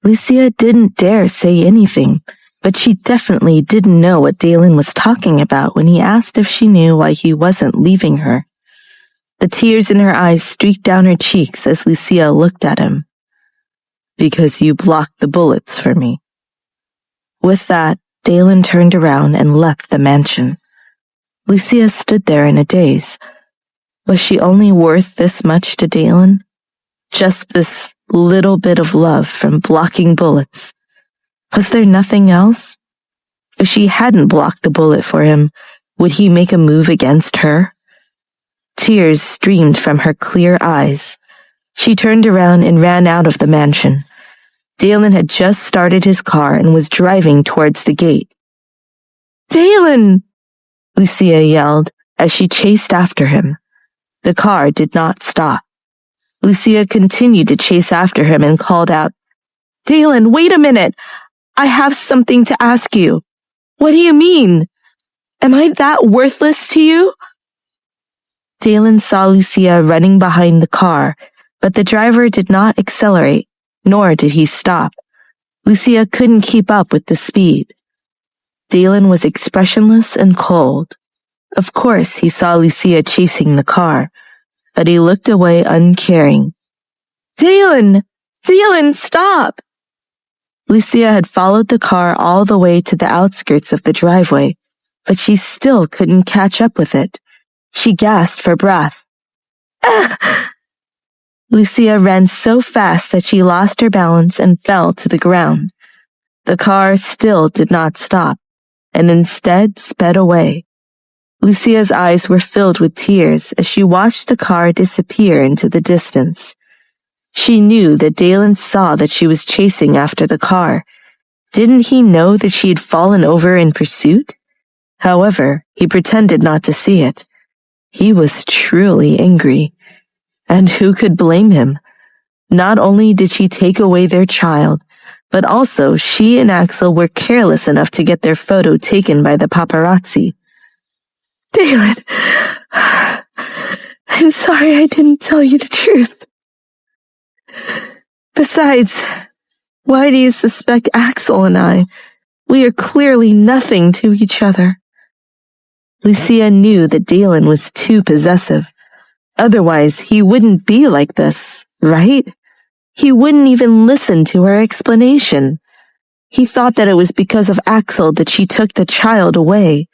Lucia didn't dare say anything, but she definitely didn't know what Dalen was talking about when he asked if she knew why he wasn't leaving her. The tears in her eyes streaked down her cheeks as Lucia looked at him. Because you blocked the bullets for me. With that, Dalen turned around and left the mansion. Lucia stood there in a daze. Was she only worth this much to Dalen? Just this little bit of love from blocking bullets. Was there nothing else? If she hadn't blocked the bullet for him, would he make a move against her? Tears streamed from her clear eyes. She turned around and ran out of the mansion. Dalen had just started his car and was driving towards the gate. "Dalen!" Lucia yelled as she chased after him. The car did not stop. Lucia continued to chase after him and called out, "Dalen, wait a minute! I have something to ask you." "What do you mean? Am I that worthless to you?" Dalen saw Lucia running behind the car, but the driver did not accelerate, nor did he stop. Lucia couldn't keep up with the speed. Dalen was expressionless and cold. Of course, he saw Lucia chasing the car, but he looked away uncaring. "Dalen! Dalen, stop!" Lucia had followed the car all the way to the outskirts of the driveway, but she still couldn't catch up with it. She gasped for breath. "Ah!" Lucia ran so fast that she lost her balance and fell to the ground. The car still did not stop, and instead sped away. Lucia's eyes were filled with tears as she watched the car disappear into the distance. She knew that Dalen saw that she was chasing after the car. Didn't he know that she had fallen over in pursuit? However, he pretended not to see it. He was truly angry. And who could blame him? Not only did she take away their child, but also she and Axel were careless enough to get their photo taken by the paparazzi. "Dalen, I'm sorry I didn't tell you the truth. Besides, why do you suspect Axel and I? We are clearly nothing to each other." Lucia knew that Dalen was too possessive. Otherwise, he wouldn't be like this, right? He wouldn't even listen to her explanation. He thought that it was because of Axel that she took the child away.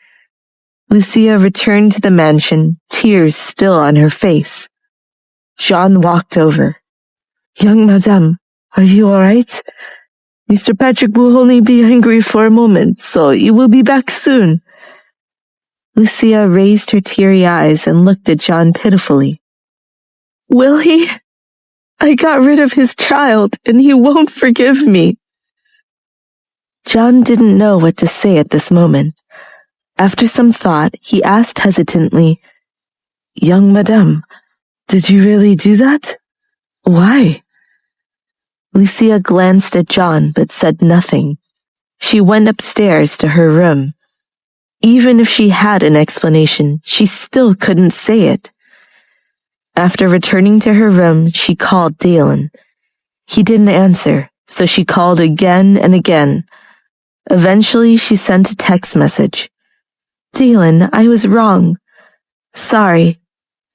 Lucia returned to the mansion, tears still on her face. John walked over. "Young madame, are you all right? Mr. Patrick will only be angry for a moment, so he will be back soon." Lucia raised her teary eyes and looked at John pitifully. "Will he? I got rid of his child, and he won't forgive me." John didn't know what to say at this moment. After some thought, he asked hesitantly, "Young madame, did you really do that? Why?" Lucia glanced at John but said nothing. She went upstairs to her room. Even if she had an explanation, she still couldn't say it. After returning to her room, she called Dalen. He didn't answer, so she called again and again. Eventually, she sent a text message. "Dalen, I was wrong. Sorry.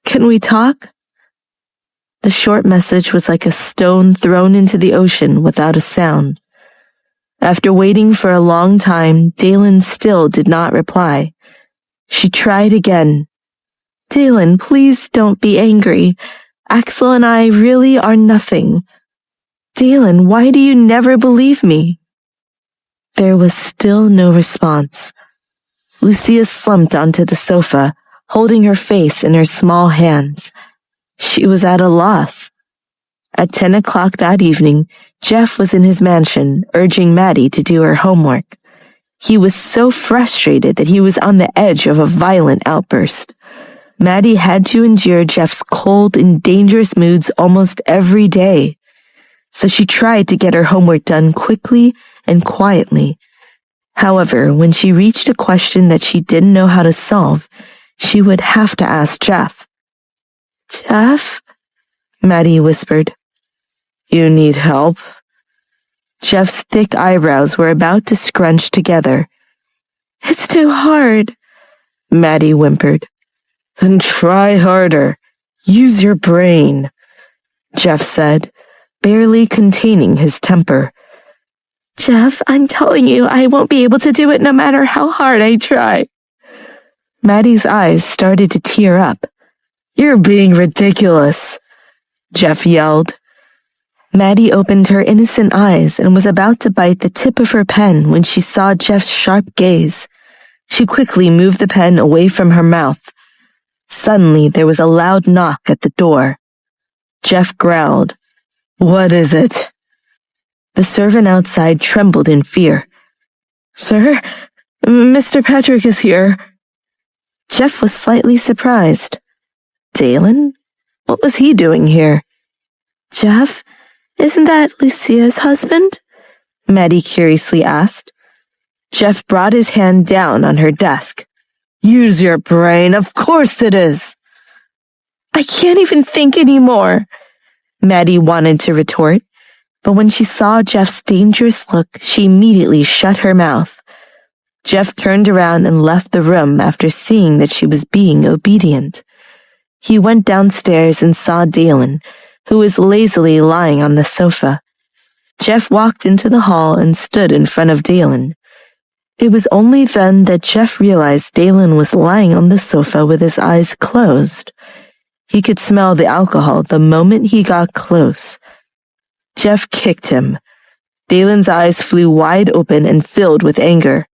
Can we talk?" The short message was like a stone thrown into the ocean without a sound. After waiting for a long time, Dalen still did not reply. She tried again. "Dalen, please don't be angry. Axel and I really are nothing. Dalen, why do you never believe me?" There was still no response. Lucia slumped onto the sofa, holding her face in her small hands. She was at a loss. At 10 o'clock that evening, Jeff was in his mansion, urging Maddie to do her homework. He was so frustrated that he was on the edge of a violent outburst. Maddie had to endure Jeff's cold and dangerous moods almost every day. So she tried to get her homework done quickly and quietly. However, when she reached a question that she didn't know how to solve, she would have to ask Jeff. "Jeff?" Maddie whispered. "You need help?" Jeff's thick eyebrows were about to scrunch together. "It's too hard," Maddie whimpered. "Then try harder. Use your brain," Jeff said, barely containing his temper. "Jeff, I'm telling you, I won't be able to do it no matter how hard I try." Maddie's eyes started to tear up. "You're being ridiculous," Jeff yelled. Maddie opened her innocent eyes and was about to bite the tip of her pen when she saw Jeff's sharp gaze. She quickly moved the pen away from her mouth. Suddenly, there was a loud knock at the door. Jeff growled, "What is it?" The servant outside trembled in fear. "Sir, Mr. Patrick is here." Jeff was slightly surprised. Dalen? What was he doing here? "Jeff, isn't that Lucia's husband?" Maddie curiously asked. Jeff brought his hand down on her desk. "Use your brain, of course it is." "I can't even think anymore," Maddie wanted to retort, but when she saw Jeff's dangerous look, she immediately shut her mouth. Jeff turned around and left the room after seeing that she was being obedient. He went downstairs and saw Dalen, who was lazily lying on the sofa. Jeff walked into the hall and stood in front of Dalen. It was only then that Jeff realized Dalen was lying on the sofa with his eyes closed. He could smell the alcohol the moment he got close. Jeff kicked him. Dalen's eyes flew wide open and filled with anger.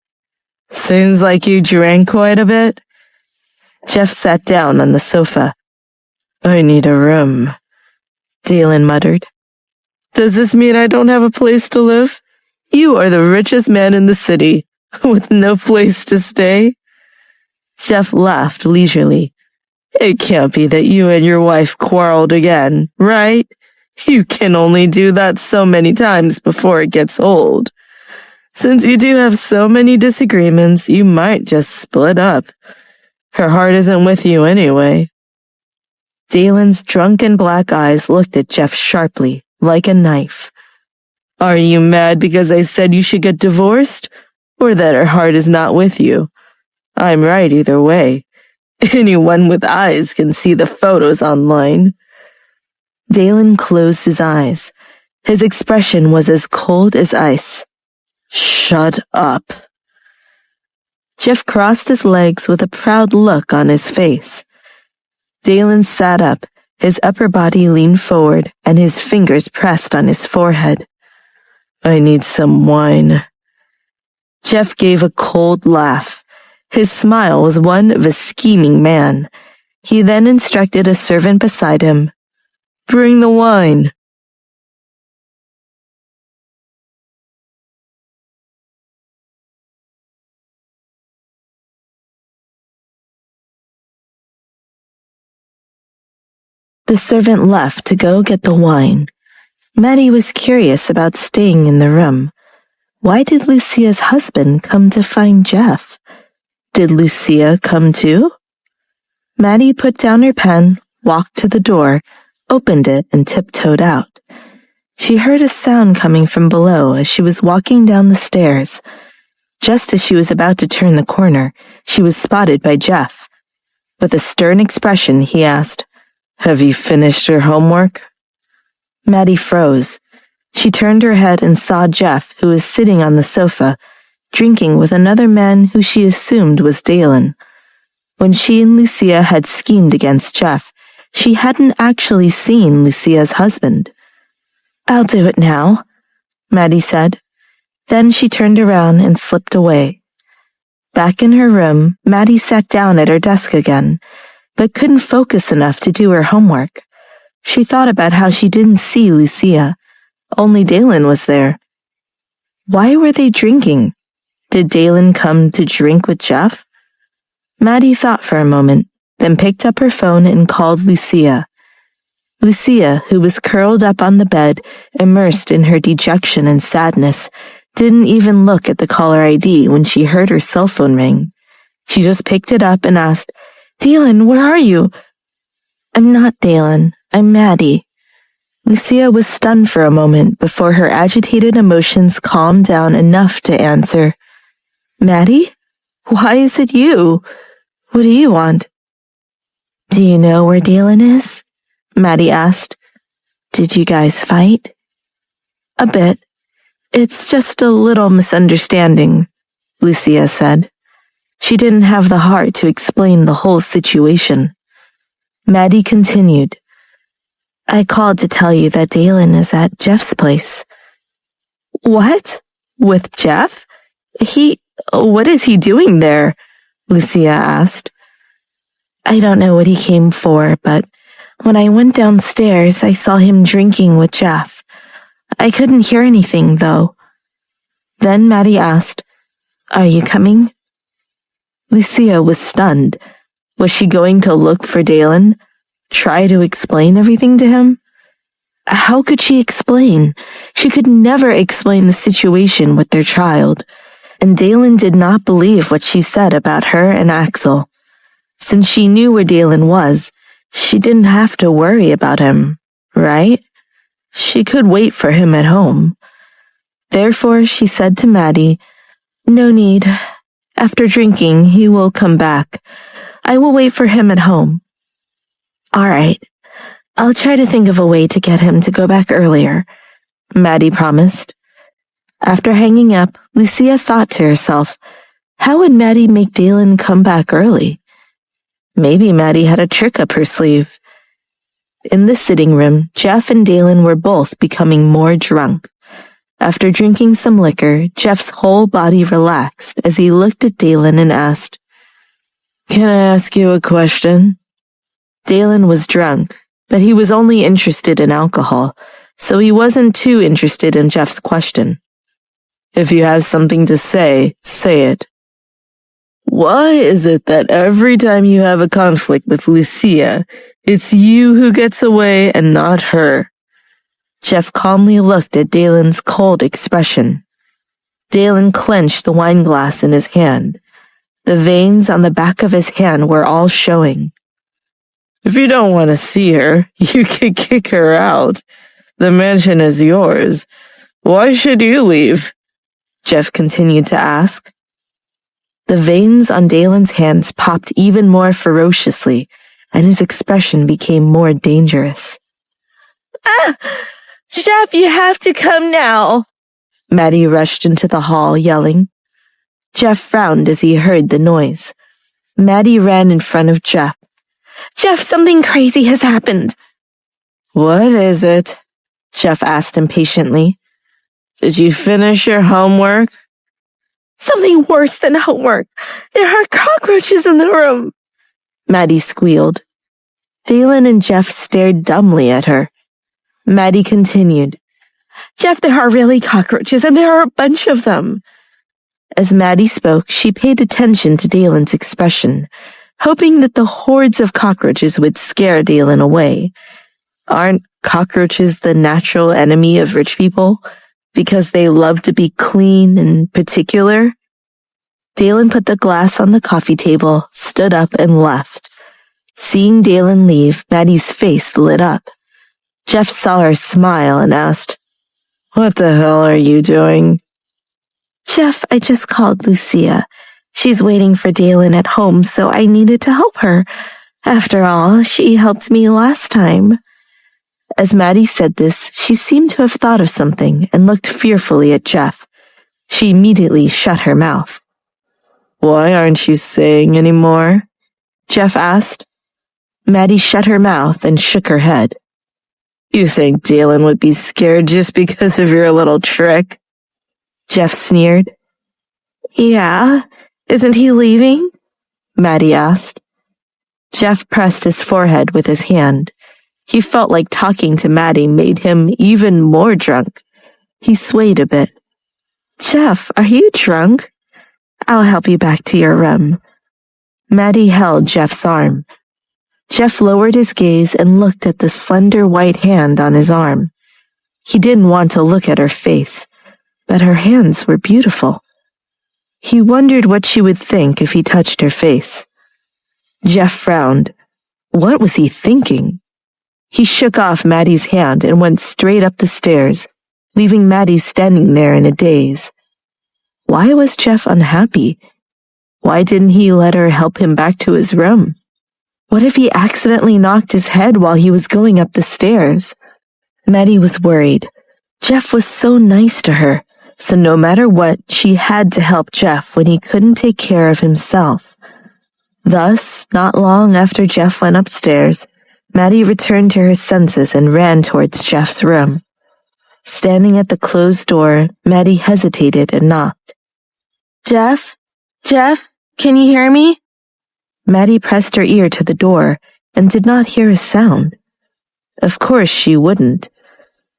"Seems like you drank quite a bit." Jeff sat down on the sofa. "I need a room," Dalen muttered. "Does this mean I don't have a place to live? You are the richest man in the city, with no place to stay." Jeff laughed leisurely. "It can't be that you and your wife quarreled again, right? You can only do that so many times before it gets old. Since you do have so many disagreements, you might just split up. Her heart isn't with you anyway." Dalen's drunken black eyes looked at Jeff sharply, like a knife. "Are you mad because I said you should get divorced, or that her heart is not with you? I'm right either way. Anyone with eyes can see the photos online." Dalen closed his eyes. His expression was as cold as ice. "Shut up." Jeff crossed his legs with a proud look on his face. Dalen sat up, his upper body leaned forward, and his fingers pressed on his forehead. "I need some wine." Jeff gave a cold laugh. His smile was one of a scheming man. He then instructed a servant beside him, "Bring the wine." The servant left to go get the wine. Maddie was curious about staying in the room. Why did Lucia's husband come to find Jeff? Did Lucia come too? Maddie put down her pen, walked to the door, opened it, and tiptoed out. She heard a sound coming from below as she was walking down the stairs. Just as she was about to turn the corner, she was spotted by Jeff. With a stern expression, he asked, "Have you finished your homework?" Maddie froze. She turned her head and saw Jeff, who was sitting on the sofa, drinking with another man who she assumed was Dalen. When she and Lucia had schemed against Jeff, she hadn't actually seen Lucia's husband. "I'll do it now," Maddie said. Then she turned around and slipped away. Back in her room, Maddie sat down at her desk again, but couldn't focus enough to do her homework. She thought about how she didn't see Lucia. Only Dalen was there. Why were they drinking? Did Dalen come to drink with Jeff? Maddie thought for a moment, then picked up her phone and called Lucia. Lucia, who was curled up on the bed, immersed in her dejection and sadness, didn't even look at the caller ID when she heard her cell phone ring. She just picked it up and asked, "Dalen, where are you?" "I'm not Dalen. I'm Maddie." Lucia was stunned for a moment before her agitated emotions calmed down enough to answer, "Maddie? Why is it you? What do you want?" "Do you know where Dalen is?" Maddie asked. "Did you guys fight?" "A bit. It's just a little misunderstanding," Lucia said. She didn't have the heart to explain the whole situation. Maddie continued, "I called to tell you that Dalen is at Jeff's place." "What? With Jeff? What is he doing there?" Lucia asked. "I don't know what he came for, but when I went downstairs, I saw him drinking with Jeff. I couldn't hear anything, though." Then Maddie asked, "Are you coming?" Lucia was stunned. Was she going to look for Dalen? Try to explain everything to him? How could she explain? She could never explain the situation with their child, and Dalen did not believe what she said about her and Axel. Since she knew where Dalen was, she didn't have to worry about him, right? She could wait for him at home. Therefore, she said to Maddie, "No need. After drinking, he will come back. I will wait for him at home." "All right. I'll try to think of a way to get him to go back earlier," Maddie promised. After hanging up, Lucia thought to herself, how would Maddie make Dalen come back early? Maybe Maddie had a trick up her sleeve. In the sitting room, Jeff and Dalen were both becoming more drunk. After drinking some liquor, Jeff's whole body relaxed as he looked at Dalen and asked, "Can I ask you a question?" Dalen was drunk, but he was only interested in alcohol, so he wasn't too interested in Jeff's question. "If you have something to say, say it." "Why is it that every time you have a conflict with Lucia, it's you who gets away and not her?" Jeff calmly looked at Dalen's cold expression. Dalen clenched the wine glass in his hand. The veins on the back of his hand were all showing. "If you don't want to see her, you can kick her out. The mansion is yours. Why should you leave?" Jeff continued to ask. The veins on Dalen's hands popped even more ferociously, and his expression became more dangerous. "Ah! Jeff, you have to come now!" Maddie rushed into the hall, yelling. Jeff frowned as he heard the noise. Maddie ran in front of Jeff. "Jeff, something crazy has happened." "What is it?" Jeff asked impatiently. "Did you finish your homework?" "Something worse than homework. There are cockroaches in the room," Maddie squealed. Dalen and Jeff stared dumbly at her. Maddie continued, "Jeff, there are really cockroaches, and there are a bunch of them." As Maddie spoke, she paid attention to Dalen's expression, hoping that the hordes of cockroaches would scare Dalen away. Aren't cockroaches the natural enemy of rich people because they love to be clean and particular? Dalen put the glass on the coffee table, stood up, and left. Seeing Dalen leave, Maddie's face lit up. Jeff saw her smile and asked, "What the hell are you doing?" "Jeff, I just called Lucia. She's waiting for Dalen at home, so I needed to help her. After all, she helped me last time." As Maddie said this, she seemed to have thought of something and looked fearfully at Jeff. She immediately shut her mouth. "Why aren't you saying any more?" Jeff asked. Maddie shut her mouth and shook her head. "You think Dalen would be scared just because of your little trick?" Jeff sneered. "Yeah, isn't he leaving?" Maddie asked. Jeff pressed his forehead with his hand. He felt like talking to Maddie made him even more drunk. He swayed a bit. "Jeff, are you drunk? I'll help you back to your room." Maddie held Jeff's arm. Jeff lowered his gaze and looked at the slender white hand on his arm. He didn't want to look at her face, but her hands were beautiful. He wondered what she would think if he touched her face. Jeff frowned. What was he thinking? He shook off Maddie's hand and went straight up the stairs, leaving Maddie standing there in a daze. Why was Jeff unhappy? Why didn't he let her help him back to his room? What if he accidentally knocked his head while he was going up the stairs? Maddie was worried. Jeff was so nice to her, so no matter what, she had to help Jeff when he couldn't take care of himself. Thus, not long after Jeff went upstairs, Maddie returned to her senses and ran towards Jeff's room. Standing at the closed door, Maddie hesitated and knocked. Jeff? Jeff? Can you hear me? Maddie pressed her ear to the door and did not hear a sound. Of course she wouldn't.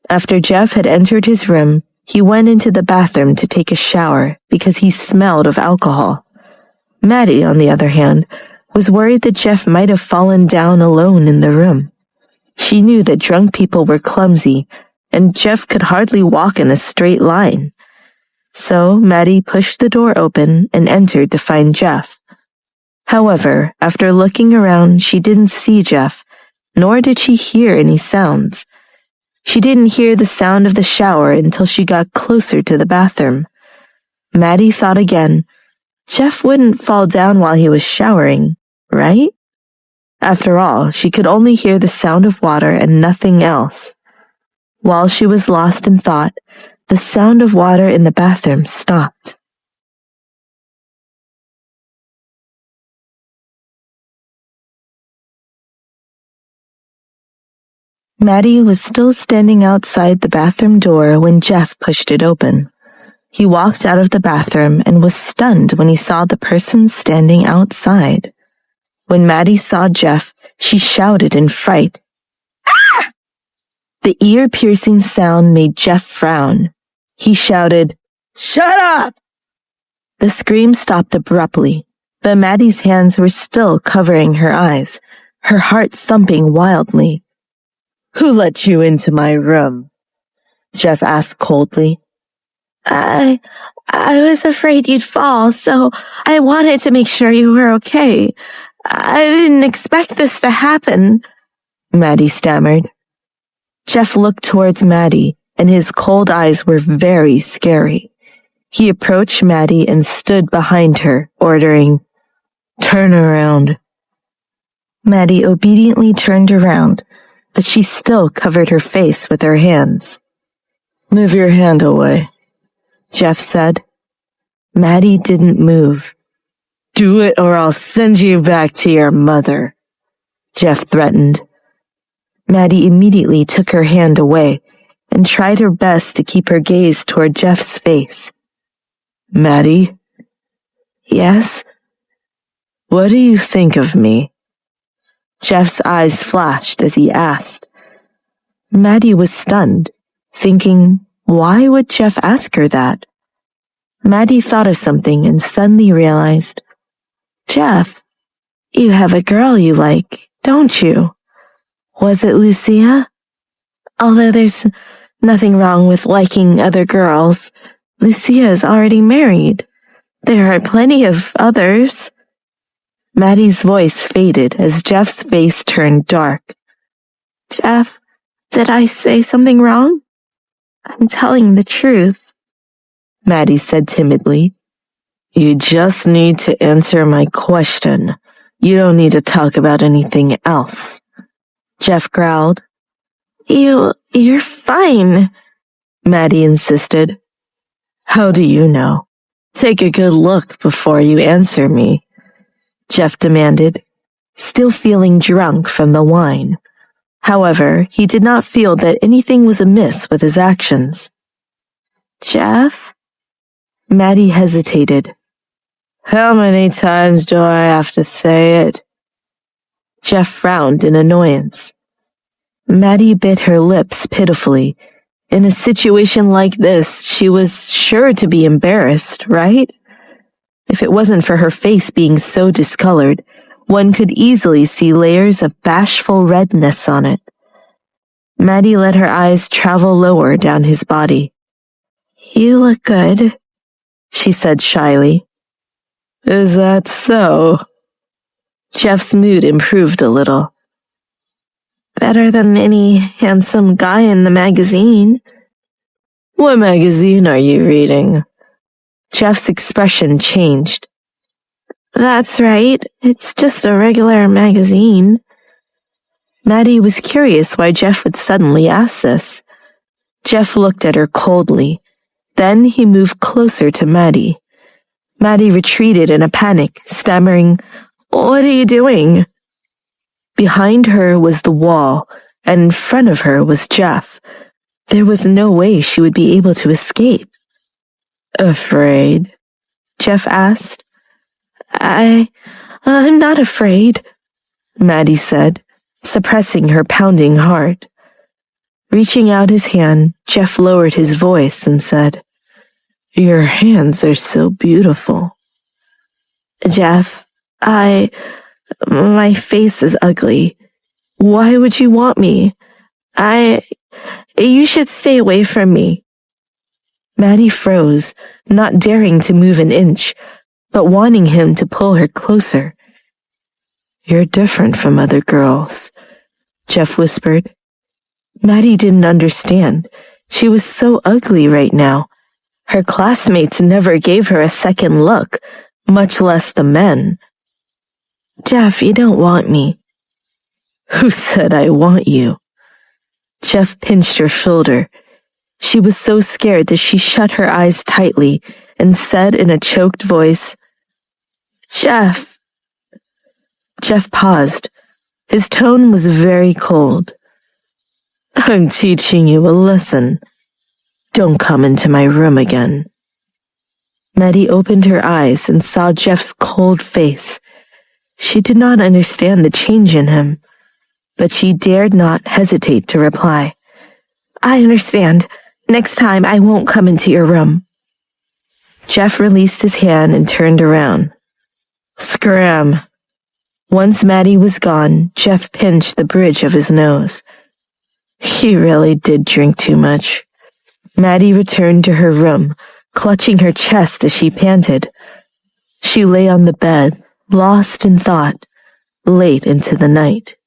After Jeff had entered his room, he went into the bathroom to take a shower because he smelled of alcohol. Maddie, on the other hand, was worried that Jeff might have fallen down alone in the room. She knew that drunk people were clumsy, and Jeff could hardly walk in a straight line. So Maddie pushed the door open and entered to find Jeff. However, after looking around, she didn't see Jeff, nor did she hear any sounds. She didn't hear the sound of the shower until she got closer to the bathroom. Maddie thought again, Jeff wouldn't fall down while he was showering, right? After all, she could only hear the sound of water and nothing else. While she was lost in thought, the sound of water in the bathroom stopped. Maddie was still standing outside the bathroom door when Jeff pushed it open. He walked out of the bathroom and was stunned when he saw the person standing outside. When Maddie saw Jeff, she shouted in fright. Ah! The ear-piercing sound made Jeff frown. He shouted, "Shut up!" The scream stopped abruptly, but Maddie's hands were still covering her eyes, her heart thumping wildly. "Who let you into my room?" Jeff asked coldly. I was afraid you'd fall, so I wanted to make sure you were okay. I didn't expect this to happen," Maddie stammered. Jeff looked towards Maddie, and his cold eyes were very scary. He approached Maddie and stood behind her, ordering, "Turn around." Maddie obediently turned around, but she still covered her face with her hands. "Move your hand away," Jeff said. Maddie didn't move. "Do it or I'll send you back to your mother," Jeff threatened. Maddie immediately took her hand away and tried her best to keep her gaze toward Jeff's face. "Maddie?" "Yes?" "What do you think of me?" Jeff's eyes flashed as he asked. Maddie was stunned, thinking, why would Jeff ask her that? Maddie thought of something and suddenly realized, "Jeff, you have a girl you like, don't you? Was it Lucia? Although there's nothing wrong with liking other girls, Lucia is already married. There are plenty of others." Maddie's voice faded as Jeff's face turned dark. "Jeff, did I say something wrong? I'm telling the truth," Maddie said timidly. "You just need to answer my question. You don't need to talk about anything else," Jeff growled. You're fine," Maddie insisted. "How do you know? Take a good look before you answer me," Jeff demanded, still feeling drunk from the wine. However, he did not feel that anything was amiss with his actions. "Jeff?" Maddie hesitated. "How many times do I have to say it?" Jeff frowned in annoyance. Maddie bit her lips pitifully. In a situation like this, she was sure to be embarrassed, right? If it wasn't for her face being so discolored, one could easily see layers of bashful redness on it. Maddie let her eyes travel lower down his body. "You look good," she said shyly. "Is that so?" Jeff's mood improved a little. Better than any handsome guy in the magazine. What magazine are you reading? Jeff's expression changed. That's right. It's just a regular magazine. Maddie was curious why Jeff would suddenly ask this. Jeff looked at her coldly. Then he moved closer to Maddie. Maddie retreated in a panic, stammering, "What are you doing?" Behind her was the wall, and in front of her was Jeff. There was no way she would be able to escape. "Afraid?" Jeff asked. I'm not afraid," Maddie said, suppressing her pounding heart. Reaching out his hand, Jeff lowered his voice and said, "Your hands are so beautiful." "Jeff, my face is ugly. Why would you want me? You should stay away from me." Maddie froze, not daring to move an inch, but wanting him to pull her closer. "You're different from other girls," Jeff whispered. Maddie didn't understand. She was so ugly right now. Her classmates never gave her a second look, much less the men. "Jeff, you don't want me." "Who said I want you?" Jeff pinched her shoulder. She was so scared that she shut her eyes tightly and said in a choked voice, "Jeff." Jeff paused. His tone was very cold. "I'm teaching you a lesson. Don't come into my room again." Maddie opened her eyes and saw Jeff's cold face. She did not understand the change in him, but she dared not hesitate to reply. "I understand. Next time I won't come into your room." Jeff released his hand and turned around. Scram! Once Maddie was gone, Jeff pinched the bridge of his nose. He really did drink too much. Maddie returned to her room, clutching her chest as she panted. She lay on the bed, lost in thought, late into the night.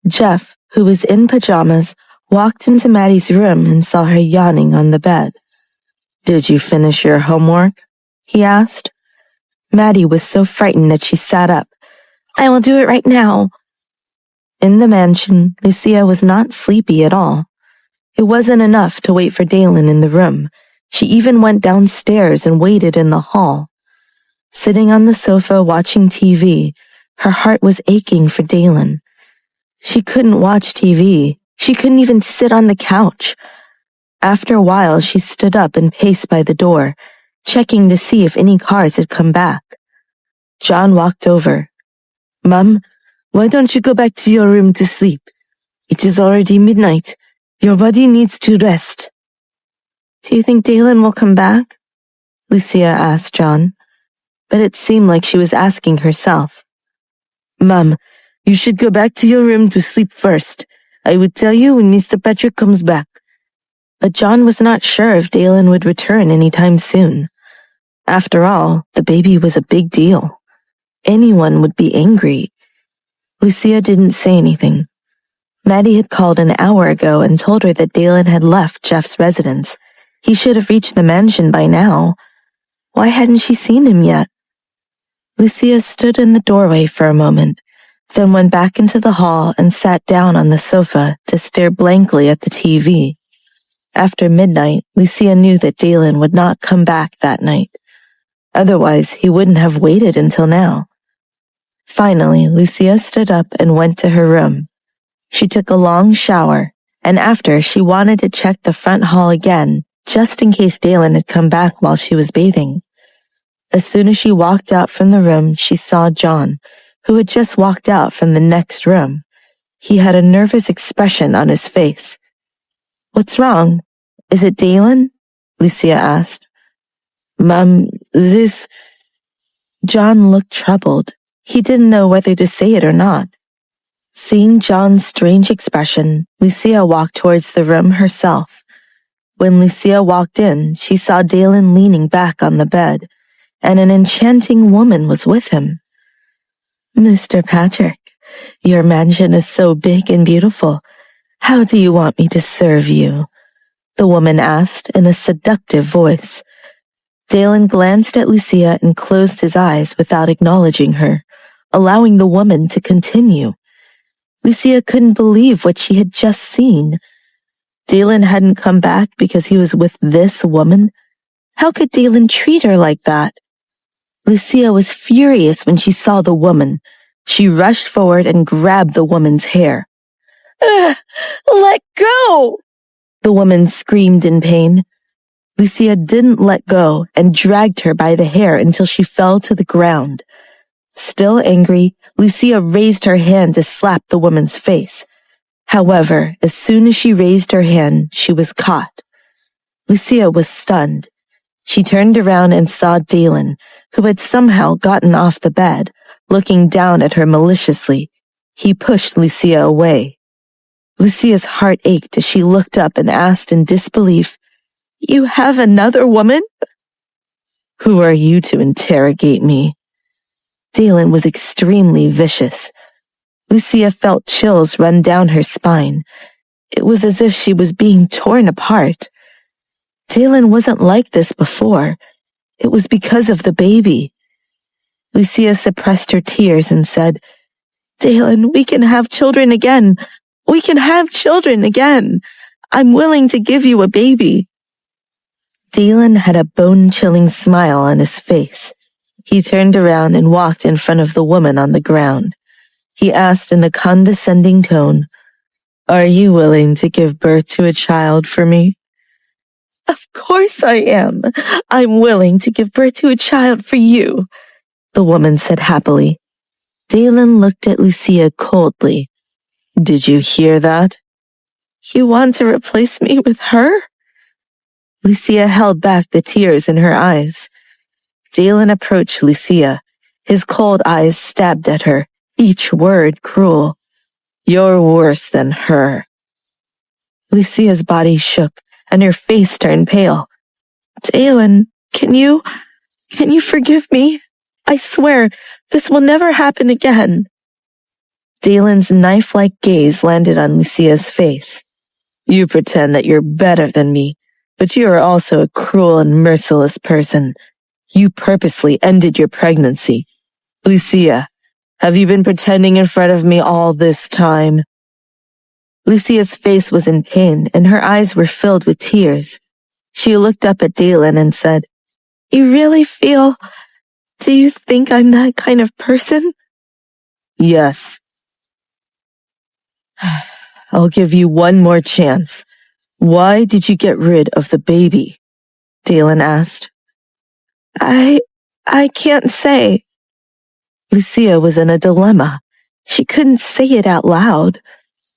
Jeff, who was in pajamas, walked into Maddie's room and saw her yawning on the bed. "Did you finish your homework?" he asked. Maddie was so frightened that she sat up. "I will do it right now." In the mansion, Lucia was not sleepy at all. It wasn't enough to wait for Dalen in the room. She even went downstairs and waited in the hall. Sitting on the sofa watching TV, her heart was aching for Dalen. She couldn't watch TV. She couldn't even sit on the couch. After a while, she stood up and paced by the door, checking to see if any cars had come back. John walked over. "Mum, why don't you go back to your room to sleep? It is already midnight. Your body needs to rest." "Do you think Dalen will come back?" Lucia asked John, but it seemed like she was asking herself. "Mum, you should go back to your room to sleep first. I would tell you when Mr. Patrick comes back." But John was not sure if Dalen would return anytime soon. After all, the baby was a big deal. Anyone would be angry. Lucia didn't say anything. Maddie had called an hour ago and told her that Dalen had left Jeff's residence. He should have reached the mansion by now. Why hadn't she seen him yet? Lucia stood in the doorway for a moment, then went back into the hall and sat down on the sofa to stare blankly at the TV. After midnight, Lucia knew that Dalen would not come back that night. Otherwise, he wouldn't have waited until now. Finally, Lucia stood up and went to her room. She took a long shower, and after, she wanted to check the front hall again, just in case Dalen had come back while she was bathing. As soon as she walked out from the room, she saw John, who had just walked out from the next room. He had a nervous expression on his face. "What's wrong? Is it Dalen?" Lucia asked. "Mum, this—" John looked troubled. He didn't know whether to say it or not. Seeing John's strange expression, Lucia walked towards the room herself. When Lucia walked in, she saw Dalen leaning back on the bed. and an enchanting woman was with him. "Mr. Patrick, your mansion is so big and beautiful. How do you want me to serve you?" the woman asked in a seductive voice. Dalen glanced at Lucia and closed his eyes without acknowledging her, allowing the woman to continue. Lucia couldn't believe what she had just seen. Dalen hadn't come back because he was with this woman? How could Dalen treat her like that? Lucia was furious when she saw the woman. She rushed forward and grabbed the woman's hair. "Let go!" the woman screamed in pain. Lucia didn't let go and dragged her by the hair until she fell to the ground. Still angry, Lucia raised her hand to slap the woman's face. However, as soon as she raised her hand, she was caught. Lucia was stunned. She turned around and saw Dalen, who had somehow gotten off the bed, looking down at her maliciously. He pushed Lucia away. Lucia's heart ached as she looked up and asked in disbelief, "You have another woman?" "Who are you to interrogate me?" Dalen was extremely vicious. Lucia felt chills run down her spine. It was as if she was being torn apart. Dalen wasn't like this before. It was because of the baby. Lucia suppressed her tears and said, "Dalen, we can have children again. We can have children again. I'm willing to give you a baby." Dalen had a bone-chilling smile on his face. He turned around and walked in front of the woman on the ground. He asked in a condescending tone, "Are you willing to give birth to a child for me?" "Of course I am. I'm willing to give birth to a child for you," the woman said happily. Dalen looked at Lucia coldly. "Did you hear that?" "You want to replace me with her?" Lucia held back the tears in her eyes. Dalen approached Lucia. His cold eyes stabbed at her, each word cruel. "You're worse than her." Lucia's body shook, and her face turned pale. "Dalen, can you forgive me? I swear, this will never happen again." Dalen's knife-like gaze landed on Lucia's face. "You pretend that you're better than me, but you are also a cruel and merciless person. You purposely ended your pregnancy. Lucia, have you been pretending in front of me all this time?" Lucia's face was in pain, and her eyes were filled with tears. She looked up at Dalen and said, "You really feel... Do you think I'm that kind of person?" "Yes." "I'll give you one more chance. Why did you get rid of the baby?" Dalen asked. I can't say." Lucia was in a dilemma. She couldn't say it out loud.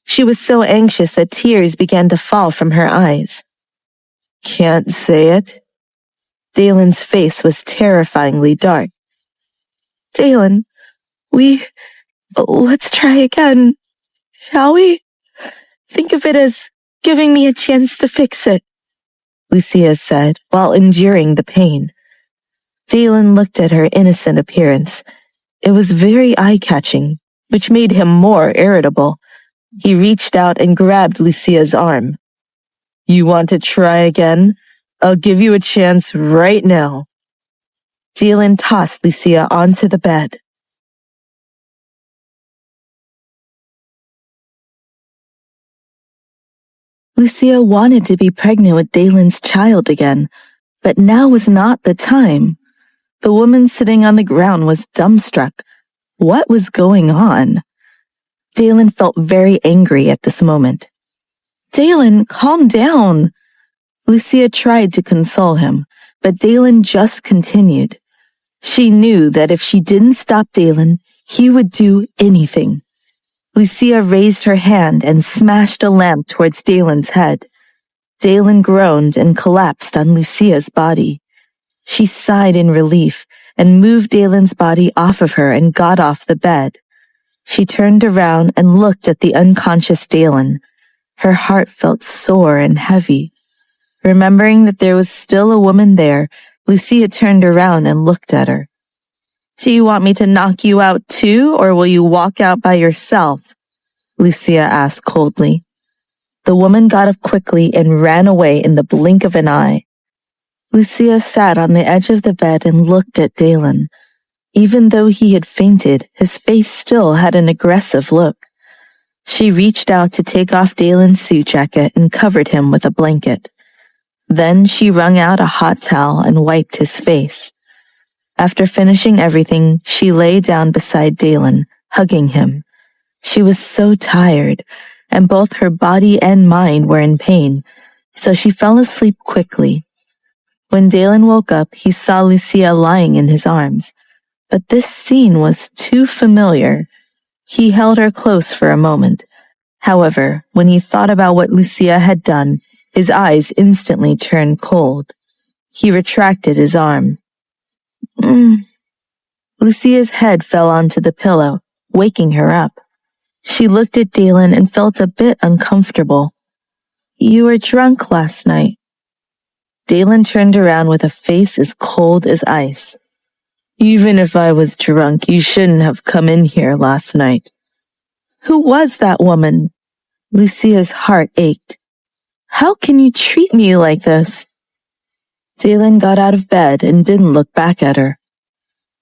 She was so anxious that tears began to fall from her eyes. "Can't say it?" Dalen's face was terrifyingly dark. "Dalen, let's try again, shall we? Think of it as giving me a chance to fix it," Lucia said, while enduring the pain. Dalen looked at her innocent appearance. It was very eye-catching, which made him more irritable. He reached out and grabbed Lucia's arm. "You want to try again? I'll give you a chance right now." Dalen tossed Lucia onto the bed. Lucia wanted to be pregnant with Dalen's child again, but now was not the time. The woman sitting on the ground was dumbstruck. What was going on? Dalen felt very angry at this moment. "Dalen, calm down." Lucia tried to console him, but Dalen just continued. She knew that if she didn't stop Dalen, he would do anything. Lucia raised her hand and smashed a lamp towards Dalen's head. Dalen groaned and collapsed on Lucia's body. She sighed in relief and moved Dalen's body off of her and got off the bed. She turned around and looked at the unconscious Dalen. Her heart felt sore and heavy. Remembering that there was still a woman there Lucia turned around and looked at her. Do you want me to knock you out too, or will you walk out by yourself? Lucia asked coldly. The woman got up quickly and ran away in the blink of an eye. Lucia sat on the edge of the bed and looked at Dalen. Even though he had fainted, his face still had an aggressive look. She reached out to take off Dalen's suit jacket and covered him with a blanket. Then she wrung out a hot towel and wiped his face. After finishing everything, she lay down beside Dalen, hugging him. She was so tired, and both her body and mind were in pain, so she fell asleep quickly. When Dalen woke up, he saw Lucia lying in his arms, but this scene was too familiar. He held her close for a moment. However, when he thought about what Lucia had done, his eyes instantly turned cold. He retracted his arm. Lucia's head fell onto the pillow, waking her up. She looked at Dalen and felt a bit uncomfortable. You were drunk last night. Dalen turned around with a face as cold as ice. Even if I was drunk, you shouldn't have come in here last night. Who was that woman? Lucia's heart ached. How can you treat me like this? Dalen got out of bed and didn't look back at her.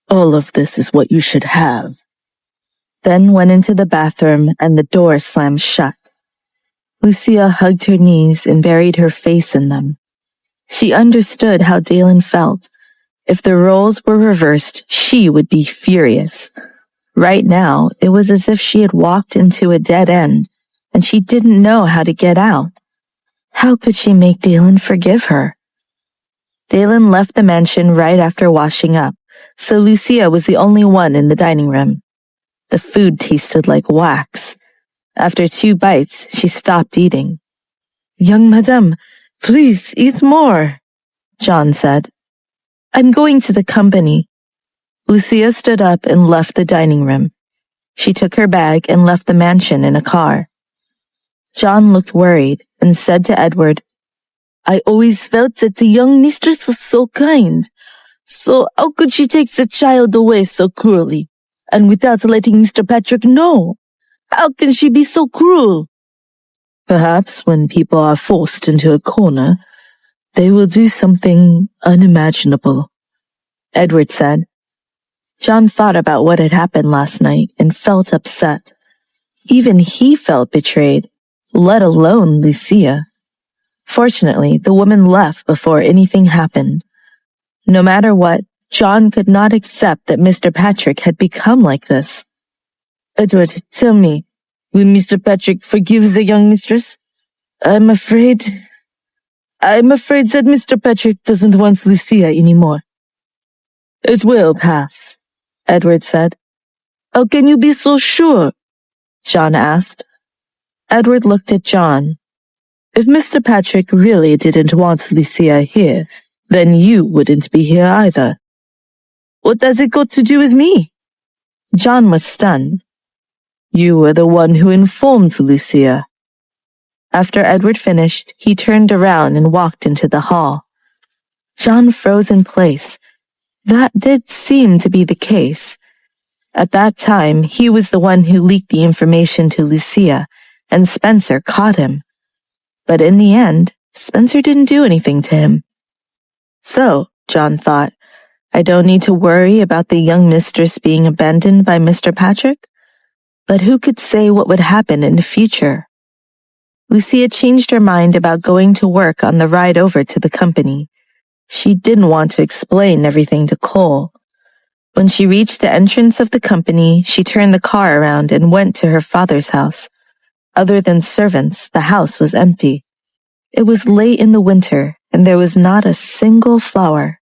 All of this is what you should have. Then went into the bathroom and the door slammed shut. Lucia hugged her knees and buried her face in them. She understood how Dalen felt. If the roles were reversed, she would be furious. Right now, it was as if she had walked into a dead end, and she didn't know how to get out. How could she make Dalen forgive her? Dalen left the mansion right after washing up, so Lucia was the only one in the dining room. The food tasted like wax. After 2 bites, she stopped eating. Young madame, please eat more, John said. I'm going to the company. Lucia stood up and left the dining room. She took her bag and left the mansion in a car. John looked worried and said to Edward, I always felt that the young mistress was so kind. So how could she take the child away so cruelly, and without letting Mr. Patrick know? How can she be so cruel? Perhaps when people are forced into a corner, they will do something unimaginable, Edward said. John thought about what had happened last night and felt upset. Even he felt betrayed, let alone Lucia. Fortunately, the woman left before anything happened. No matter what, John could not accept that Mr. Patrick had become like this. Edward, tell me, will Mr. Patrick forgive the young mistress? I'm afraid that Mr. Patrick doesn't want Lucia anymore. It will pass, Edward said. How can you be so sure? John asked. Edward looked at John. If Mr. Patrick really didn't want Lucia here, then you wouldn't be here either. What has it got to do with me? John was stunned. You were the one who informed Lucia. After Edward finished, he turned around and walked into the hall. John froze in place. That did seem to be the case. At that time, he was the one who leaked the information to Lucia, and Spencer caught him. But in the end, Spencer didn't do anything to him. So, John thought, I don't need to worry about the young mistress being abandoned by Mr. Patrick? But who could say what would happen in the future? Lucia changed her mind about going to work on the ride over to the company. She didn't want to explain everything to Cole. When she reached the entrance of the company, she turned the car around and went to her father's house. Other than servants, the house was empty. It was late in the winter, and there was not a single flower.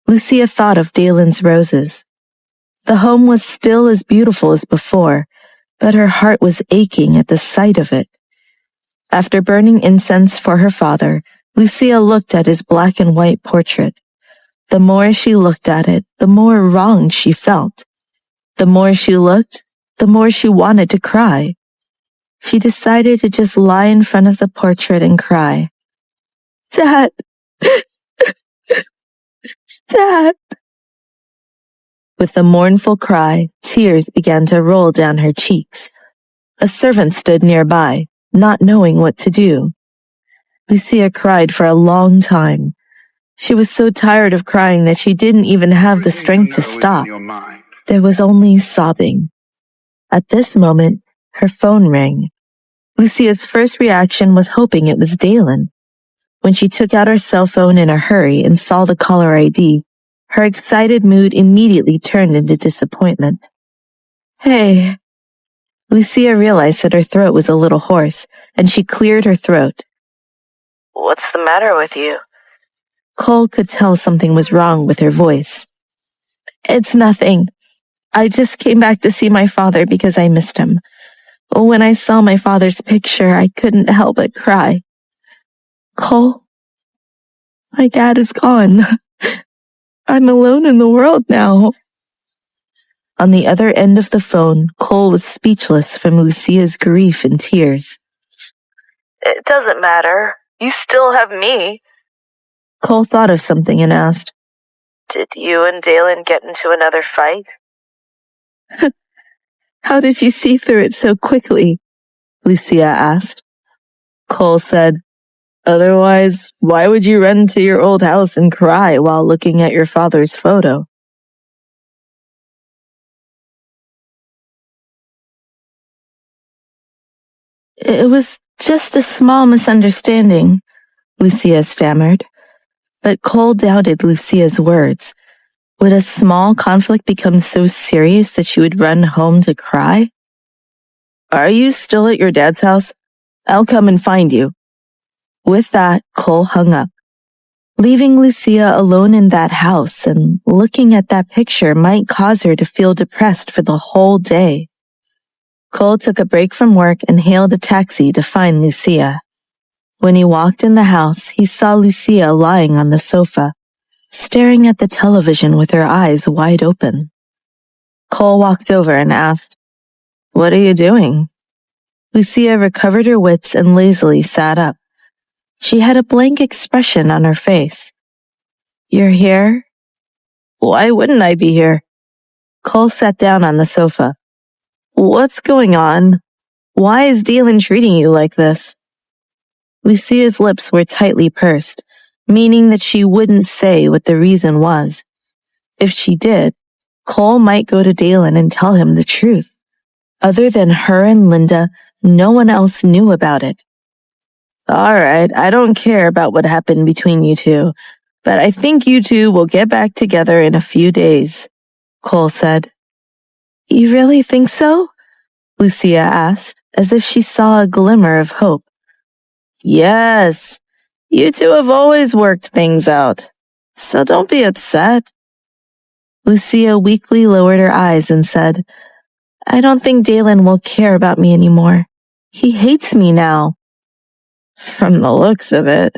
Lucia thought of Dalen's roses. The home was still as beautiful as before, but her heart was aching at the sight of it. After burning incense for her father, Lucia looked at his black and white portrait. The more she looked at it, the more wronged she felt. The more she looked, the more she wanted to cry. She decided to just lie in front of the portrait and cry. Dad! Dad. With a mournful cry, tears began to roll down her cheeks. A servant stood nearby, not knowing what to do. Lucia cried for a long time. She was so tired of crying that she didn't even have the strength to stop. There was only sobbing. At this moment, her phone rang. Lucia's first reaction was hoping it was Dalen. When she took out her cell phone in a hurry and saw the caller ID, her excited mood immediately turned into disappointment. Hey. Lucia realized that her throat was a little hoarse, and she cleared her throat. What's the matter with you? Cole could tell something was wrong with her voice. It's nothing. I just came back to see my father because I missed him. When I saw my father's picture, I couldn't help but cry. Cole, my dad is gone. I'm alone in the world now. On the other end of the phone, Cole was speechless from Lucia's grief and tears. It doesn't matter. You still have me. Cole thought of something and asked, Did you and Dalen get into another fight? How did you see through it so quickly? Lucia asked. Cole said, Otherwise, why would you run to your old house and cry while looking at your father's photo? It was just a small misunderstanding, Lucia stammered. But Cole doubted Lucia's words. Would a small conflict become so serious that she would run home to cry? Are you still at your dad's house? I'll come and find you. With that, Cole hung up. Leaving Lucia alone in that house and looking at that picture might cause her to feel depressed for the whole day. Cole took a break from work and hailed a taxi to find Lucia. When he walked in the house, he saw Lucia lying on the sofa, staring at the television with her eyes wide open. Cole walked over and asked, What are you doing? Lucia recovered her wits and lazily sat up. She had a blank expression on her face. You're here? Why wouldn't I be here? Cole sat down on the sofa. What's going on? Why is Dalen treating you like this? Lucia's lips were tightly pursed, meaning that she wouldn't say what the reason was. If she did, Cole might go to Dalen and tell him the truth. Other than her and Linda, no one else knew about it. All right, I don't care about what happened between you two, but I think you two will get back together in a few days, Cole said. You really think so? Lucia asked, as if she saw a glimmer of hope. Yes, you two have always worked things out, so don't be upset. Lucia weakly lowered her eyes and said, I don't think Dalen will care about me anymore. He hates me now. From the looks of it,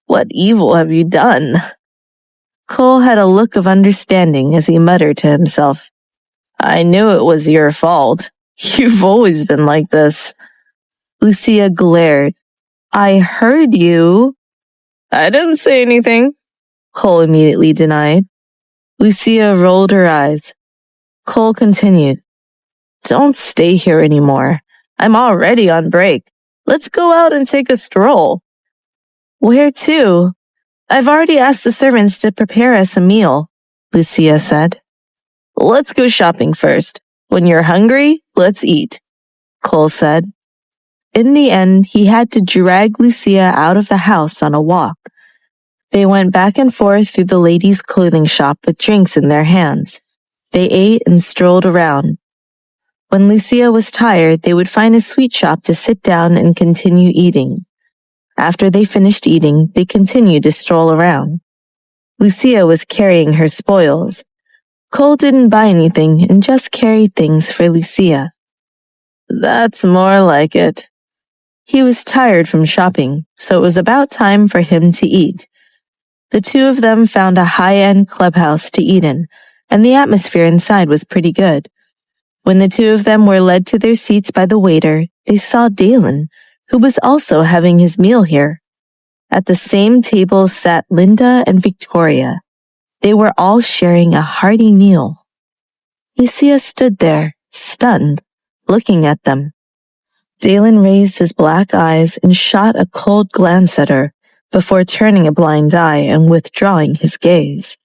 what evil have you done? Cole had a look of understanding as he muttered to himself, I knew it was your fault. You've always been like this. Lucia glared. I heard you. I didn't say anything, Cole immediately denied. Lucia rolled her eyes. Cole continued, Don't stay here anymore. I'm already on break. Let's go out and take a stroll. Where to? I've already asked the servants to prepare us a meal, Lucia said. Let's go shopping first. When you're hungry, let's eat, Cole said. In the end, he had to drag Lucia out of the house on a walk. They went back and forth through the ladies' clothing shop with drinks in their hands. They ate and strolled around. When Lucia was tired, they would find a sweet shop to sit down and continue eating. After they finished eating, they continued to stroll around. Lucia was carrying her spoils. Cole didn't buy anything and just carried things for Lucia. That's more like it. He was tired from shopping, so it was about time for him to eat. The two of them found a high-end clubhouse to eat in, and the atmosphere inside was pretty good. When the two of them were led to their seats by the waiter, they saw Dalen, who was also having his meal here. At the same table sat Linda and Victoria. They were all sharing a hearty meal. Lucia stood there, stunned, looking at them. Dalen raised his black eyes and shot a cold glance at her before turning a blind eye and withdrawing his gaze.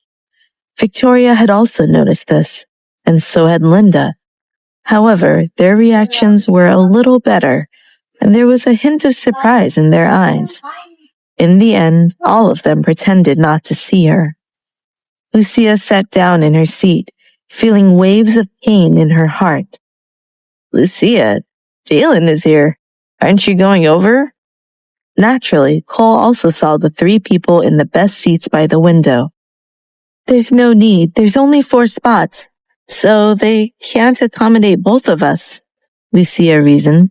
Victoria had also noticed this, and so had Linda. However, their reactions were a little better, and there was a hint of surprise in their eyes. In the end, all of them pretended not to see her. Lucia sat down in her seat, feeling waves of pain in her heart. Lucia, Dalen is here. Aren't you going over? Naturally, Cole also saw the three people in the best seats by the window. There's no need. There's only 4 spots, so they can't accommodate both of us, Lucia reasoned.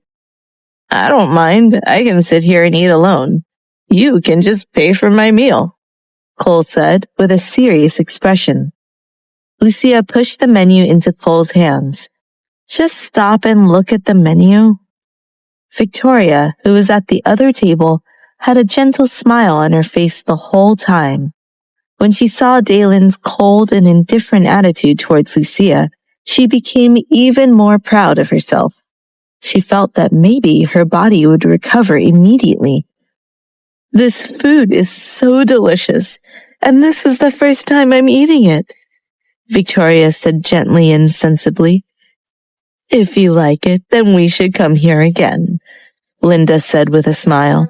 I don't mind. I can sit here and eat alone. You can just pay for my meal, Cole said with a serious expression. Lucia pushed the menu into Cole's hands. Just stop and look at the menu. Victoria, who was at the other table, had a gentle smile on her face the whole time. When she saw Dalen's cold and indifferent attitude towards Lucia, she became even more proud of herself. She felt that maybe her body would recover immediately. This food is so delicious, and this is the first time I'm eating it, Victoria said gently and sensibly. If you like it, then we should come here again, Linda said with a smile.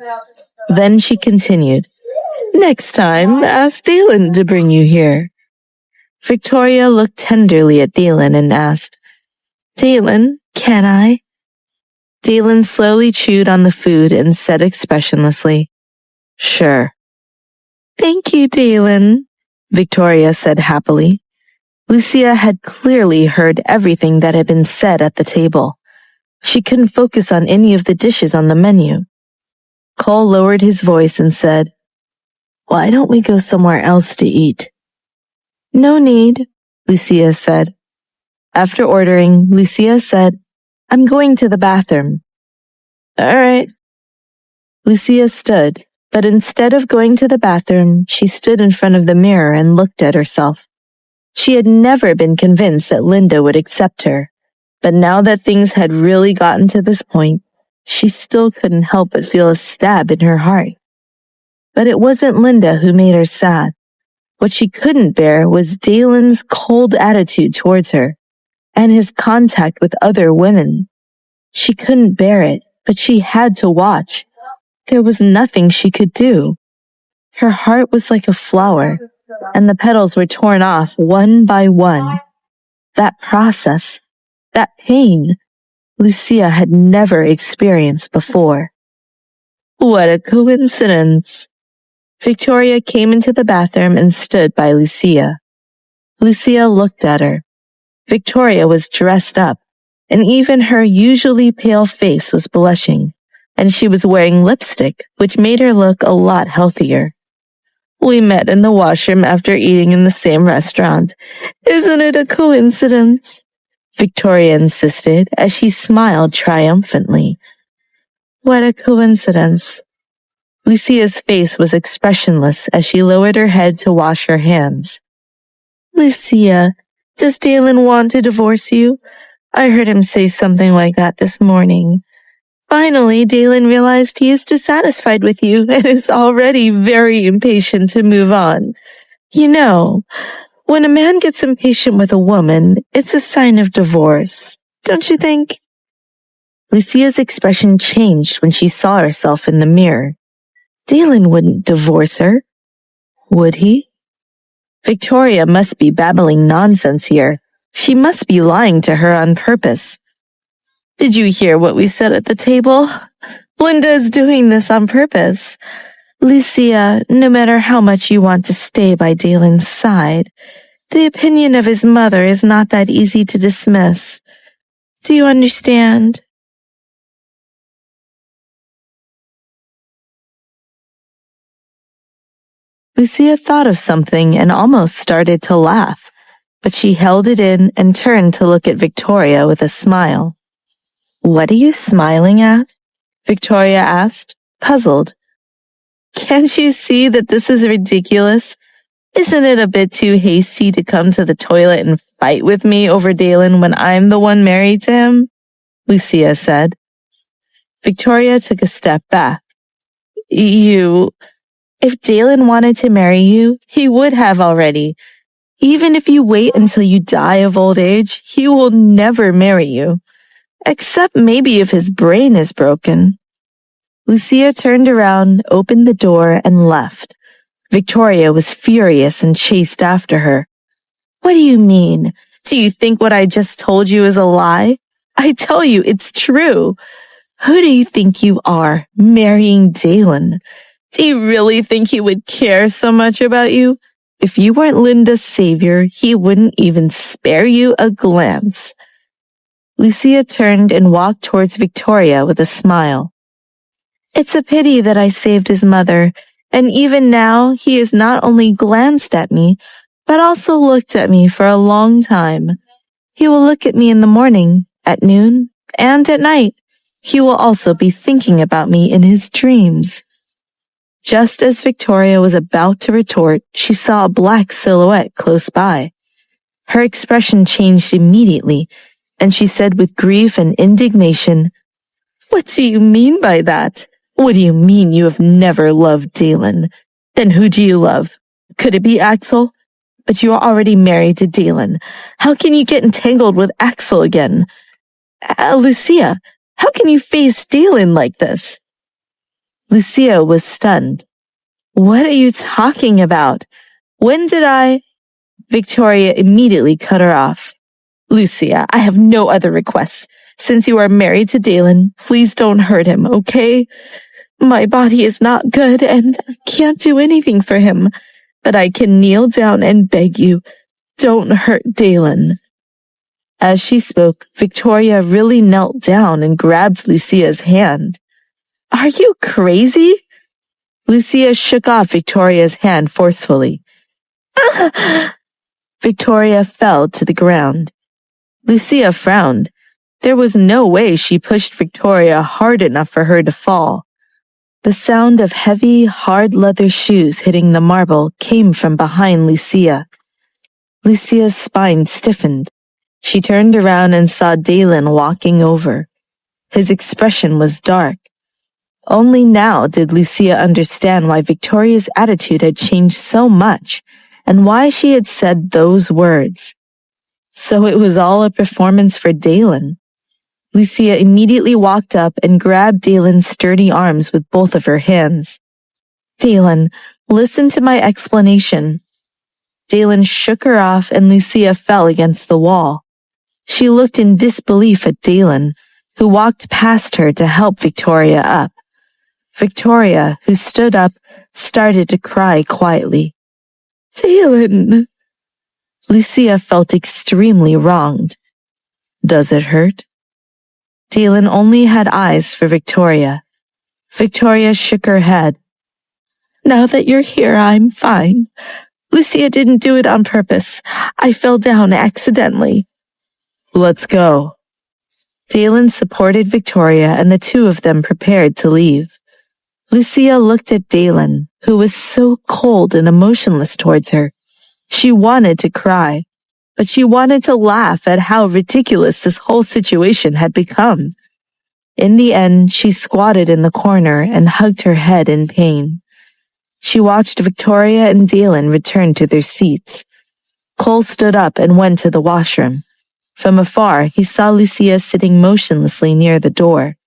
Then she continued, Next time, ask Dalen to bring you here. Victoria looked tenderly at Dalen and asked, Dalen, can I? Dalen slowly chewed on the food and said expressionlessly, Sure. Thank you, Dalen, Victoria said happily. Lucia had clearly heard everything that had been said at the table. She couldn't focus on any of the dishes on the menu. Cole lowered his voice and said, Why don't we go somewhere else to eat? No need, Lucia said. After ordering, Lucia said, I'm going to the bathroom. All right. Lucia stood, but instead of going to the bathroom, she stood in front of the mirror and looked at herself. She had never been convinced that Linda would accept her, but now that things had really gotten to this point, she still couldn't help but feel a stab in her heart. But it wasn't Linda who made her sad. What she couldn't bear was Dalen's cold attitude towards her, and his contact with other women. She couldn't bear it, but she had to watch. There was nothing she could do. Her heart was like a flower, and the petals were torn off one by one. That process, that pain, Lucia had never experienced before. What a coincidence! Victoria came into the bathroom and stood by Lucia. Lucia looked at her. Victoria was dressed up, and even her usually pale face was blushing, and she was wearing lipstick, which made her look a lot healthier. We met in the washroom after eating in the same restaurant. Isn't it a coincidence? Victoria insisted as she smiled triumphantly. What a coincidence. Lucia's face was expressionless as she lowered her head to wash her hands. Lucia, does Dalen want to divorce you? I heard him say something like that this morning. Finally, Dalen realized he is dissatisfied with you and is already very impatient to move on. You know, when a man gets impatient with a woman, it's a sign of divorce, don't you think? Lucia's expression changed when she saw herself in the mirror. Dalen wouldn't divorce her, would he? Victoria must be babbling nonsense here. She must be lying to her on purpose. Did you hear what we said at the table? Linda is doing this on purpose. Lucia, no matter how much you want to stay by Dalen's side, the opinion of his mother is not that easy to dismiss. Do you understand? Lucia thought of something and almost started to laugh, but she held it in and turned to look at Victoria with a smile. What are you smiling at? Victoria asked, puzzled. Can't you see that this is ridiculous? Isn't it a bit too hasty to come to the toilet and fight with me over Dalen when I'm the one married to him? Lucia said. Victoria took a step back. If Dalen wanted to marry you, he would have already. Even if you wait until you die of old age, he will never marry you. Except maybe if his brain is broken. Lucia turned around, opened the door, and left. Victoria was furious and chased after her. What do you mean? Do you think what I just told you is a lie? I tell you, it's true. Who do you think you are, marrying Dalen? Do you really think he would care so much about you? If you weren't Linda's savior, he wouldn't even spare you a glance. Lucia turned and walked towards Victoria with a smile. It's a pity that I saved his mother, and even now he has not only glanced at me, but also looked at me for a long time. He will look at me in the morning, at noon, and at night. He will also be thinking about me in his dreams. Just as Victoria was about to retort, she saw a black silhouette close by. Her expression changed immediately, and she said with grief and indignation, What do you mean by that? What do you mean you have never loved Dalen? Then who do you love? Could it be Axel? But you are already married to Dalen. How can you get entangled with Axel again? Lucia, how can you face Dalen like this? Lucia was stunned. What are you talking about? When did I? Victoria immediately cut her off. Lucia, I have no other requests. Since you are married to Dalen, please don't hurt him, okay? My body is not good and I can't do anything for him, but I can kneel down and beg you, don't hurt Dalen. As she spoke, Victoria really knelt down and grabbed Lucia's hand. Are you crazy? Lucia shook off Victoria's hand forcefully. Victoria fell to the ground. Lucia frowned. There was no way she pushed Victoria hard enough for her to fall. The sound of heavy, hard leather shoes hitting the marble came from behind Lucia. Lucia's spine stiffened. She turned around and saw Dalen walking over. His expression was dark. Only now did Lucia understand why Victoria's attitude had changed so much and why she had said those words. So it was all a performance for Dalen. Lucia immediately walked up and grabbed Dalen's sturdy arms with both of her hands. Dalen, listen to my explanation. Dalen shook her off and Lucia fell against the wall. She looked in disbelief at Dalen, who walked past her to help Victoria up. Victoria, who stood up, started to cry quietly. Dalen! Lucia felt extremely wronged. Does it hurt? Dalen only had eyes for Victoria. Victoria shook her head. Now that you're here, I'm fine. Lucia didn't do it on purpose. I fell down accidentally. Let's go. Dalen supported Victoria and the two of them prepared to leave. Lucia looked at Dalen, who was so cold and emotionless towards her. She wanted to cry, but she wanted to laugh at how ridiculous this whole situation had become. In the end, she squatted in the corner and hugged her head in pain. She watched Victoria and Dalen return to their seats. Cole stood up and went to the washroom. From afar, he saw Lucia sitting motionlessly near the door.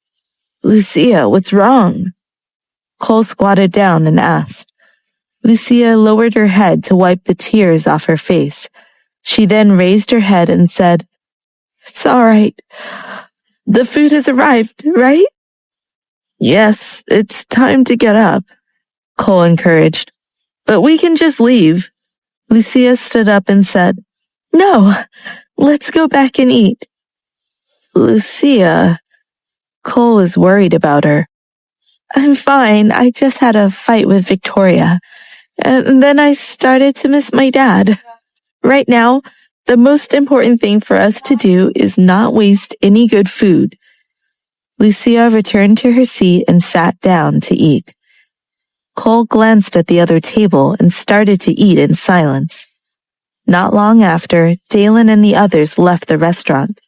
Lucia, what's wrong? Cole squatted down and asked. Lucia lowered her head to wipe the tears off her face. She then raised her head and said, It's all right. The food has arrived, right? Yes, it's time to get up, Cole encouraged. But we can just leave. Lucia stood up and said, No, let's go back and eat. Lucia, Cole was worried about her. I'm fine. I just had a fight with Victoria. And then I started to miss my dad. Right now, the most important thing for us to do is not waste any good food. Lucia returned to her seat and sat down to eat. Cole glanced at the other table and started to eat in silence. Not long after, Dalen and the others left the restaurant.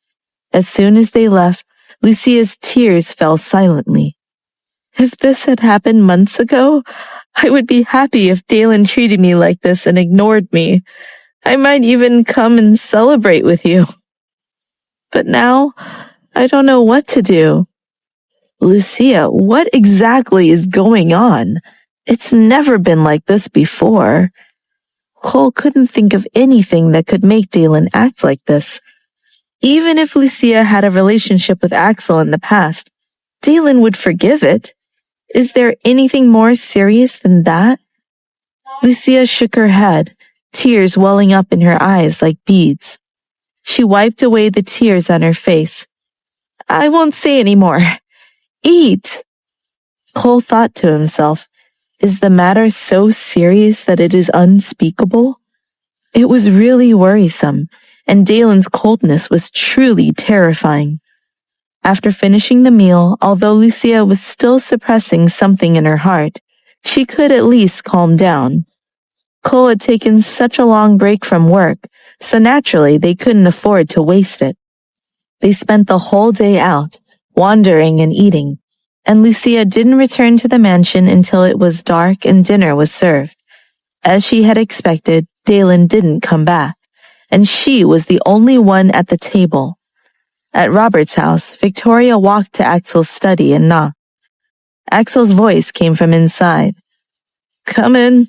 As soon as they left, Lucia's tears fell silently. If this had happened months ago, I would be happy if Dalen treated me like this and ignored me. I might even come and celebrate with you. But now, I don't know what to do. Lucia, what exactly is going on? It's never been like this before. Cole couldn't think of anything that could make Dalen act like this. Even if Lucia had a relationship with Axel in the past, Dalen would forgive it. Is there anything more serious than that? Lucia shook her head, tears welling up in her eyes like beads. She wiped away the tears on her face. I won't say any more. Eat! Cole thought to himself, is the matter so serious that it is unspeakable? It was really worrisome, and Dalen's coldness was truly terrifying. After finishing the meal, although Lucia was still suppressing something in her heart, she could at least calm down. Cole had taken such a long break from work, so naturally they couldn't afford to waste it. They spent the whole day out, wandering and eating, and Lucia didn't return to the mansion until it was dark and dinner was served. As she had expected, Dalen didn't come back, and she was the only one at the table. At Robert's house, Victoria walked to Axel's study and knocked. Axel's voice came from inside. Come in.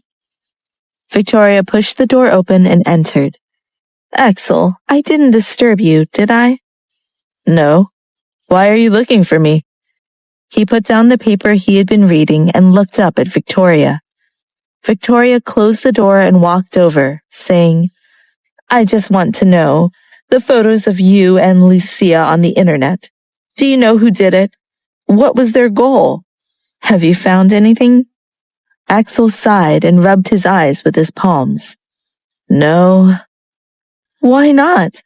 Victoria pushed the door open and entered. Axel, I didn't disturb you, did I? No. Why are you looking for me? He put down the paper he had been reading and looked up at Victoria. Victoria closed the door and walked over, saying, I just want to know, the photos of you and Lucia on the internet. Do you know who did it? What was their goal? Have you found anything? Axel sighed and rubbed his eyes with his palms. No. Why not?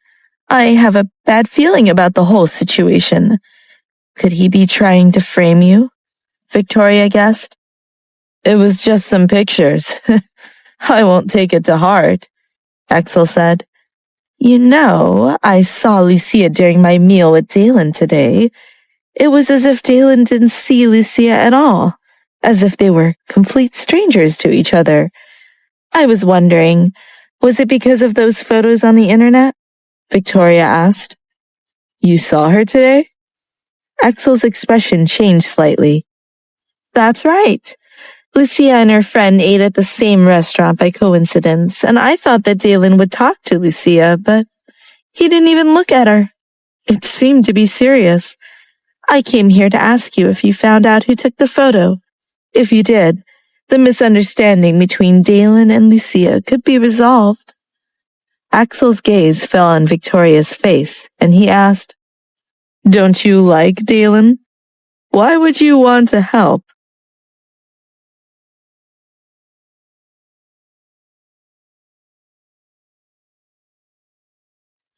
I have a bad feeling about the whole situation. Could he be trying to frame you? Victoria guessed. It was just some pictures. I won't take it to heart, Axel said. You know, I saw Lucia during my meal with Dalen today. It was as if Dalen didn't see Lucia at all, as if they were complete strangers to each other. I was wondering, was it because of those photos on the internet? Victoria asked. You saw her today? Axel's expression changed slightly. That's right. Lucia and her friend ate at the same restaurant by coincidence, and I thought that Dalen would talk to Lucia, but he didn't even look at her. It seemed to be serious. I came here to ask you if you found out who took the photo. If you did, the misunderstanding between Dalen and Lucia could be resolved. Axel's gaze fell on Victoria's face, and he asked, Don't you like Dalen? Why would you want to help?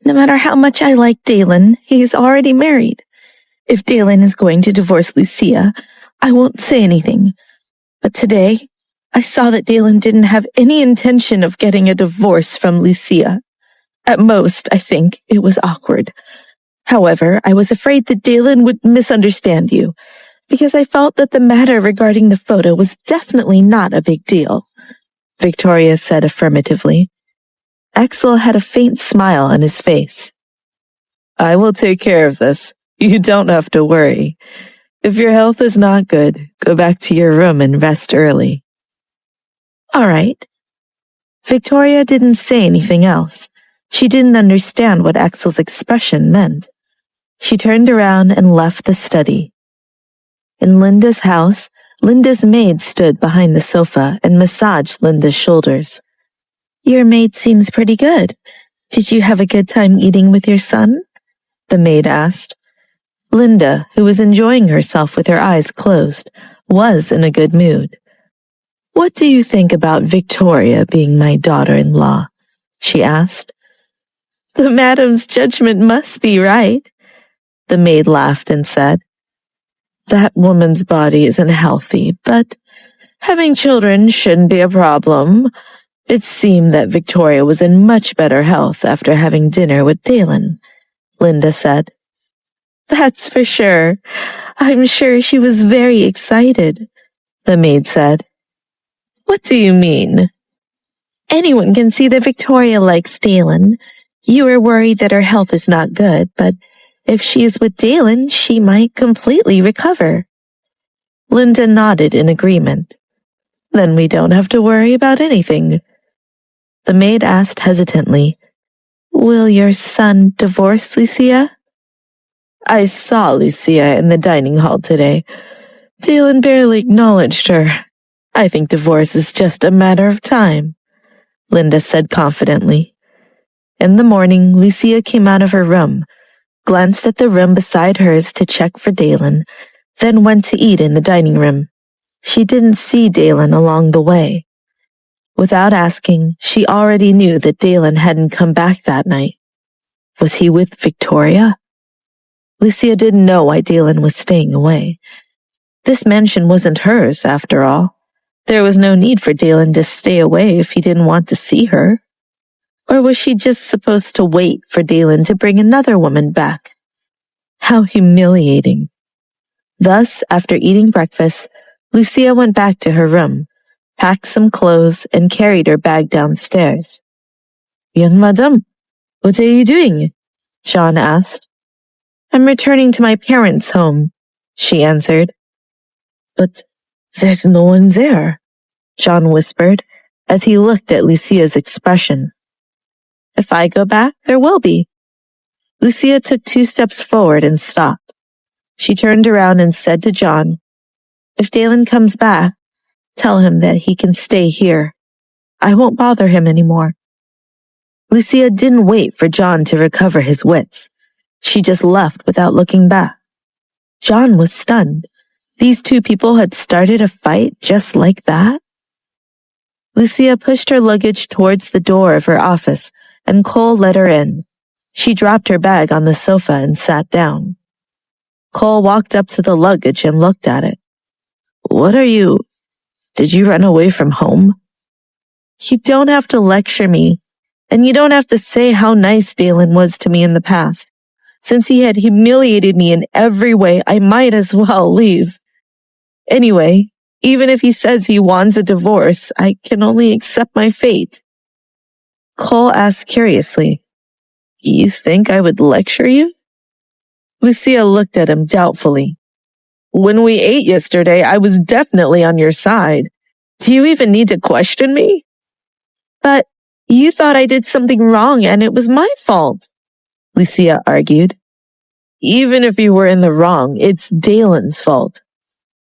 No matter how much I like Dalen, he is already married. If Dalen is going to divorce Lucia, I won't say anything. But today, I saw that Dalen didn't have any intention of getting a divorce from Lucia. At most, I think, it was awkward. However, I was afraid that Dalen would misunderstand you, because I felt that the matter regarding the photo was definitely not a big deal, Victoria said affirmatively. Axel had a faint smile on his face. I will take care of this. You don't have to worry. If your health is not good, go back to your room and rest early. All right. Victoria didn't say anything else. She didn't understand what Axel's expression meant. She turned around and left the study. In Linda's house, Linda's maid stood behind the sofa and massaged Linda's shoulders. Your maid seems pretty good. Did you have a good time eating with your son? The maid asked. Linda, who was enjoying herself with her eyes closed, was in a good mood. What do you think about Victoria being my daughter-in-law? She asked. The madam's judgment must be right, the maid laughed and said. That woman's body isn't healthy, but Having children shouldn't be a problem. It seemed that Victoria was in much better health after having dinner with Dalen, Linda said. That's for sure. I'm sure she was very excited, the maid said. What do you mean? Anyone can see that Victoria likes Dalen. You are worried that her health is not good, but if she is with Dalen, she might completely recover. Linda nodded in agreement. Then we don't have to worry about anything. The maid asked hesitantly, Will your son divorce Lucia? I saw Lucia in the dining hall today. Dalen barely acknowledged her. I think divorce is just a matter of time, Linda said confidently. In the morning, Lucia came out of her room, glanced at the room beside hers to check for Dalen, then went to eat in the dining room. She didn't see Dalen along the way. Without asking, she already knew that Dalen hadn't come back that night. Was he with Victoria? Lucia didn't know why Dalen was staying away. This mansion wasn't hers, after all. There was no need for Dalen to stay away if he didn't want to see her. Or was she just supposed to wait for Dalen to bring another woman back? How humiliating. Thus, after eating breakfast, Lucia went back to her room, packed some clothes, and carried her bag downstairs. Young madam, what are you doing? John asked. I'm returning to my parents' home, she answered. But there's no one there, John whispered as he looked at Lucia's expression. If I go back, there will be. Lucia took 2 steps forward and stopped. She turned around and said to John, If Dalen comes back, tell him that he can stay here. I won't bother him anymore. Lucia didn't wait for John to recover his wits. She just left without looking back. John was stunned. These 2 people had started a fight just like that? Lucia pushed her luggage towards the door of her office, and Cole let her in. She dropped her bag on the sofa and sat down. Cole walked up to the luggage and looked at it. Did you run away from home? You don't have to lecture me, and you don't have to say how nice Dalen was to me in the past. Since he had humiliated me in every way, I might as well leave. Anyway, even if he says he wants a divorce, I can only accept my fate. Cole asked curiously, You think I would lecture you? Lucia looked at him doubtfully. When we ate yesterday, I was definitely on your side. Do you even need to question me? But you thought I did something wrong and it was my fault, Lucia argued. Even if you were in the wrong, it's Dalen's fault,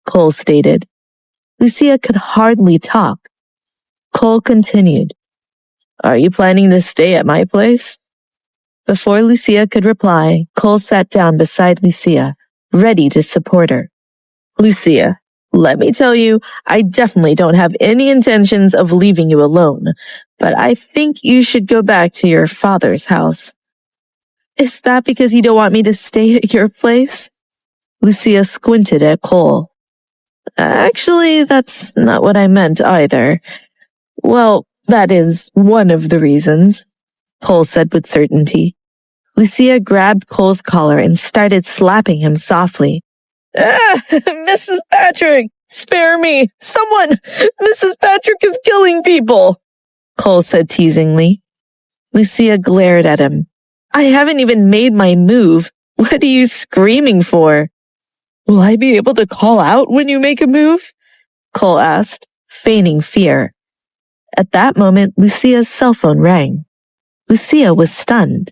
Cole stated. Lucia could hardly talk. Cole continued. Are you planning to stay at my place? Before Lucia could reply, Cole sat down beside Lucia, ready to support her. Lucia, let me tell you, I definitely don't have any intentions of leaving you alone, but I think you should go back to your father's house. Is that because you don't want me to stay at your place? Lucia squinted at Cole. Actually, that's not what I meant either. Well, that is one of the reasons, Cole said with certainty. Lucia grabbed Cole's collar and started slapping him softly. Mrs. Patrick, spare me! Someone! Mrs. Patrick is killing people! Cole said teasingly. Lucia glared at him. I haven't even made my move. What are you screaming for? Will I be able to call out when you make a move? Cole asked, feigning fear. At that moment, Lucia's cell phone rang. Lucia was stunned.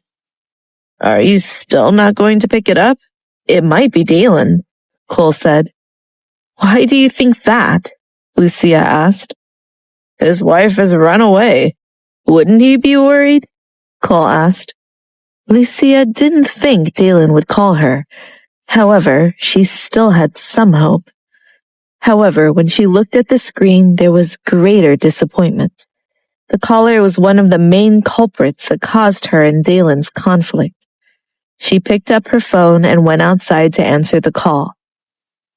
Are you still not going to pick it up? It might be Dalen, Cole said. Why do you think that? Lucia asked. His wife has run away. Wouldn't he be worried? Cole asked. Lucia didn't think Dalen would call her. However, she still had some hope. However, when she looked at the screen, there was greater disappointment. The caller was one of the main culprits that caused her and Dalen's conflict. She picked up her phone and went outside to answer the call.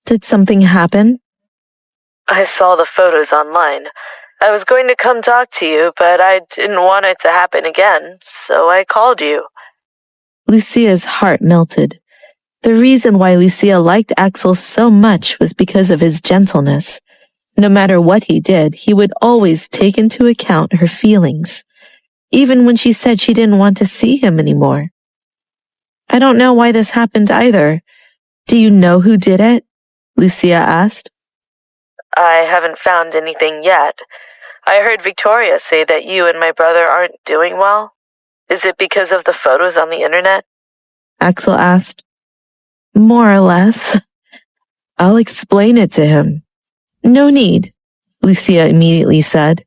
Did something happen? I saw the photos online. I was going to come talk to you, but I didn't want it to happen again, so I called you. Lucia's heart melted. The reason why Lucia liked Axel so much was because of his gentleness. No matter what he did, he would always take into account her feelings, even when she said she didn't want to see him anymore. I don't know why this happened either. Do you know who did it? Lucia asked. I haven't found anything yet. I heard Victoria say that you and my brother aren't doing well. Is it because of the photos on the internet? Axel asked. More or less. I'll explain it to him. No need, Lucia immediately said.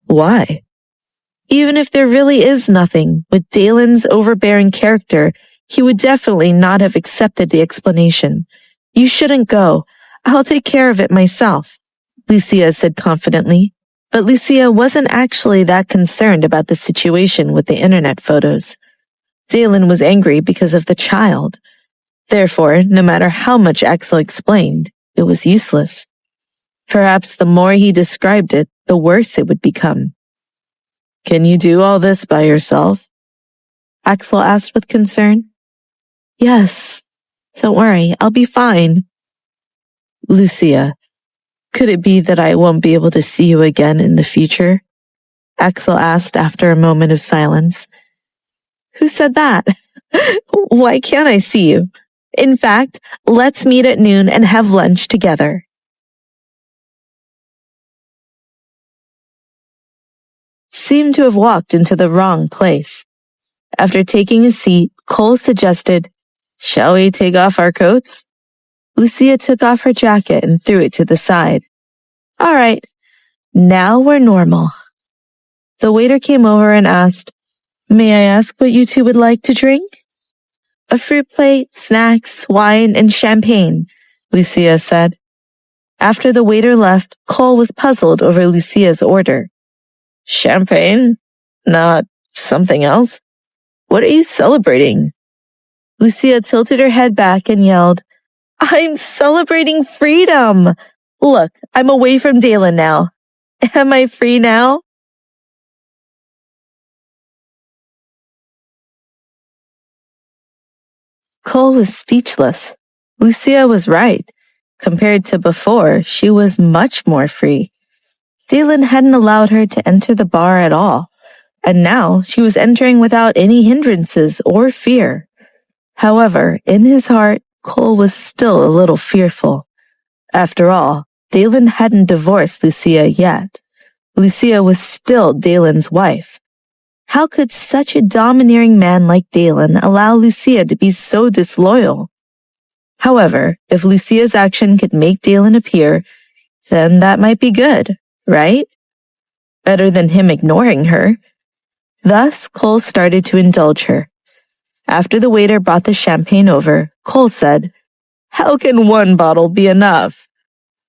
Why? Even if there really is nothing, with Dalen's overbearing character, he would definitely not have accepted the explanation. You shouldn't go. I'll take care of it myself, Lucia said confidently. But Lucia wasn't actually that concerned about the situation with the internet photos. Dalen was angry because of the child. Therefore, no matter how much Axel explained, it was useless. Perhaps the more he described it, the worse it would become. Can you do all this by yourself? Axel asked with concern. Yes. Don't worry, I'll be fine. Lucia, could it be that I won't be able to see you again in the future? Axel asked after a moment of silence. Who said that? Why can't I see you? In fact, let's meet at noon and have lunch together. Seemed to have walked into the wrong place. After taking a seat, Cole suggested, Shall we take off our coats? Lucia took off her jacket and threw it to the side. All right, now we're normal. The waiter came over and asked, May I ask what you two would like to drink? A fruit plate, snacks, wine, and champagne, Lucia said. After the waiter left, Cole was puzzled over Lucia's order. Champagne? Not something else? What are you celebrating? Lucia tilted her head back and yelled, I'm celebrating freedom! Look, I'm away from Dalen now. Am I free now? Cole was speechless. Lucia was right. Compared to before, she was much more free. Dalen hadn't allowed her to enter the bar at all, and now she was entering without any hindrances or fear. However, in his heart, Cole was still a little fearful. After all, Dalen hadn't divorced Lucia yet. Lucia was still Dalen's wife. How could such a domineering man like Dalen allow Lucia to be so disloyal? However, if Lucia's action could make Dalen appear, then that might be good, right? Better than him ignoring her. Thus, Cole started to indulge her. After the waiter brought the champagne over, Cole said, How can one bottle be enough?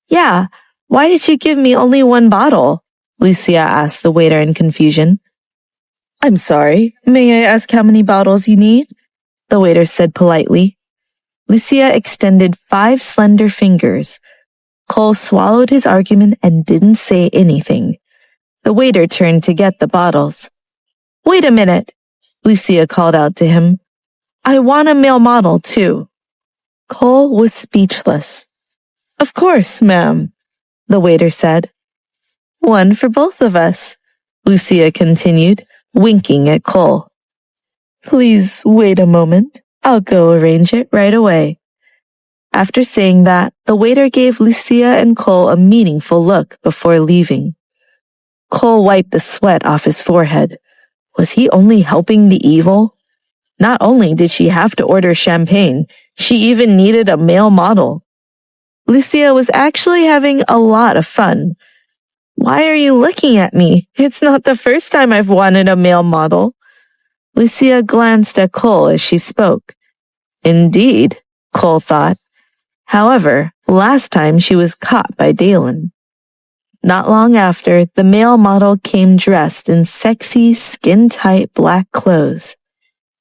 Yeah, why did you give me only one bottle? Lucia asked the waiter in confusion. I'm sorry, may I ask how many bottles you need? The waiter said politely. Lucia extended 5 slender fingers. Cole swallowed his argument and didn't say anything. The waiter turned to get the bottles. Wait a minute, Lucia called out to him. I want a male model, too. Cole was speechless. Of course, ma'am, the waiter said. One for both of us, Lucia continued, winking at Cole. Please wait a moment. I'll go arrange it right away. After saying that, the waiter gave Lucia and Cole a meaningful look before leaving. Cole wiped the sweat off his forehead. Was he only helping the evil? Not only did she have to order champagne, she even needed a male model. Lucia was actually having a lot of fun. Why are you looking at me? It's not the first time I've wanted a male model. Lucia glanced at Cole as she spoke. Indeed, Cole thought. However, last time she was caught by Dalen. Not long after, the male model came dressed in sexy, skin-tight black clothes.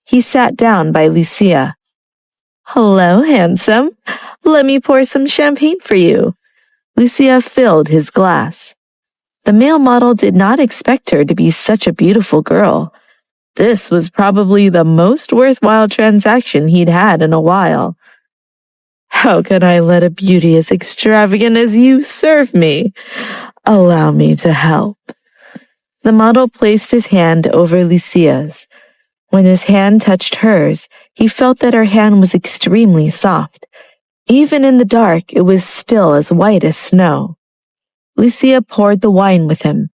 He sat down by Lucia. Hello, handsome. Let me pour some champagne for you. Lucia filled his glass. The male model did not expect her to be such a beautiful girl. This was probably the most worthwhile transaction he'd had in a while. How can I let a beauty as extravagant as you serve me? Allow me to help. The model placed his hand over Lucia's. When his hand touched hers, he felt that her hand was extremely soft. Even in the dark, it was still as white as snow. Lucia poured the wine with him.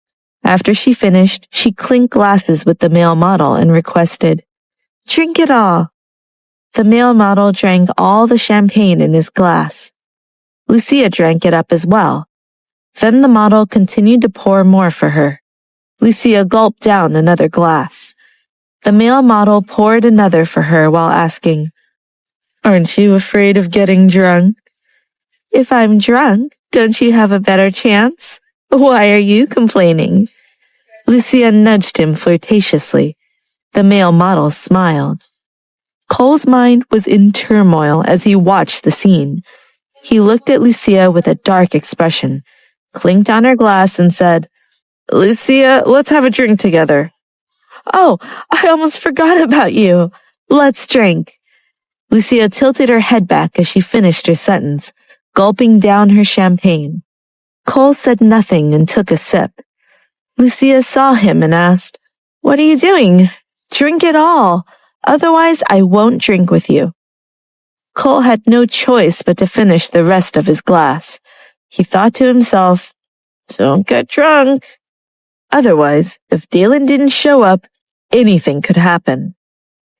After she finished, she clinked glasses with the male model and requested, "Drink it all." The male model drank all the champagne in his glass. Lucia drank it up as well. Then the model continued to pour more for her. Lucia gulped down another glass. The male model poured another for her while asking, "Aren't you afraid of getting drunk?" "If I'm drunk, don't you have a better chance? Why are you complaining?" Lucia nudged him flirtatiously. The male model smiled. Cole's mind was in turmoil as he watched the scene. He looked at Lucia with a dark expression, clinked on her glass, and said, "Lucia, let's have a drink together." "Oh, I almost forgot about you. Let's drink." Lucia tilted her head back as she finished her sentence, gulping down her champagne. Cole said nothing and took a sip. Lucia saw him and asked, "What are you doing? Drink it all. Otherwise, I won't drink with you." Cole had no choice but to finish the rest of his glass. He thought to himself, "Don't get drunk." Otherwise, if Dalen didn't show up, anything could happen.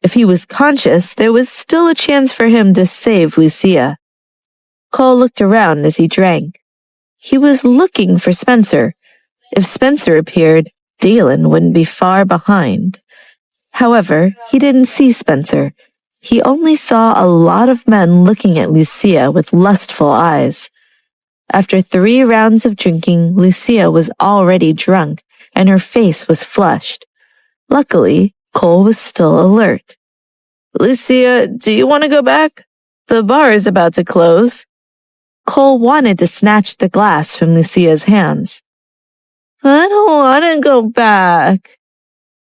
If he was conscious, there was still a chance for him to save Lucia. Cole looked around as he drank. He was looking for Spencer. If Spencer appeared, Dalen wouldn't be far behind. However, he didn't see Spencer. He only saw a lot of men looking at Lucia with lustful eyes. After 3 rounds of drinking, Lucia was already drunk, and her face was flushed. Luckily, Cole was still alert. "Lucia, do you want to go back? The bar is about to close." Cole wanted to snatch the glass from Lucia's hands. "I don't want to go back."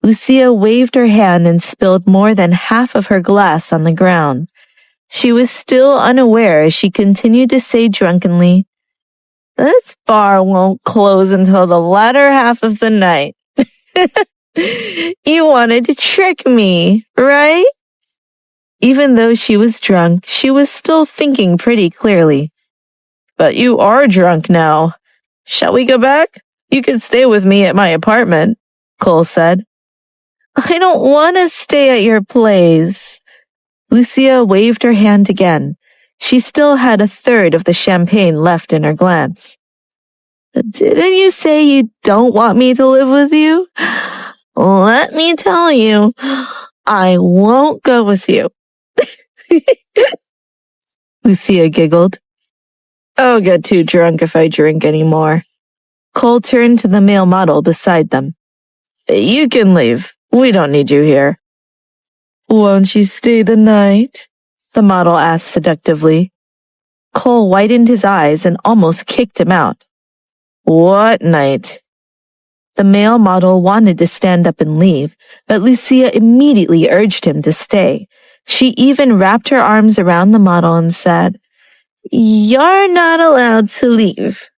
Lucia waved her hand and spilled more than half of her glass on the ground. She was still unaware as she continued to say drunkenly, "This bar won't close until the latter half of the night." "You wanted to trick me, right?" Even though she was drunk, she was still thinking pretty clearly. "But you are drunk now. Shall we go back? You can stay with me at my apartment," Cole said. "I don't want to stay at your place." Lucia waved her hand again. She still had 1/3 of the champagne left in her glance. "Didn't you say you don't want me to live with you? Let me tell you, I won't go with you." Lucia giggled. "I'll get too drunk if I drink anymore." Cole turned to the male model beside them. "You can leave. We don't need you here." "Won't you stay the night?" the model asked seductively. Cole widened his eyes and almost kicked him out. "What night?" The male model wanted to stand up and leave, but Lucia immediately urged him to stay. She even wrapped her arms around the model and said, "You're not allowed to leave."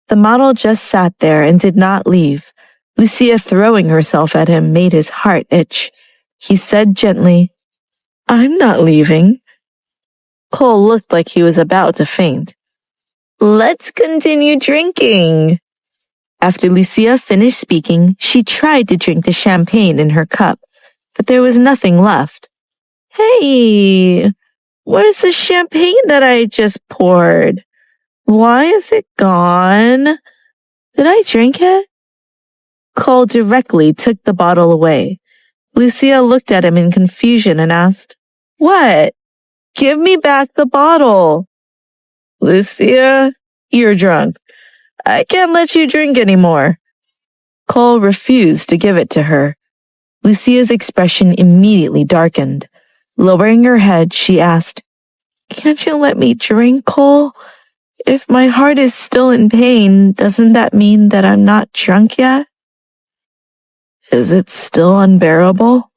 The model just sat there and did not leave. Lucia throwing herself at him made his heart itch. He said gently, "I'm not leaving." Cole looked like he was about to faint. "Let's continue drinking." After Lucia finished speaking, she tried to drink the champagne in her cup, but there was nothing left. "Hey, where's the champagne that I just poured? Why is it gone? Did I drink it?" Cole directly took the bottle away. Lucia looked at him in confusion and asked, "What? Give me back the bottle." "Lucia, you're drunk. I can't let you drink anymore." Cole refused to give it to her. Lucia's expression immediately darkened. Lowering her head, she asked, "Can't you let me drink, Cole? If my heart is still in pain, doesn't that mean that I'm not drunk yet? Is it still unbearable?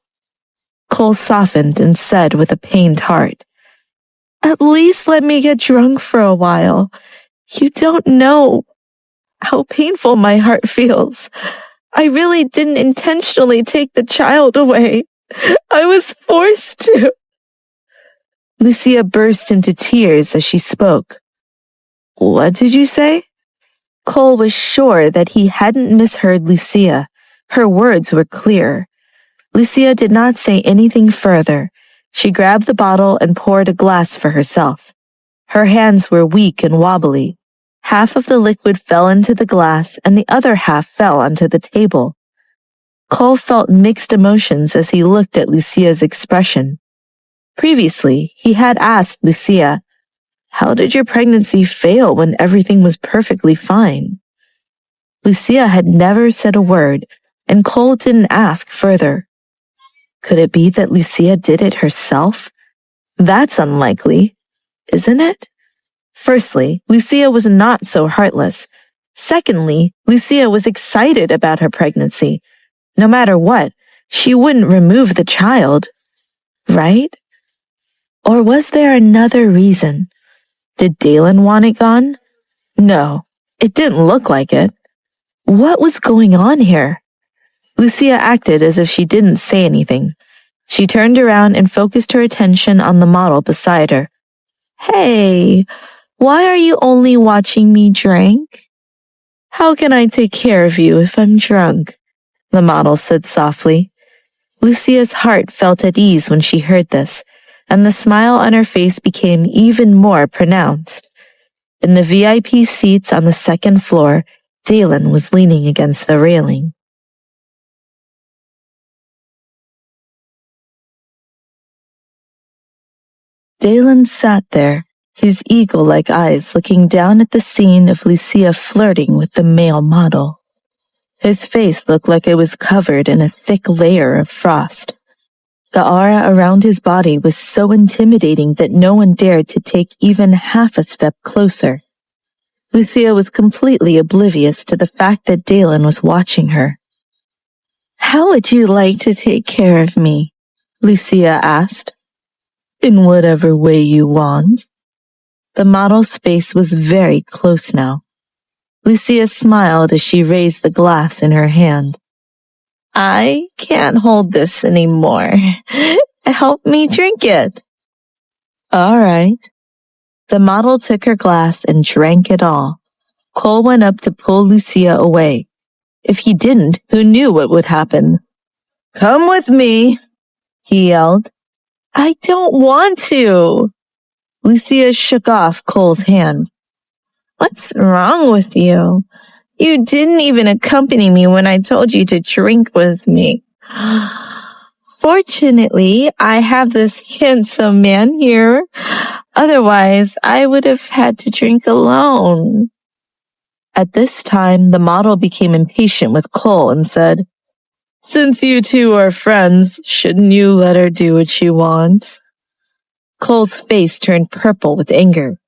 Cole softened and said with a pained heart, At least let me get drunk for a while. You don't know how painful my heart feels. I really didn't intentionally take the child away. I was forced to. Lucia burst into tears as she spoke. What did you say? Cole was sure that he hadn't misheard Lucia. Her words were clear. Lucia did not say anything further. She grabbed the bottle and poured a glass for herself. Her hands were weak and wobbly. Half of the liquid fell into the glass and the other half fell onto the table. Cole felt mixed emotions as he looked at Lucia's expression. Previously, he had asked Lucia, How did your pregnancy fail when everything was perfectly fine? Lucia had never said a word, and Cole didn't ask further. Could it be that Lucia did it herself? That's unlikely, isn't it? Firstly, Lucia was not so heartless. Secondly, Lucia was excited about her pregnancy. No matter what, she wouldn't remove the child, right? Or was there another reason? Did Dalen want it gone? No, it didn't look like it. What was going on here? Lucia acted as if she didn't say anything. She turned around and focused her attention on the model beside her. Hey, why are you only watching me drink? How can I take care of you if I'm drunk? The model said softly. Lucia's heart felt at ease when she heard this, and the smile on her face became even more pronounced. In the VIP seats on the second floor, Dalen was leaning against the railing. Dalen sat there, his eagle-like eyes looking down at the scene of Lucia flirting with the male model. His face looked like it was covered in a thick layer of frost. The aura around his body was so intimidating that no one dared to take even half a step closer. Lucia was completely oblivious to the fact that Dalen was watching her. How would you like to take care of me? Lucia asked. In whatever way you want. The model's face was very close now. Lucia smiled as she raised the glass in her hand. I can't hold this anymore. Help me drink it. All right. The model took her glass and drank it all. Cole went up to pull Lucia away. If he didn't, who knew what would happen? Come with me, he yelled. I don't want to. Lucia shook off Cole's hand. What's wrong with you? You didn't even accompany me when I told you to drink with me. Fortunately, I have this handsome man here. Otherwise, I would have had to drink alone. At this time, the model became impatient with Cole and said, Since you two are friends, shouldn't you let her do what she wants? Cole's face turned purple with anger.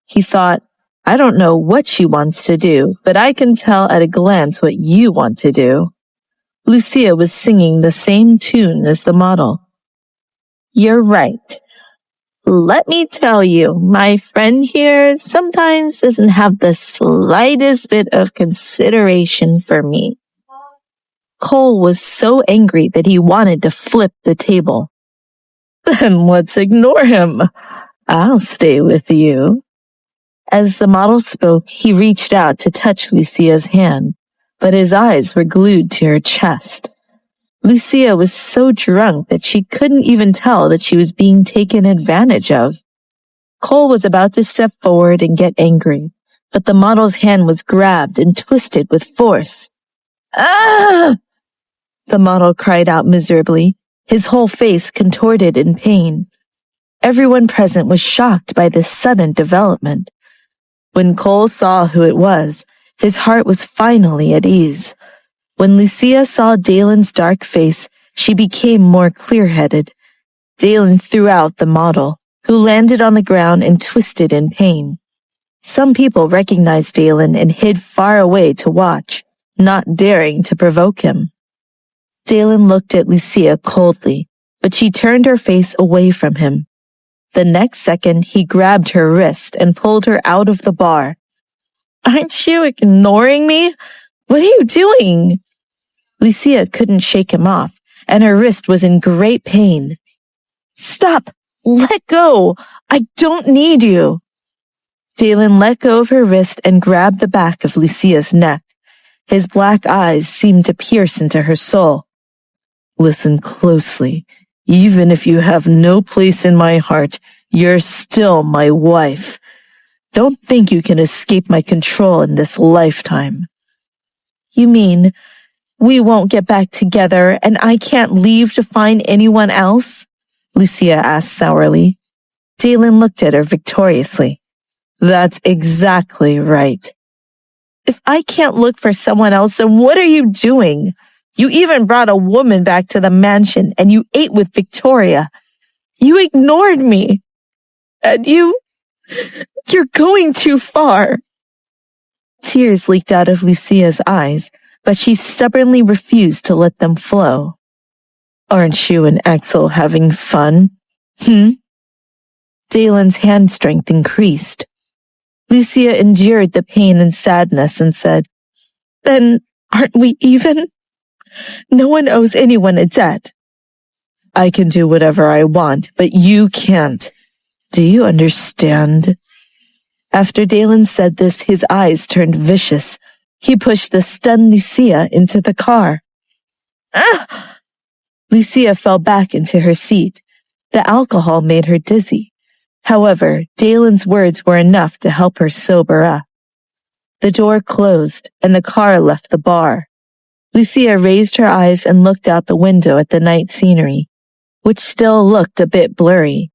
He thought, I don't know what she wants to do, but I can tell at a glance what you want to do. Lucia was singing the same tune as the model. You're right. Let me tell you, my friend here sometimes doesn't have the slightest bit of consideration for me. Cole was so angry that he wanted to flip the table. Then let's ignore him. I'll stay with you. As the model spoke, he reached out to touch Lucia's hand, but his eyes were glued to her chest. Lucia was so drunk that she couldn't even tell that she was being taken advantage of. Cole was about to step forward and get angry, but the model's hand was grabbed and twisted with force. Ah! The model cried out miserably, his whole face contorted in pain. Everyone present was shocked by this sudden development. When Cole saw who it was, his heart was finally at ease. When Lucia saw Dalen's dark face, she became more clear-headed. Dalen threw out the model, who landed on the ground and twisted in pain. Some people recognized Dalen and hid far away to watch, not daring to provoke him. Dalen looked at Lucia coldly, but she turned her face away from him. The next second, he grabbed her wrist and pulled her out of the bar. "Aren't you ignoring me? What are you doing?" Lucia couldn't shake him off, and her wrist was in great pain. "Stop! Let go! I don't need you!" Dalen let go of her wrist and grabbed the back of Lucia's neck. His black eyes seemed to pierce into her soul. "Listen closely. Even if you have no place in my heart, you're still my wife. Don't think you can escape my control in this lifetime." "You mean we won't get back together and I can't leave to find anyone else?" Lucia asked sourly. Dalen looked at her victoriously. "That's exactly right." "If I can't look for someone else, then what are you doing? You even brought a woman back to the mansion and you ate with Victoria. You ignored me. And you're going too far." Tears leaked out of Lucia's eyes, but she stubbornly refused to let them flow. "Aren't you and Axel having fun? Dalen's hand strength increased. Lucia endured the pain and sadness and said, "Then aren't we even? No one owes anyone a debt." "I can do whatever I want, but you can't. Do you understand?" After Dalen said this, his eyes turned vicious. He pushed the stunned Lucia into the car. "Ah!" Lucia fell back into her seat. The alcohol made her dizzy. However, Dalen's words were enough to help her sober up. The door closed, and the car left the bar. Lucia raised her eyes and looked out the window at the night scenery, which still looked a bit blurry.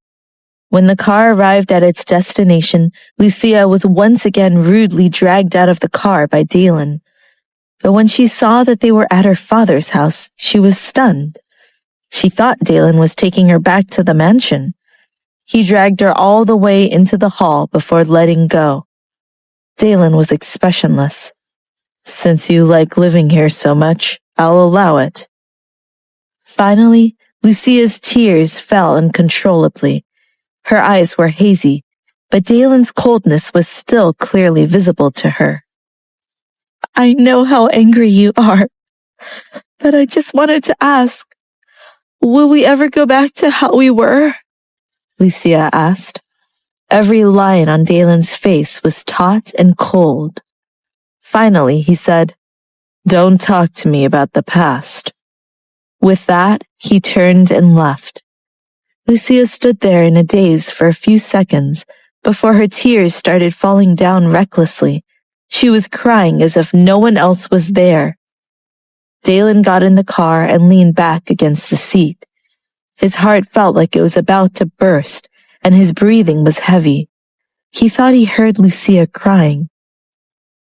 When the car arrived at its destination, Lucia was once again rudely dragged out of the car by Dalen. But when she saw that they were at her father's house, she was stunned. She thought Dalen was taking her back to the mansion. He dragged her all the way into the hall before letting go. Dalen was expressionless. "Since you like living here so much, I'll allow it." Finally, Lucia's tears fell uncontrollably. Her eyes were hazy, but Dalen's coldness was still clearly visible to her. "I know how angry you are, but I just wanted to ask, will we ever go back to how we were?" Lucia asked. Every line on Dalen's face was taut and cold. Finally, he said, "Don't talk to me about the past." With that, he turned and left. Lucia stood there in a daze for a few seconds before her tears started falling down recklessly. She was crying as if no one else was there. Dalen got in the car and leaned back against the seat. His heart felt like it was about to burst, and his breathing was heavy. He thought he heard Lucia crying.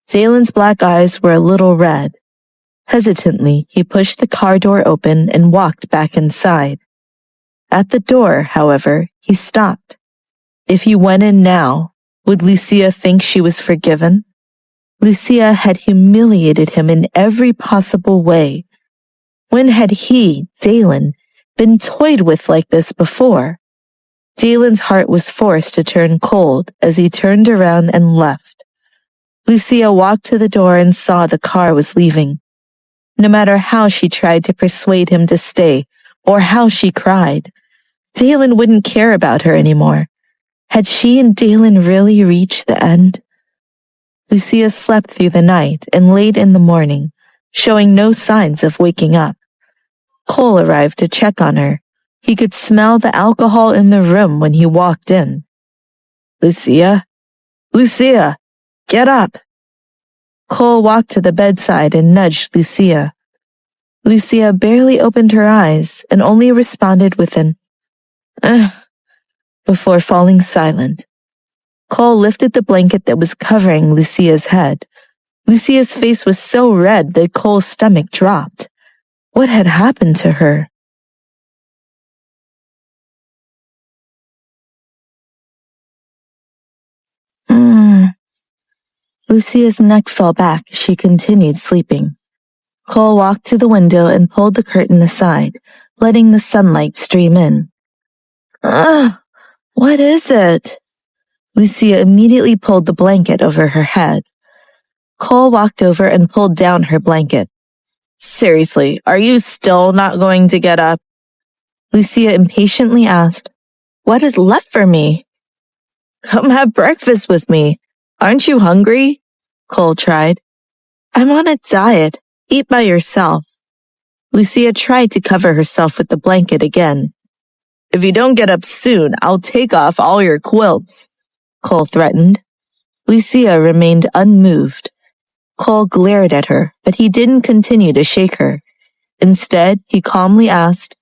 Dalen's black eyes were a little red. Hesitantly, he pushed the car door open and walked back inside. At the door, however, he stopped. If he went in now, would Lucia think she was forgiven? Lucia had humiliated him in every possible way. When had he, Dalen, been toyed with like this before? Dalen's heart was forced to turn cold as he turned around and left. Lucia walked to the door and saw the car was leaving. No matter how she tried to persuade him to stay, or how she cried, Dalen wouldn't care about her anymore. Had she and Dalen really reached the end? Lucia slept through the night and late in the morning, showing no signs of waking up. Cole arrived to check on her. He could smell the alcohol in the room when he walked in. "Lucia? Lucia, get up!" Cole walked to the bedside and nudged Lucia. Lucia barely opened her eyes and only responded with an before falling silent. Cole lifted the blanket that was covering Lucia's head. Lucia's face was so red that Cole's stomach dropped. What had happened to her? Lucia's neck fell back as she continued sleeping. Cole walked to the window and pulled the curtain aside, letting the sunlight stream in. Ugh, what is it? Lucia immediately pulled the blanket over her head. Cole walked over and pulled down her blanket. Seriously, are you still not going to get up? Lucia impatiently asked. What is left for me? Come have breakfast with me. Aren't you hungry? Cole tried. I'm on a diet. Eat by yourself. Lucia tried to cover herself with the blanket again. If you don't get up soon, I'll take off all your quilts, Cole threatened. Lucia remained unmoved. Cole glared at her, but he didn't continue to shake her. Instead, he calmly asked,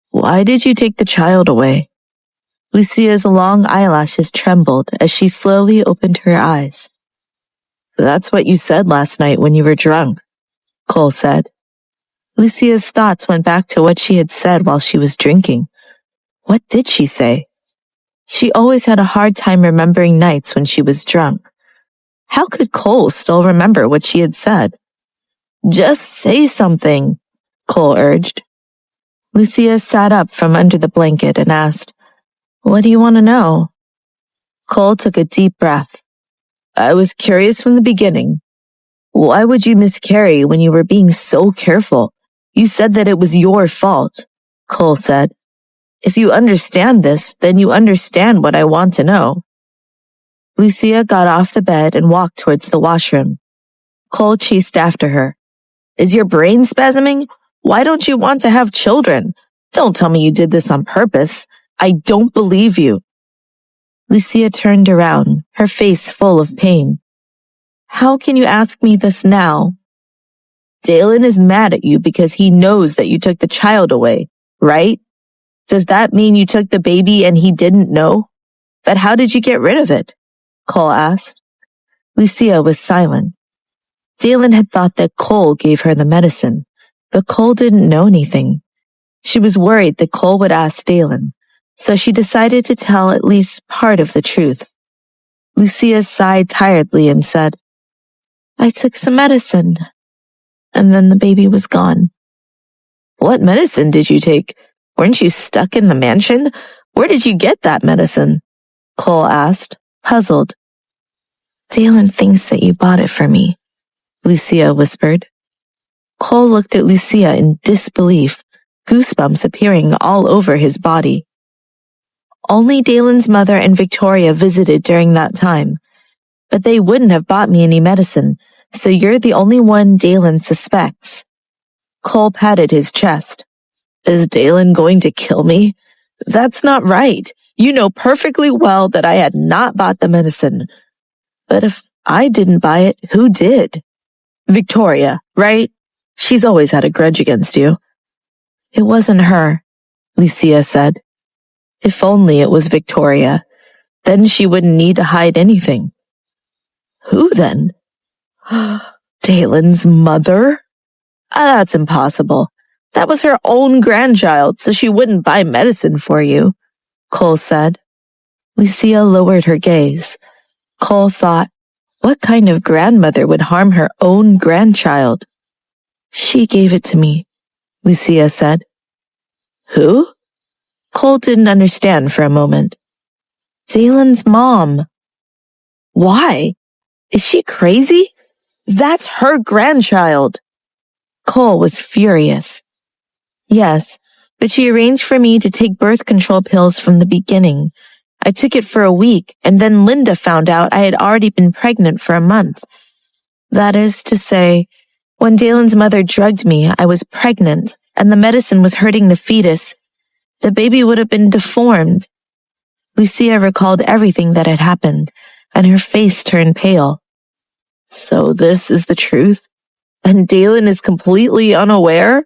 Why did you take the child away? Lucia's long eyelashes trembled as she slowly opened her eyes. That's what you said last night when you were drunk, Cole said. Lucia's thoughts went back to what she had said while she was drinking. What did she say? She always had a hard time remembering nights when she was drunk. How could Cole still remember what she had said? Just say something, Cole urged. Lucia sat up from under the blanket and asked, What do you want to know? Cole took a deep breath. I was curious from the beginning. Why would you miscarry when you were being so careful? You said that it was your fault, Cole said. If you understand this, then you understand what I want to know. Lucia got off the bed and walked towards the washroom. Cole chased after her. Is your brain spasming? Why don't you want to have children? Don't tell me you did this on purpose. I don't believe you. Lucia turned around, her face full of pain. How can you ask me this now? Dalen is mad at you because he knows that you took the child away, right? Does that mean you took the baby and he didn't know? But how did you get rid of it? Cole asked. Lucia was silent. Dalen had thought that Cole gave her the medicine, but Cole didn't know anything. She was worried that Cole would ask Dalen, so she decided to tell at least part of the truth. Lucia sighed tiredly and said, I took some medicine, and then the baby was gone. What medicine did you take? Weren't you stuck in the mansion? Where did you get that medicine? Cole asked, puzzled. Dalen thinks that you bought it for me, Lucia whispered. Cole looked at Lucia in disbelief, goosebumps appearing all over his body. Only Dalen's mother and Victoria visited during that time, but they wouldn't have bought me any medicine, so you're the only one Dalen suspects. Cole patted his chest. Is Dalen going to kill me? That's not right. You know perfectly well that I had not bought the medicine. But if I didn't buy it, who did? Victoria, right? She's always had a grudge against you. It wasn't her, Lucia said. If only it was Victoria. Then she wouldn't need to hide anything. Who then? Dalen's mother? That's impossible. That was her own grandchild, so she wouldn't buy medicine for you, Cole said. Lucia lowered her gaze. Cole thought, what kind of grandmother would harm her own grandchild? She gave it to me, Lucia said. Who? Cole didn't understand for a moment. Dalen's mom. Why? Is she crazy? That's her grandchild. Cole was furious. Yes, but she arranged for me to take birth control pills from the beginning. I took it for a week, and then Linda found out I had already been pregnant for a month. That is to say, when Dalen's mother drugged me, I was pregnant, and the medicine was hurting the fetus. The baby would have been deformed. Lucia recalled everything that had happened, and her face turned pale. So this is the truth? And Dalen is completely unaware?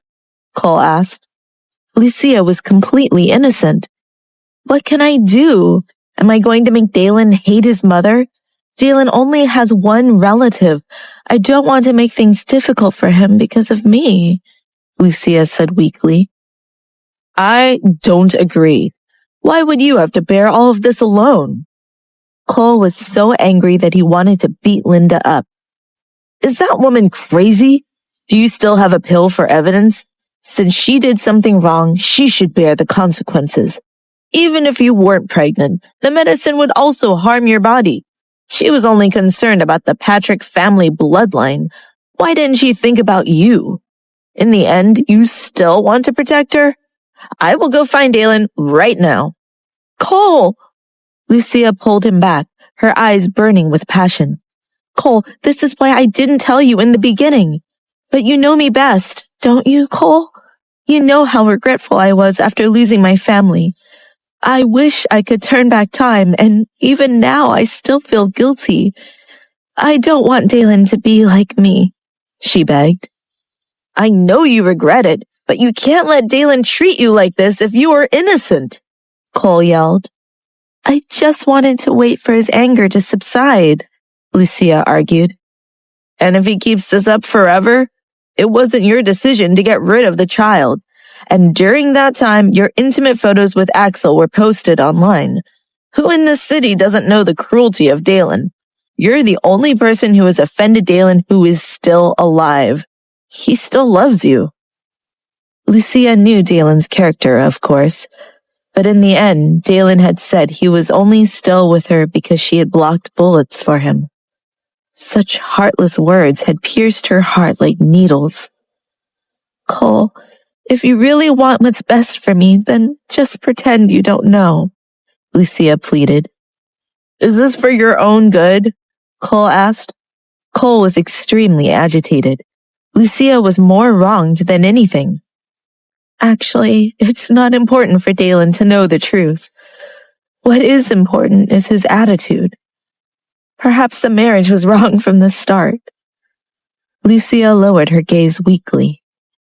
Cole asked. Lucia was completely innocent. What can I do? Am I going to make Dalen hate his mother? Dalen only has one relative. I don't want to make things difficult for him because of me, Lucia said weakly. I don't agree. Why would you have to bear all of this alone? Cole was so angry that he wanted to beat Linda up. Is that woman crazy? Do you still have a pill for evidence? Since she did something wrong, she should bear the consequences. Even if you weren't pregnant, the medicine would also harm your body. She was only concerned about the Patrick family bloodline. Why didn't she think about you? In the end, you still want to protect her? I will go find Dalen right now. Cole! Lucia pulled him back, her eyes burning with passion. Cole, this is why I didn't tell you in the beginning. But you know me best, don't you, Cole? You know how regretful I was after losing my family. I wish I could turn back time, and even now I still feel guilty. I don't want Dalen to be like me, she begged. I know you regret it, but you can't let Dalen treat you like this if you are innocent, Cole yelled. I just wanted to wait for his anger to subside, Lucia argued. And if he keeps this up forever, it wasn't your decision to get rid of the child. And during that time, your intimate photos with Axel were posted online. Who in this city doesn't know the cruelty of Dalen? You're the only person who has offended Dalen who is still alive. He still loves you. Lucia knew Dalen's character, of course. But in the end, Dalen had said he was only still with her because she had blocked bullets for him. Such heartless words had pierced her heart like needles. Cole, if you really want what's best for me, then just pretend you don't know, Lucia pleaded. Is this for your own good? Cole asked. Cole was extremely agitated. Lucia was more wronged than anything. Actually, it's not important for Dalen to know the truth. What is important is his attitude. Perhaps the marriage was wrong from the start. Lucia lowered her gaze weakly.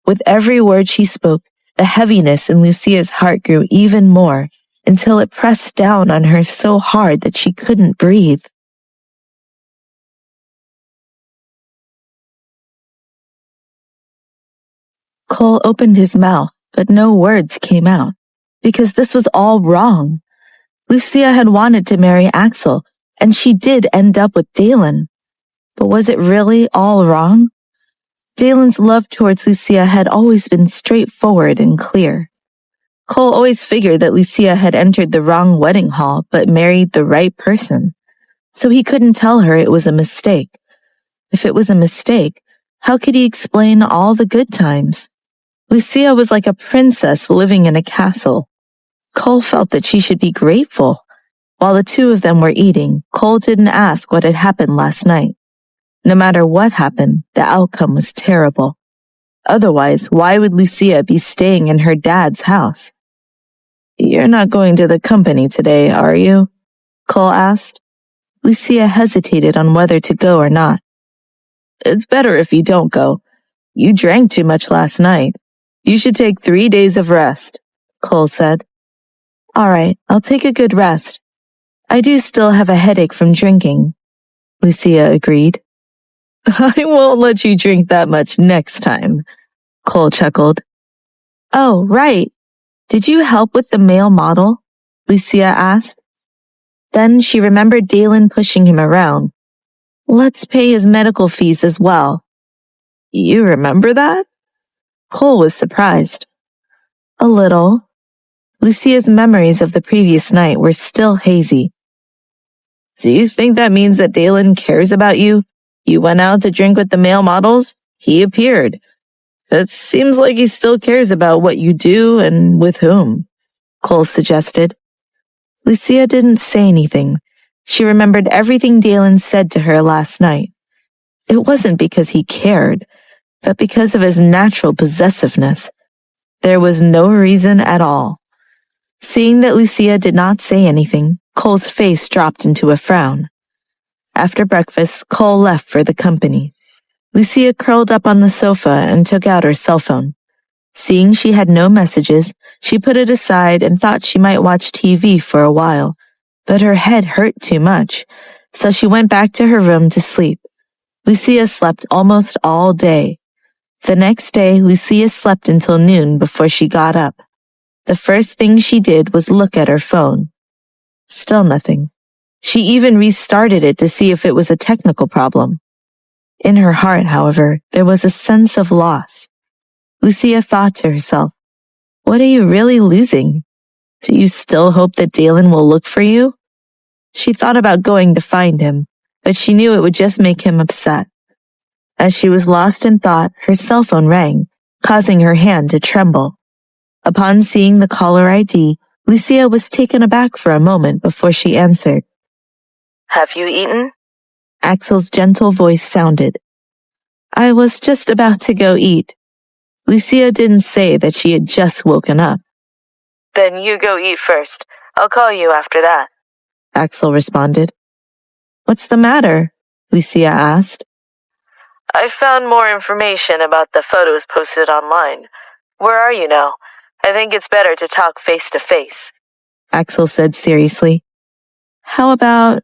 With every word she spoke, the heaviness in Lucia's heart grew even more, until it pressed down on her so hard that she couldn't breathe. Cole opened his mouth, but no words came out, because this was all wrong. Lucia had wanted to marry Axel, and she did end up with Dalen. But was it really all wrong? Dalen's love towards Lucia had always been straightforward and clear. Cole always figured that Lucia had entered the wrong wedding hall but married the right person. So he couldn't tell her it was a mistake. If it was a mistake, how could he explain all the good times? Lucia was like a princess living in a castle. Cole felt that she should be grateful. While the two of them were eating, Cole didn't ask what had happened last night. No matter what happened, the outcome was terrible. Otherwise, why would Lucia be staying in her dad's house? You're not going to the company today, are you? Cole asked. Lucia hesitated on whether to go or not. It's better if you don't go. You drank too much last night. You should take 3 days of rest, Cole said. All right, I'll take a good rest. I do still have a headache from drinking, Lucia agreed. I won't let you drink that much next time, Cole chuckled. Oh, right. Did you help with the male model? Lucia asked. Then she remembered Dalen pushing him around. Let's pay his medical fees as well. You remember that? Cole was surprised. A little. Lucia's memories of the previous night were still hazy. Do you think that means that Dalen cares about you? You went out to drink with the male models? He appeared. It seems like he still cares about what you do and with whom, Cole suggested. Lucia didn't say anything. She remembered everything Dalen said to her last night. It wasn't because he cared, but because of his natural possessiveness. There was no reason at all. Seeing that Lucia did not say anything, Cole's face dropped into a frown. After breakfast, Cole left for the company. Lucia curled up on the sofa and took out her cell phone. Seeing she had no messages, she put it aside and thought she might watch TV for a while, but her head hurt too much, so she went back to her room to sleep. Lucia slept almost all day. The next day, Lucia slept until noon before she got up. The first thing she did was look at her phone. Still nothing. She even restarted it to see if it was a technical problem. In her heart, however, there was a sense of loss. Lucia thought to herself, "What are you really losing? Do you still hope that Dalen will look for you?" She thought about going to find him, but she knew it would just make him upset. As she was lost in thought, her cell phone rang, causing her hand to tremble. Upon seeing the caller ID, Lucia was taken aback for a moment before she answered. "Have you eaten?" Axel's gentle voice sounded. "I was just about to go eat." Lucia didn't say that she had just woken up. "Then you go eat first. I'll call you after that," Axel responded. "What's the matter?" Lucia asked. "I found more information about the photos posted online. Where are you now? I think it's better to talk face to face," Axel said seriously. "How about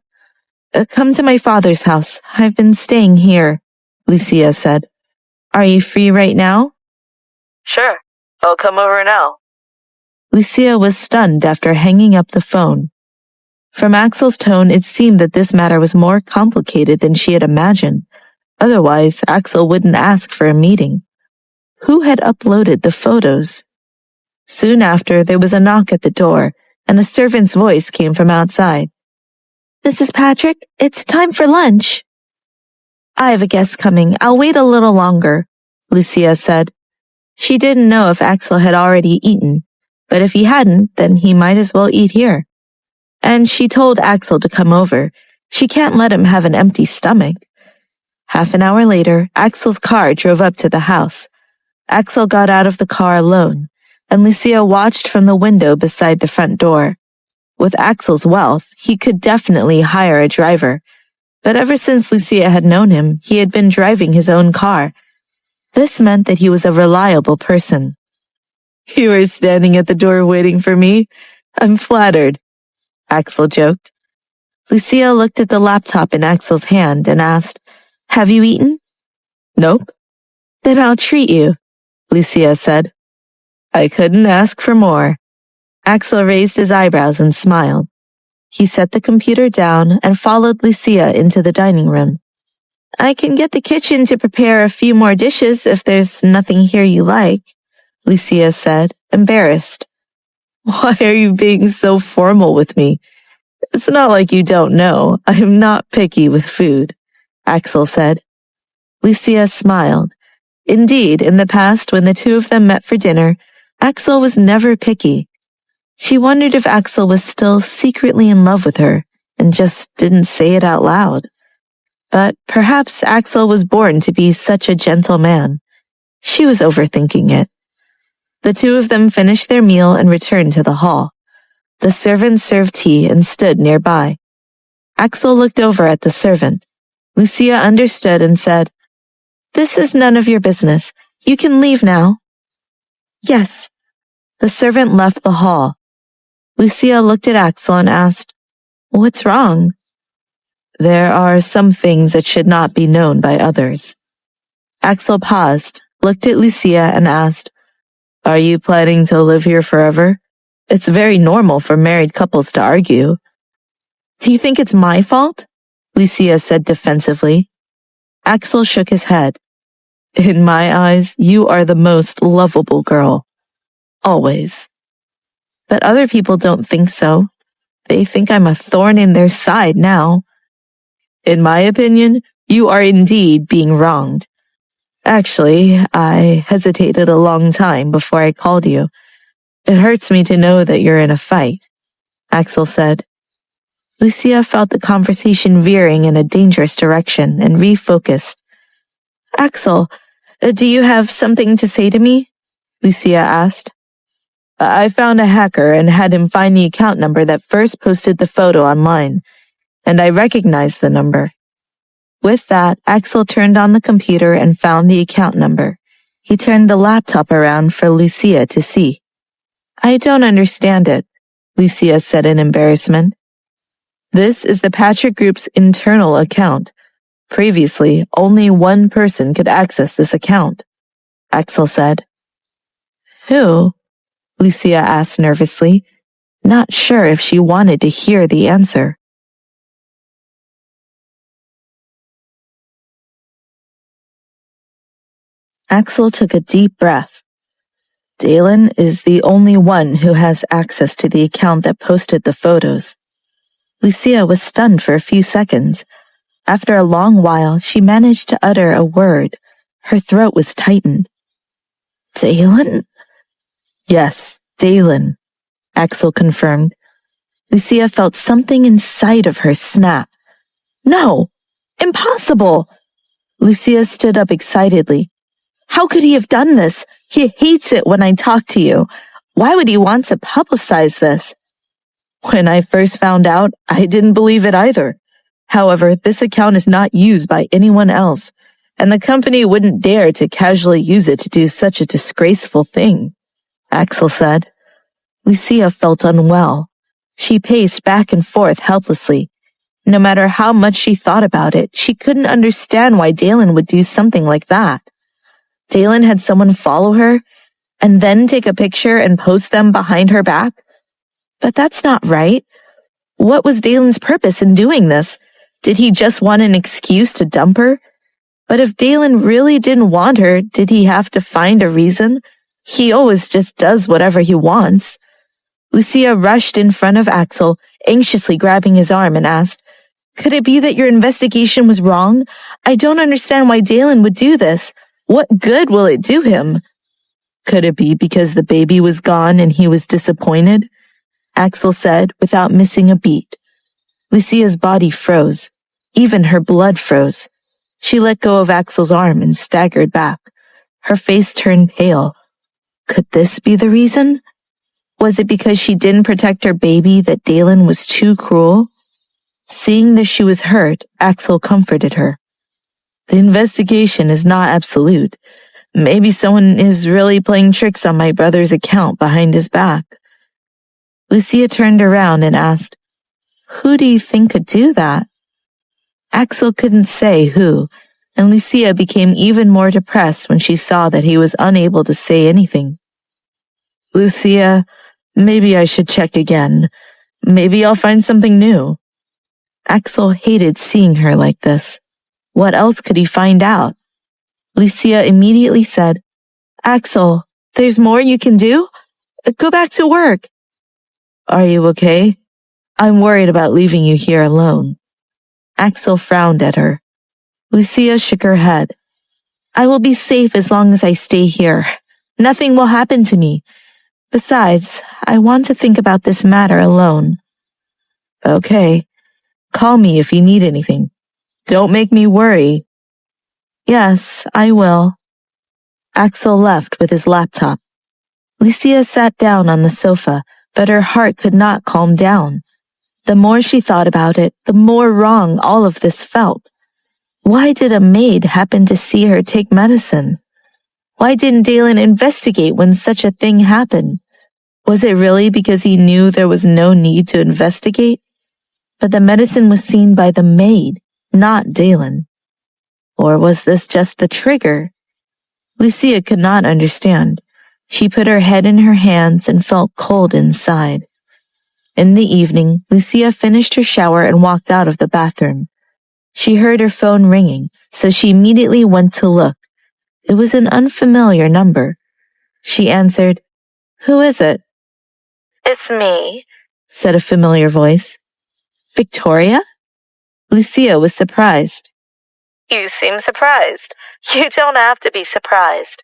come to my father's house? I've been staying here," Lucia said. "Are you free right now?" "Sure. I'll come over now." Lucia was stunned after hanging up the phone. From Axel's tone, it seemed that this matter was more complicated than she had imagined. Otherwise, Axel wouldn't ask for a meeting. Who had uploaded the photos? Soon after, there was a knock at the door, and a servant's voice came from outside. "Mrs. Patrick, it's time for lunch." "I have a guest coming. I'll wait a little longer," Lucia said. She didn't know if Axel had already eaten, but if he hadn't, then he might as well eat here. And she told Axel to come over. She can't let him have an empty stomach. Half an hour later, Axel's car drove up to the house. Axel got out of the car alone, and Lucia watched from the window beside the front door. With Axel's wealth, he could definitely hire a driver. But ever since Lucia had known him, he had been driving his own car. This meant that he was a reliable person. "You are standing at the door waiting for me? I'm flattered," Axel joked. Lucia looked at the laptop in Axel's hand and asked, "Have you eaten?" "Nope." "Then I'll treat you," Lucia said. "I couldn't ask for more." Axel raised his eyebrows and smiled. He set the computer down and followed Lucia into the dining room. "I can get the kitchen to prepare a few more dishes if there's nothing here you like," Lucia said, embarrassed. "Why are you being so formal with me? It's not like you don't know. I am not picky with food," Axel said. Lucia smiled. Indeed, in the past, when the two of them met for dinner, Axel was never picky. She wondered if Axel was still secretly in love with her and just didn't say it out loud. But perhaps Axel was born to be such a gentle man. She was overthinking it. The two of them finished their meal and returned to the hall. The servant served tea and stood nearby. Axel looked over at the servant. Lucia understood and said, "This is none of your business. You can leave now." "Yes." The servant left the hall. Lucia looked at Axel and asked, "What's wrong?" "There are some things that should not be known by others." Axel paused, looked at Lucia and asked, "Are you planning to live here forever? It's very normal for married couples to argue." "Do you think it's my fault?" Lucia said defensively. Axel shook his head. "In my eyes, you are the most lovable girl. Always." "But other people don't think so. They think I'm a thorn in their side now." "In my opinion, you are indeed being wronged. Actually, I hesitated a long time before I called you. It hurts me to know that you're in a fight," Axel said. Lucia felt the conversation veering in a dangerous direction and refocused. "Axel, do you have something to say to me?" Lucia asked. "I found a hacker and had him find the account number that first posted the photo online, and I recognized the number." With that, Axel turned on the computer and found the account number. He turned the laptop around for Lucia to see. "I don't understand it," Lucia said in embarrassment. "This is the Patrick Group's internal account. Previously, only one person could access this account," Axel said. "Who?" Lucia asked nervously, not sure if she wanted to hear the answer. Axel took a deep breath. Dalen is the only one who has access to the account that posted the photos. Lucia was stunned for a few seconds. After a long while, she managed to utter a word. Her throat was tightened. Dalen? Yes, Dalen, Axel confirmed. Lucia felt something inside of her snap. No! Impossible! Lucia stood up excitedly. How could he have done this? He hates it when I talk to you. Why would he want to publicize this? When I first found out, I didn't believe it either. However, this account is not used by anyone else, and the company wouldn't dare to casually use it to do such a disgraceful thing, Axel said. Lucia felt unwell. She paced back and forth helplessly. No matter how much she thought about it, she couldn't understand why Dalen would do something like that. Dalen had someone follow her and then take a picture and post them behind her back? But that's not right. What was Dalen's purpose in doing this? Did he just want an excuse to dump her? But if Dalen really didn't want her, did he have to find a reason? He always just does whatever he wants. Lucia rushed in front of Axel, anxiously grabbing his arm, and asked, Could it be that your investigation was wrong? I don't understand why Dalen would do this. What good will it do him? Could it be because the baby was gone and he was disappointed? Axel said without missing a beat. Lucia's body froze. Even her blood froze. She let go of Axel's arm and staggered back. Her face turned pale. Could this be the reason? Was it because she didn't protect her baby that Dalen was too cruel? Seeing that she was hurt, Axel comforted her. The investigation is not absolute. Maybe someone is really playing tricks on my brother's account behind his back. Lucia turned around and asked, Who do you think could do that? Axel couldn't say who, and Lucia became even more depressed when she saw that he was unable to say anything. Lucia, maybe I should check again. Maybe I'll find something new. Axel hated seeing her like this. What else could he find out? Lucia immediately said, Axel, there's more you can do? Go back to work. Are you okay? I'm worried about leaving you here alone. Axel frowned at her. Lucia shook her head. I will be safe as long as I stay here. Nothing will happen to me. Besides, I want to think about this matter alone. Okay. Call me if you need anything. Don't make me worry. Yes, I will. Axel left with his laptop. Lucia sat down on the sofa, but her heart could not calm down. The more she thought about it, the more wrong all of this felt. Why did a maid happen to see her take medicine? Why didn't Dalen investigate when such a thing happened? Was it really because he knew there was no need to investigate? But the medicine was seen by the maid, not Dalen. Or was this just the trigger? Lucia could not understand. She put her head in her hands and felt cold inside. In the evening, Lucia finished her shower and walked out of the bathroom. She heard her phone ringing, so she immediately went to look. It was an unfamiliar number. She answered, Who is it? It's me, said a familiar voice. Victoria? Lucia was surprised. You seem surprised. You don't have to be surprised.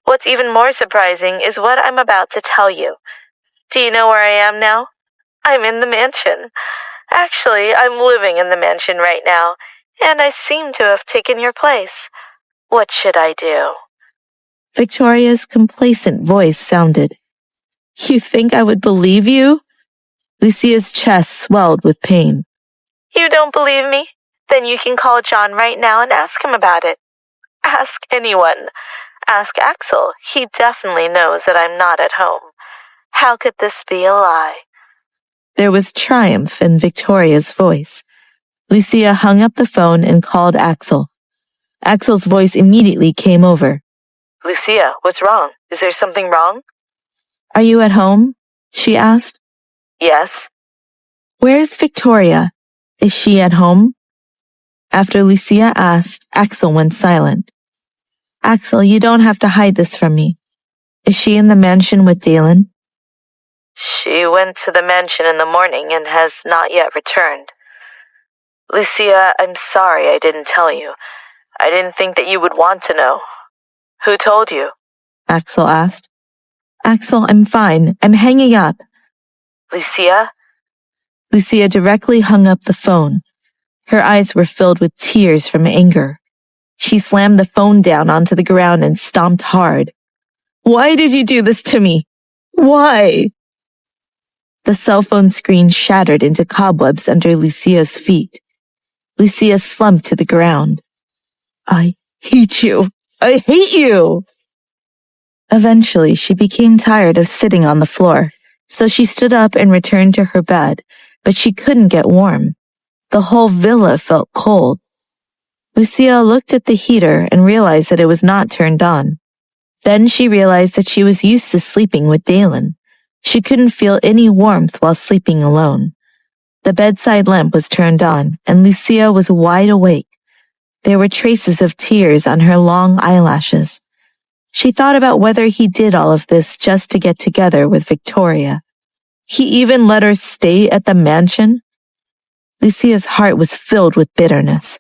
What's even more surprising is what I'm about to tell you. Do you know where I am now? I'm in the mansion. Actually, I'm living in the mansion right now, and I seem to have taken your place. What should I do? Victoria's complacent voice sounded. You think I would believe you? Lucia's chest swelled with pain. You don't believe me? Then you can call John right now and ask him about it. Ask anyone. Ask Axel. He definitely knows that I'm not at home. How could this be a lie? There was triumph in Victoria's voice. Lucia hung up the phone and called Axel. Axel's voice immediately came over. Lucia, what's wrong? Is there something wrong? Are you at home? She asked. Yes. Where's Victoria? Is she at home? After Lucia asked, Axel went silent. Axel, you don't have to hide this from me. Is she in the mansion with Dalen? She went to the mansion in the morning and has not yet returned. Lucia, I'm sorry I didn't tell you. I didn't think that you would want to know. Who told you? Axel asked. Axel, I'm fine. I'm hanging up. Lucia? Lucia directly hung up the phone. Her eyes were filled with tears from anger. She slammed the phone down onto the ground and stomped hard. Why did you do this to me? Why? The cell phone screen shattered into cobwebs under Lucia's feet. Lucia slumped to the ground. I hate you. I hate you. Eventually, she became tired of sitting on the floor, so she stood up and returned to her bed, but she couldn't get warm. The whole villa felt cold. Lucia looked at the heater and realized that it was not turned on. Then she realized that she was used to sleeping with Dalen. She couldn't feel any warmth while sleeping alone. The bedside lamp was turned on, and Lucia was wide awake. There were traces of tears on her long eyelashes. She thought about whether he did all of this just to get together with Victoria. He even let her stay at the mansion? Lucia's heart was filled with bitterness.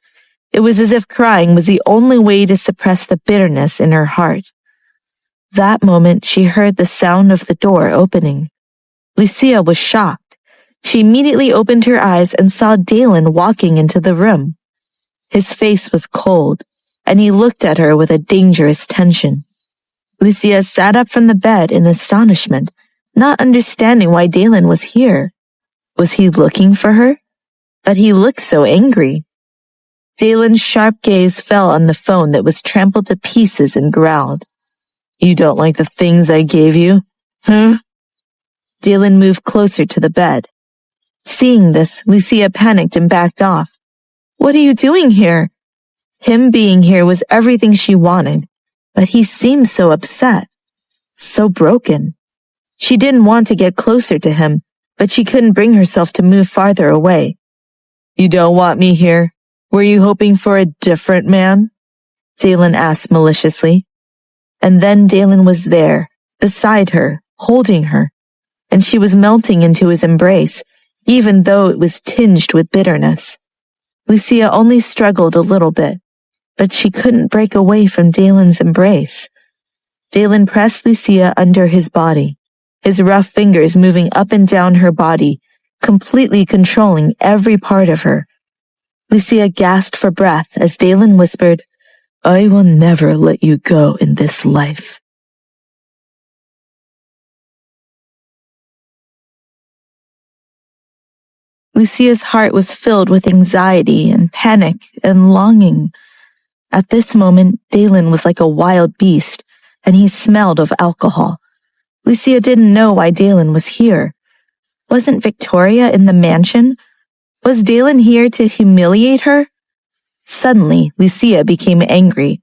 It was as if crying was the only way to suppress the bitterness in her heart. That moment, she heard the sound of the door opening. Lucia was shocked. She immediately opened her eyes and saw Dalen walking into the room. His face was cold, and he looked at her with a dangerous tension. Lucia sat up from the bed in astonishment, not understanding why Dalen was here. Was he looking for her? But he looked so angry. Dalen's sharp gaze fell on the phone that was trampled to pieces and growled. You don't like the things I gave you? Dalen moved closer to the bed. Seeing this, Lucia panicked and backed off. What are you doing here? Him being here was everything she wanted, but he seemed so upset, so broken. She didn't want to get closer to him, but she couldn't bring herself to move farther away. You don't want me here? Were you hoping for a different man? Dalen asked maliciously. And then Dalen was there, beside her, holding her, and she was melting into his embrace, even though it was tinged with bitterness. Lucia only struggled a little bit, but she couldn't break away from Dalen's embrace. Dalen pressed Lucia under his body, his rough fingers moving up and down her body, completely controlling every part of her. Lucia gasped for breath as Dalen whispered, I will never let you go in this life. Lucia's heart was filled with anxiety and panic and longing. At this moment, Dalen was like a wild beast, and he smelled of alcohol. Lucia didn't know why Dalen was here. Wasn't Victoria in the mansion? Was Dalen here to humiliate her? Suddenly, Lucia became angry.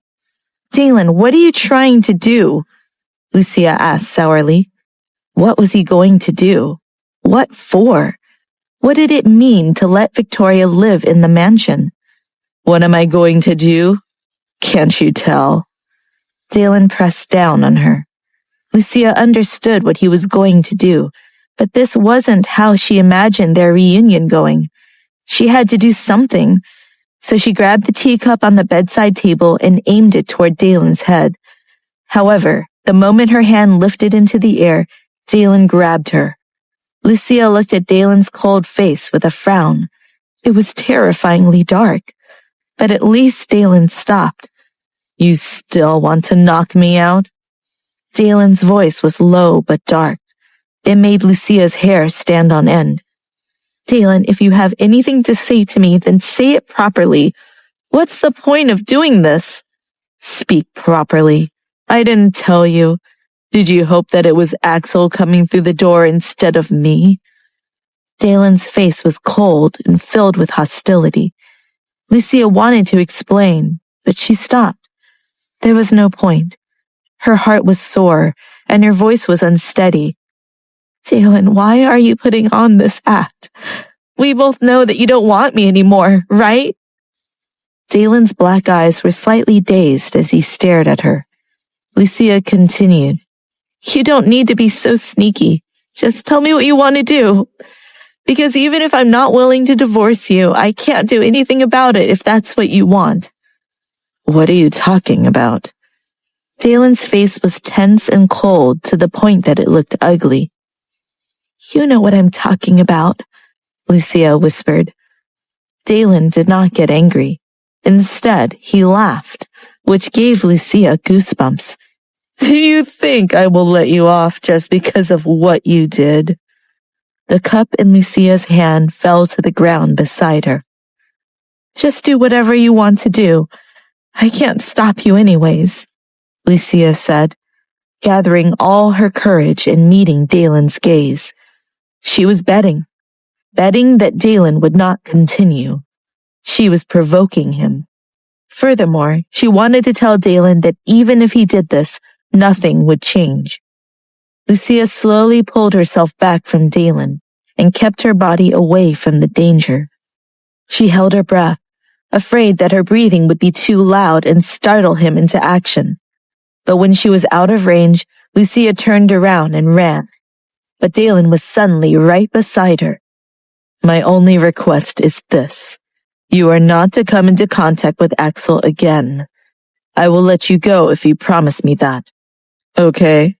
Dalen, what are you trying to do? Lucia asked sourly. What was he going to do? What for? What did it mean to let Victoria live in the mansion? What am I going to do? Can't you tell? Dalen pressed down on her. Lucia understood what he was going to do, but this wasn't how she imagined their reunion going. She had to do something, so she grabbed the teacup on the bedside table and aimed it toward Dalen's head. However, the moment her hand lifted into the air, Dalen grabbed her. Lucia looked at Dalen's cold face with a frown. It was terrifyingly dark, but at least Dalen stopped. You still want to knock me out? Dalen's voice was low but dark. It made Lucia's hair stand on end. Dalen, if you have anything to say to me, then say it properly. What's the point of doing this? Speak properly. I didn't tell you. Did you hope that it was Axel coming through the door instead of me? Dalen's face was cold and filled with hostility. Lucia wanted to explain, but she stopped. There was no point. Her heart was sore, and her voice was unsteady. Dalen, why are you putting on this act? We both know that you don't want me anymore, right? Dalen's black eyes were slightly dazed as he stared at her. Lucia continued, "You don't need to be so sneaky. Just tell me what you want to do. Because even if I'm not willing to divorce you, I can't do anything about it if that's what you want." "What are you talking about?" Dalen's face was tense and cold to the point that it looked ugly. "You know what I'm talking about," Lucia whispered. Dalen did not get angry. Instead, he laughed, which gave Lucia goosebumps. "Do you think I will let you off just because of what you did?" The cup in Lucia's hand fell to the ground beside her. "Just do whatever you want to do. I can't stop you anyways," Lucia said, gathering all her courage and meeting Dalen's gaze. She was betting that Dalen would not continue. She was provoking him. Furthermore, she wanted to tell Dalen that even if he did this, nothing would change. Lucia slowly pulled herself back from Dalen and kept her body away from the danger. She held her breath, afraid that her breathing would be too loud and startle him into action. But when she was out of range, Lucia turned around and ran. But Dalen was suddenly right beside her. "My only request is this. You are not to come into contact with Axel again. I will let you go if you promise me that." "Okay,"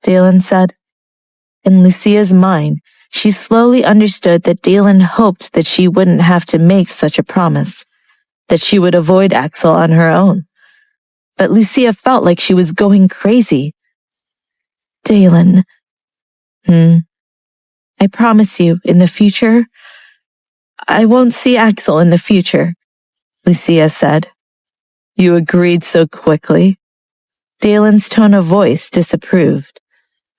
Dalen said. In Lucia's mind, she slowly understood that Dalen hoped that she wouldn't have to make such a promise, that she would avoid Axel on her own. But Lucia felt like she was going crazy. "Dalen, I promise you, in the future, I won't see Axel in the future," Lucia said. "You agreed so quickly?" Dalen's tone of voice disapproved.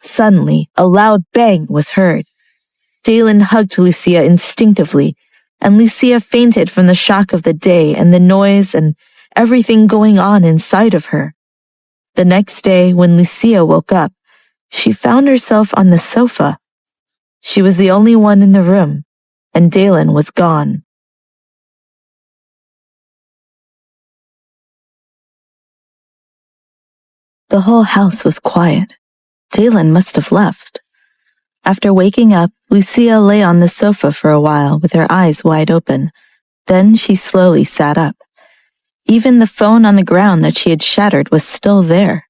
Suddenly, a loud bang was heard. Dalen hugged Lucia instinctively, and Lucia fainted from the shock of the day and the noise and everything going on inside of her. The next day, when Lucia woke up, she found herself on the sofa. She was the only one in the room, and Dalen was gone. The whole house was quiet. Dalen must have left. After waking up, Lucia lay on the sofa for a while with her eyes wide open. Then she slowly sat up. Even the phone on the ground that she had shattered was still there.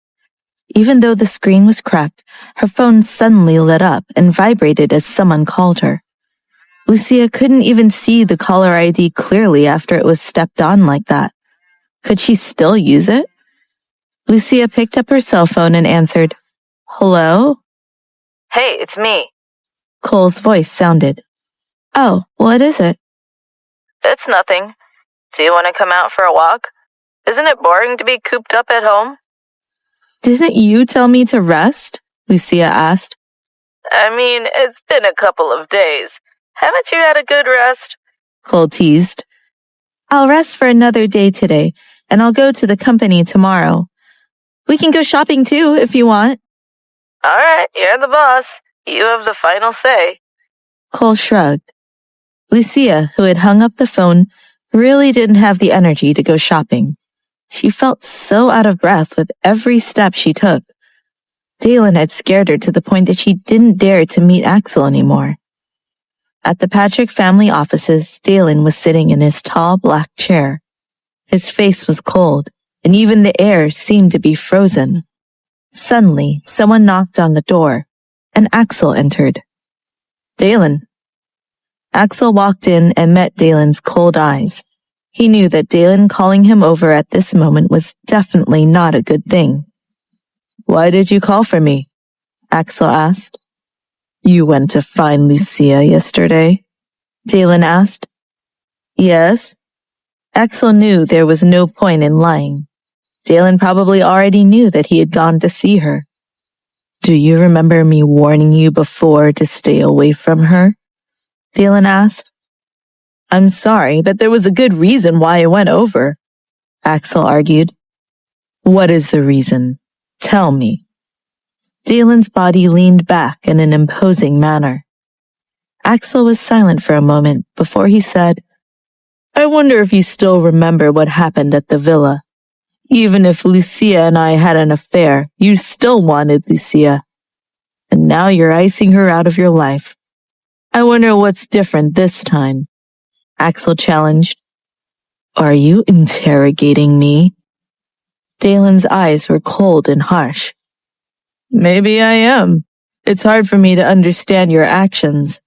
Even though the screen was cracked, her phone suddenly lit up and vibrated as someone called her. Lucia couldn't even see the caller ID clearly after it was stepped on like that. Could she still use it? Lucia picked up her cell phone and answered, "Hello?" "Hey, it's me." Cole's voice sounded. "Oh, what is it?" "It's nothing. Do you want to come out for a walk? Isn't it boring to be cooped up at home?" "Didn't you tell me to rest?" Lucia asked. "I mean, it's been a couple of days. Haven't you had a good rest?" Cole teased. "I'll rest for another day today, and I'll go to the company tomorrow. We can go shopping too, if you want." "All right, you're the boss. You have the final say." Cole shrugged. Lucia, who had hung up the phone, really didn't have the energy to go shopping. She felt so out of breath with every step she took. Dalen had scared her to the point that she didn't dare to meet Axel anymore. At the Patrick family offices, Dalen was sitting in his tall black chair. His face was cold, and even the air seemed to be frozen. Suddenly, someone knocked on the door, and Axel entered. "Dalen." Axel walked in and met Dalen's cold eyes. He knew that Dalen calling him over at this moment was definitely not a good thing. "Why did you call for me?" Axel asked. "You went to find Lucia yesterday?" Dalen asked. "Yes." Axel knew there was no point in lying. Dalen probably already knew that he had gone to see her. "Do you remember me warning you before to stay away from her?" Dalen asked. "I'm sorry, but there was a good reason why I went over," Axel argued. "What is the reason? Tell me." Dalen's body leaned back in an imposing manner. Axel was silent for a moment before he said, I wonder if you still remember what happened at the villa. Even if Lucia and I had an affair, you still wanted Lucia. And now you're icing her out of your life. I wonder what's different this time. Axel challenged. Are you interrogating me? Dalen's eyes were cold and harsh. Maybe I am. It's hard for me to understand your actions,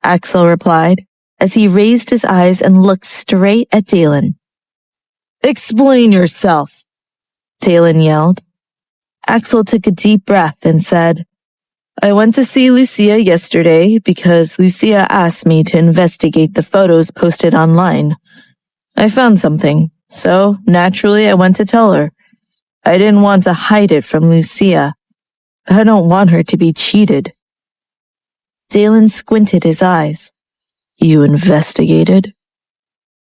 Axel replied, as he raised his eyes and looked straight at Dalen. Explain yourself, Dalen yelled. Axel took a deep breath and said, I went to see Lucia yesterday because Lucia asked me to investigate the photos posted online. I found something, so naturally I went to tell her. I didn't want to hide it from Lucia. I don't want her to be cheated. Dalen squinted his eyes. You investigated?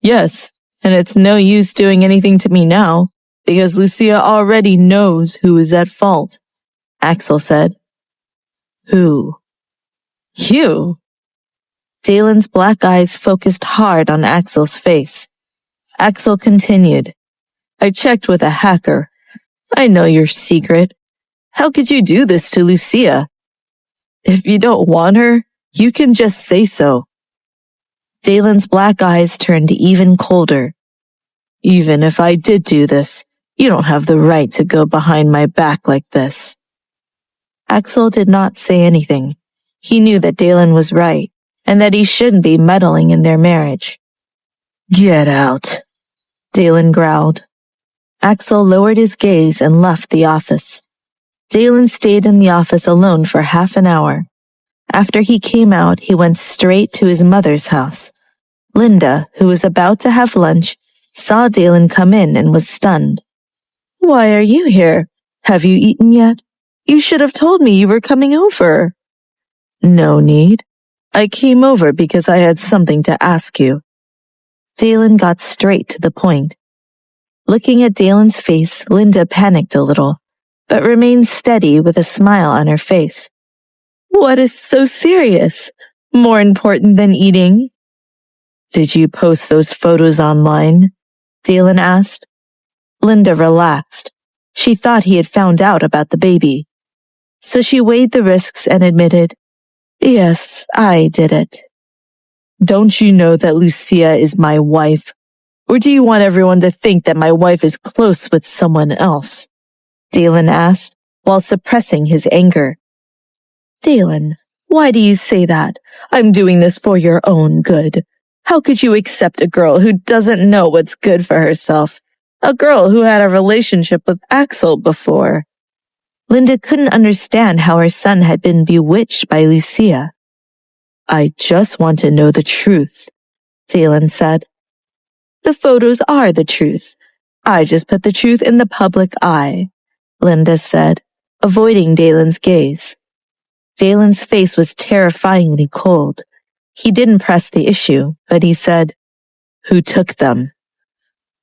Yes, and it's no use doing anything to me now, because Lucia already knows who is at fault, Axel said. Who? You. Dalen's black eyes focused hard on Axel's face. Axel continued. I checked with a hacker. I know your secret. How could you do this to Lucia? If you don't want her, you can just say so. Dalen's black eyes turned even colder. Even if I did do this, you don't have the right to go behind my back like this. Axel did not say anything. He knew that Dalen was right, and that he shouldn't be meddling in their marriage. Get out, Dalen growled. Axel lowered his gaze and left the office. Dalen stayed in the office alone for half an hour. After he came out, he went straight to his mother's house. Linda, who was about to have lunch, saw Dalen come in and was stunned. Why are you here? Have you eaten yet? You should have told me you were coming over. No need. I came over because I had something to ask you. Dalen got straight to the point. Looking at Dalen's face, Linda panicked a little, but remained steady with a smile on her face. What is so serious? More important than eating? Did you post those photos online? Dalen asked. Linda relaxed. She thought he had found out about the baby. So she weighed the risks and admitted, Yes, I did it. Don't you know that Lucia is my wife? Or do you want everyone to think that my wife is close with someone else? Dalen asked, while suppressing his anger. Dalen, why do you say that? I'm doing this for your own good. How could you accept a girl who doesn't know what's good for herself? A girl who had a relationship with Axel before. Linda couldn't understand how her son had been bewitched by Lucia. I just want to know the truth, Dalen said. The photos are the truth. I just put the truth in the public eye, Linda said, avoiding Dalen's gaze. Dalen's face was terrifyingly cold. He didn't press the issue, but he said, Who took them?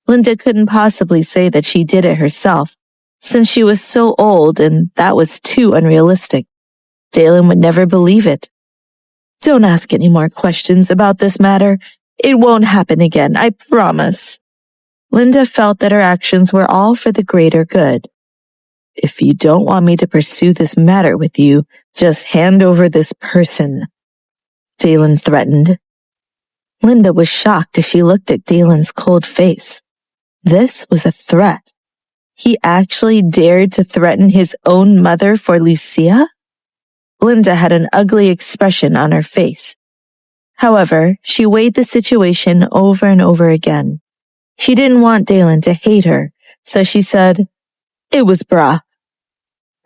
Linda couldn't possibly say that she did it herself, since she was so old and that was too unrealistic. Dalen would never believe it. Don't ask any more questions about this matter. It won't happen again, I promise. Linda felt that her actions were all for the greater good. If you don't want me to pursue this matter with you, just hand over this person, Dalen threatened. Linda was shocked as she looked at Dalen's cold face. This was a threat. He actually dared to threaten his own mother for Lucia? Linda had an ugly expression on her face. However, she weighed the situation over and over again. She didn't want Dalen to hate her, so she said, It was Brock.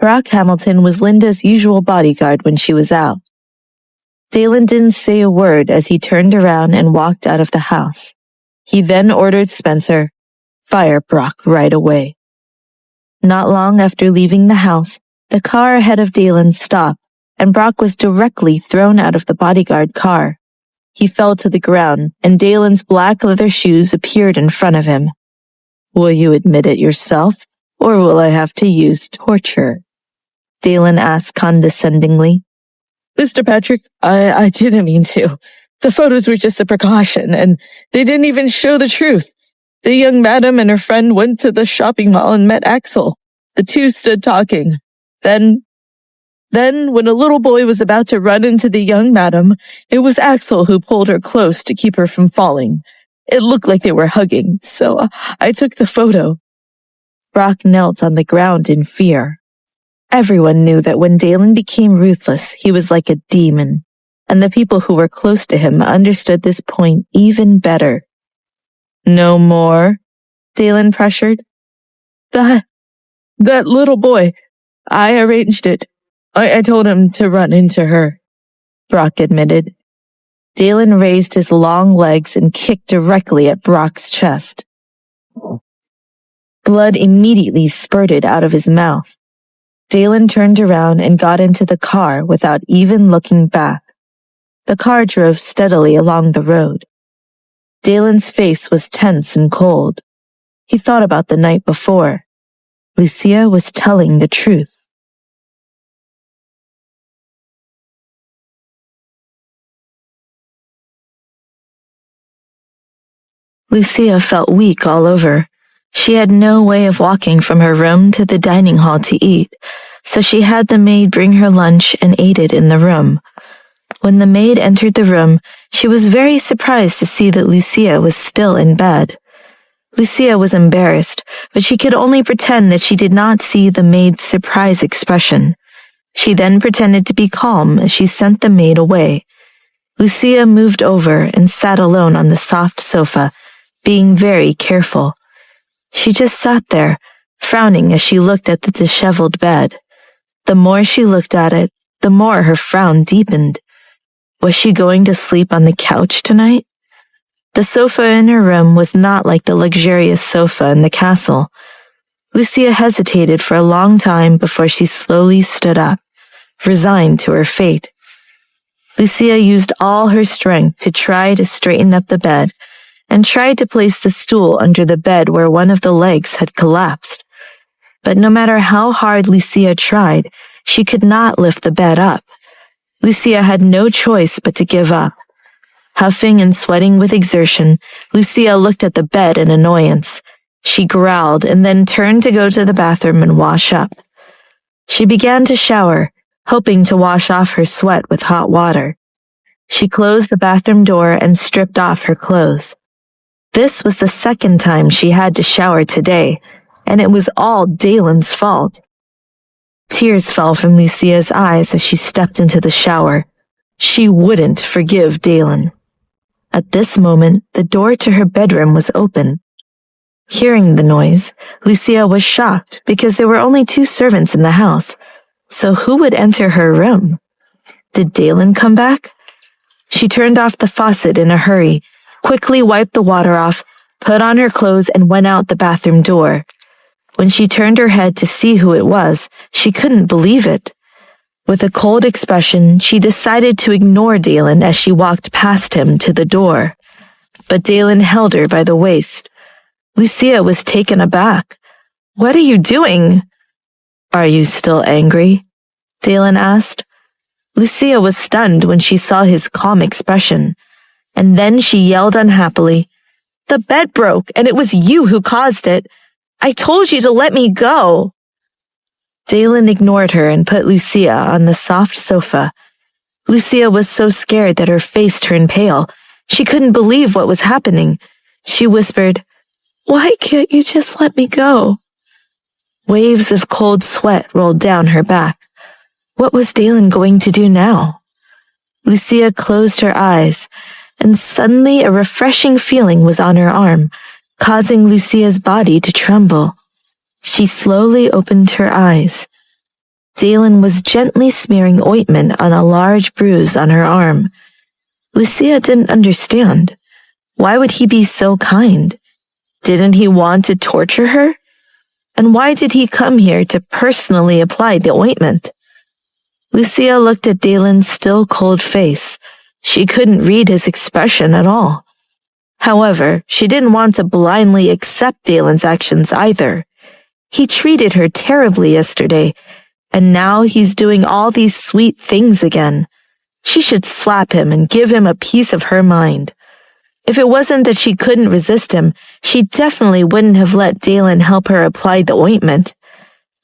Brock Hamilton was Linda's usual bodyguard when she was out. Dalen didn't say a word as he turned around and walked out of the house. He then ordered Spencer, Fire Brock right away. Not long after leaving the house, the car ahead of Dalen stopped, and Brock was directly thrown out of the bodyguard car. He fell to the ground, and Dalen's black leather shoes appeared in front of him. Will you admit it yourself, or will I have to use torture? Dalen asked condescendingly. Mr. Patrick, I didn't mean to. The photos were just a precaution, and they didn't even show the truth. The young madam and her friend went to the shopping mall and met Axel. The two stood talking. Then, when a little boy was about to run into the young madam, it was Axel who pulled her close to keep her from falling. It looked like they were hugging, so I took the photo. Brock knelt on the ground in fear. Everyone knew that when Dalen became ruthless, he was like a demon, and the people who were close to him understood this point even better. No more? Dalen pressured. That little boy, I arranged it. I told him to run into her, Brock admitted. Dalen raised his long legs and kicked directly at Brock's chest. Blood immediately spurted out of his mouth. Dalen turned around and got into the car without even looking back. The car drove steadily along the road. Dalen's face was tense and cold. He thought about the night before. Lucia was telling the truth. Lucia felt weak all over. She had no way of walking from her room to the dining hall to eat, so she had the maid bring her lunch and ate it in the room. When the maid entered the room, she was very surprised to see that Lucia was still in bed. Lucia was embarrassed, but she could only pretend that she did not see the maid's surprise expression. She then pretended to be calm as she sent the maid away. Lucia moved over and sat alone on the soft sofa, being very careful. She just sat there, frowning as she looked at the disheveled bed. The more she looked at it, the more her frown deepened. Was she going to sleep on the couch tonight? The sofa in her room was not like the luxurious sofa in the castle. Lucia hesitated for a long time before she slowly stood up, resigned to her fate. Lucia used all her strength to try to straighten up the bed and tried to place the stool under the bed where one of the legs had collapsed. But no matter how hard Lucia tried, she could not lift the bed up. Lucia had no choice but to give up. Huffing and sweating with exertion, Lucia looked at the bed in annoyance. She growled and then turned to go to the bathroom and wash up. She began to shower, hoping to wash off her sweat with hot water. She closed the bathroom door and stripped off her clothes. This was the second time she had to shower today, and it was all Dalen's fault. Tears fell from Lucia's eyes as she stepped into the shower. She wouldn't forgive Dalen. At this moment, the door to her bedroom was open. Hearing the noise, Lucia was shocked because there were only 2 servants in the house. So who would enter her room? Did Dalen come back? She turned off the faucet in a hurry, quickly wiped the water off, put on her clothes, and went out the bathroom door. When she turned her head to see who it was, she couldn't believe it. With a cold expression, she decided to ignore Dalen as she walked past him to the door. But Dalen held her by the waist. Lucia was taken aback. "What are you doing?" "Are you still angry?" Dalen asked. Lucia was stunned when she saw his calm expression, and then she yelled unhappily, "The bed broke, and it was you who caused it. I told you to let me go." Dalen ignored her and put Lucia on the soft sofa. Lucia was so scared that her face turned pale. She couldn't believe what was happening. She whispered, "Why can't you just let me go?" Waves of cold sweat rolled down her back. What was Dalen going to do now? Lucia closed her eyes, and suddenly a refreshing feeling was on her arm, causing Lucia's body to tremble. She slowly opened her eyes. Dalen was gently smearing ointment on a large bruise on her arm. Lucia didn't understand. Why would he be so kind? Didn't he want to torture her? And why did he come here to personally apply the ointment? Lucia looked at Dalen's still cold face. She couldn't read his expression at all. However, she didn't want to blindly accept Dalen's actions either. He treated her terribly yesterday, and now he's doing all these sweet things again. She should slap him and give him a piece of her mind. If it wasn't that she couldn't resist him, she definitely wouldn't have let Dalen help her apply the ointment.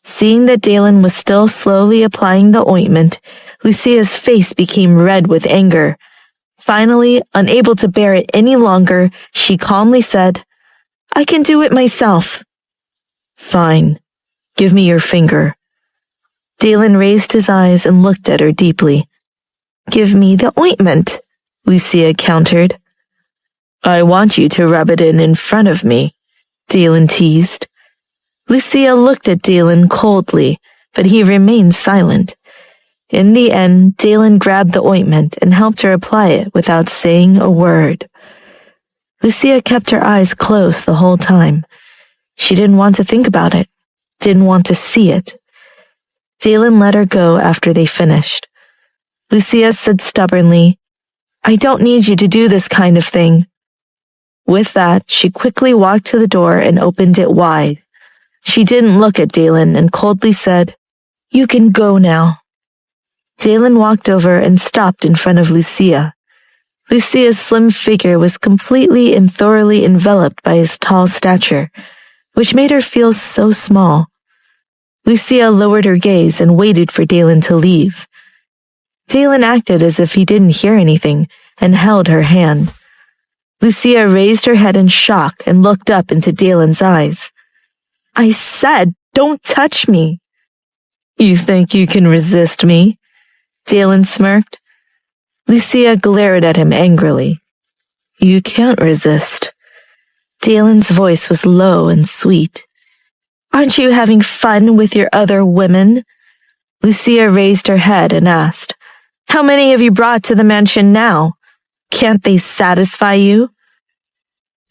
Seeing that Dalen was still slowly applying the ointment, Lucia's face became red with anger. Finally, unable to bear it any longer, she calmly said, "I can do it myself." "Fine. Give me your finger." Dalen raised his eyes and looked at her deeply. "Give me the ointment," Lucia countered. "I want you to rub it in front of me," Dalen teased. Lucia looked at Dalen coldly, but he remained silent. In the end, Dalen grabbed the ointment and helped her apply it without saying a word. Lucia kept her eyes closed the whole time. She didn't want to think about it, didn't want to see it. Dalen let her go after they finished. Lucia said stubbornly, "I don't need you to do this kind of thing." With that, she quickly walked to the door and opened it wide. She didn't look at Dalen and coldly said, "You can go now." Dalen walked over and stopped in front of Lucia. Lucia's slim figure was completely and thoroughly enveloped by his tall stature, which made her feel so small. Lucia lowered her gaze and waited for Dalen to leave. Dalen acted as if he didn't hear anything and held her hand. Lucia raised her head in shock and looked up into Dalen's eyes. "I said, don't touch me." "You think you can resist me?" Dalen smirked. Lucia glared at him angrily. "You can't resist." Dalen's voice was low and sweet. "Aren't you having fun with your other women?" Lucia raised her head and asked, "How many have you brought to the mansion now? Can't they satisfy you?"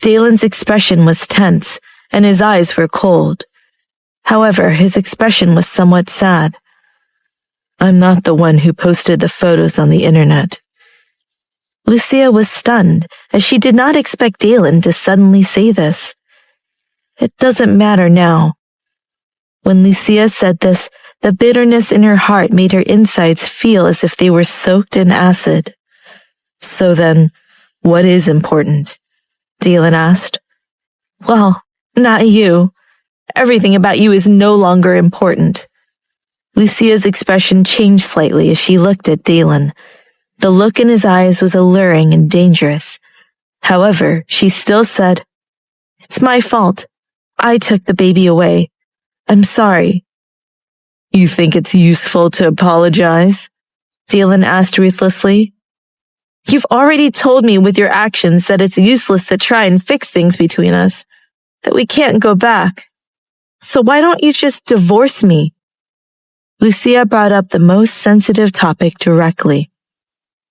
Dalen's expression was tense, and his eyes were cold. However, his expression was somewhat sad. "I'm not the one who posted the photos on the internet." Lucia was stunned, as she did not expect Dalen to suddenly say this. "It doesn't matter now." When Lucia said this, the bitterness in her heart made her insides feel as if they were soaked in acid. "So then, what is important?" Dalen asked. "Well, not you. Everything about you is no longer important." Lucia's expression changed slightly as she looked at Dalen. The look in his eyes was alluring and dangerous. However, she still said, "It's my fault. I took the baby away. I'm sorry." "You think it's useful to apologize?" Dalen asked ruthlessly. "You've already told me with your actions that it's useless to try and fix things between us, that we can't go back. So why don't you just divorce me?" Lucia brought up the most sensitive topic directly.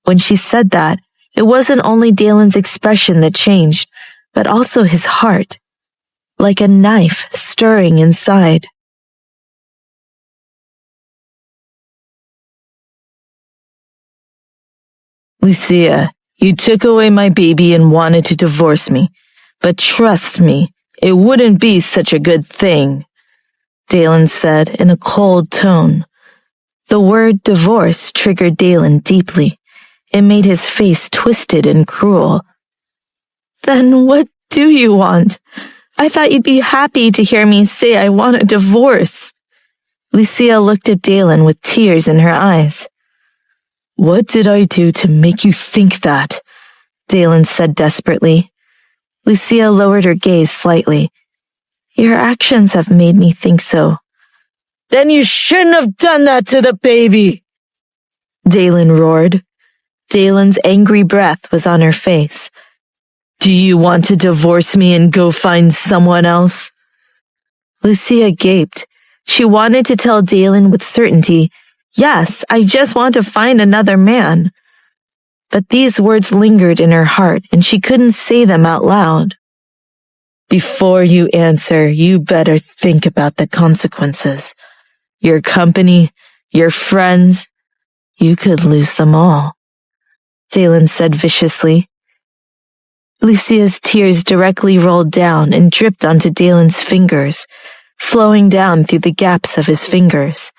When she said that, it wasn't only Dalen's expression that changed, but also his heart, like a knife stirring inside. "Lucia, you took away my baby and wanted to divorce me, but trust me, it wouldn't be such a good thing," Dalen said in a cold tone. The word divorce triggered Dalen deeply. It made his face twisted and cruel. "Then what do you want? I thought you'd be happy to hear me say I want a divorce." Lucia looked at Dalen with tears in her eyes. "What did I do to make you think that?" Dalen said desperately. Lucia lowered her gaze slightly. "Your actions have made me think so." "Then you shouldn't have done that to the baby!" Dalen roared. Dalen's angry breath was on her face. "Do you want to divorce me and go find someone else?" Lucia gaped. She wanted to tell Dalen with certainty, "Yes, I just want to find another man." But these words lingered in her heart, and she couldn't say them out loud. "Before you answer, you better think about the consequences. Your company, your friends, you could lose them all," Dalen said viciously. Lucia's tears directly rolled down and dripped onto Dalen's fingers, flowing down through the gaps of his fingers.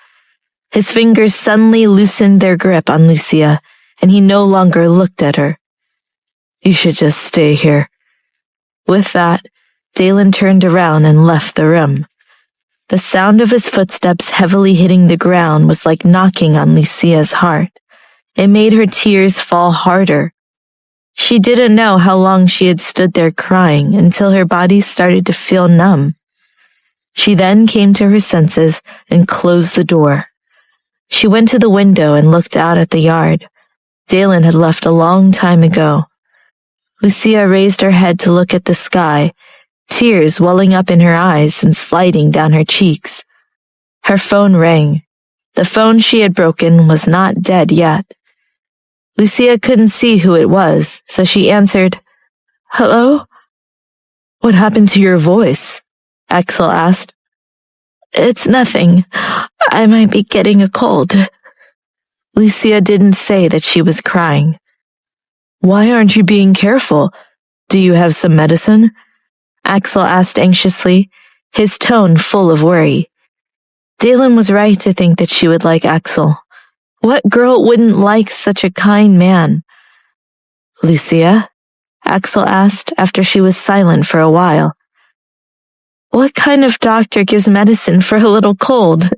His fingers suddenly loosened their grip on Lucia, and he no longer looked at her. "You should just stay here." With that, Dalen turned around and left the room. The sound of his footsteps heavily hitting the ground was like knocking on Lucia's heart. It made her tears fall harder. She didn't know how long she had stood there crying until her body started to feel numb. She then came to her senses and closed the door. She went to the window and looked out at the yard. Dalen had left a long time ago. Lucia raised her head to look at the sky, tears welling up in her eyes and sliding down her cheeks. Her phone rang. The phone she had broken was not dead yet. Lucia couldn't see who it was, so she answered, "Hello?" "What happened to your voice?" Axel asked. "It's nothing. I might be getting a cold." Lucia didn't say that she was crying. "Why aren't you being careful? Do you have some medicine?" Axel asked anxiously, his tone full of worry. Dalen was right to think that she would like Axel. What girl wouldn't like such a kind man? "Lucia?" Axel asked after she was silent for a while. "What kind of doctor gives medicine for a little cold?"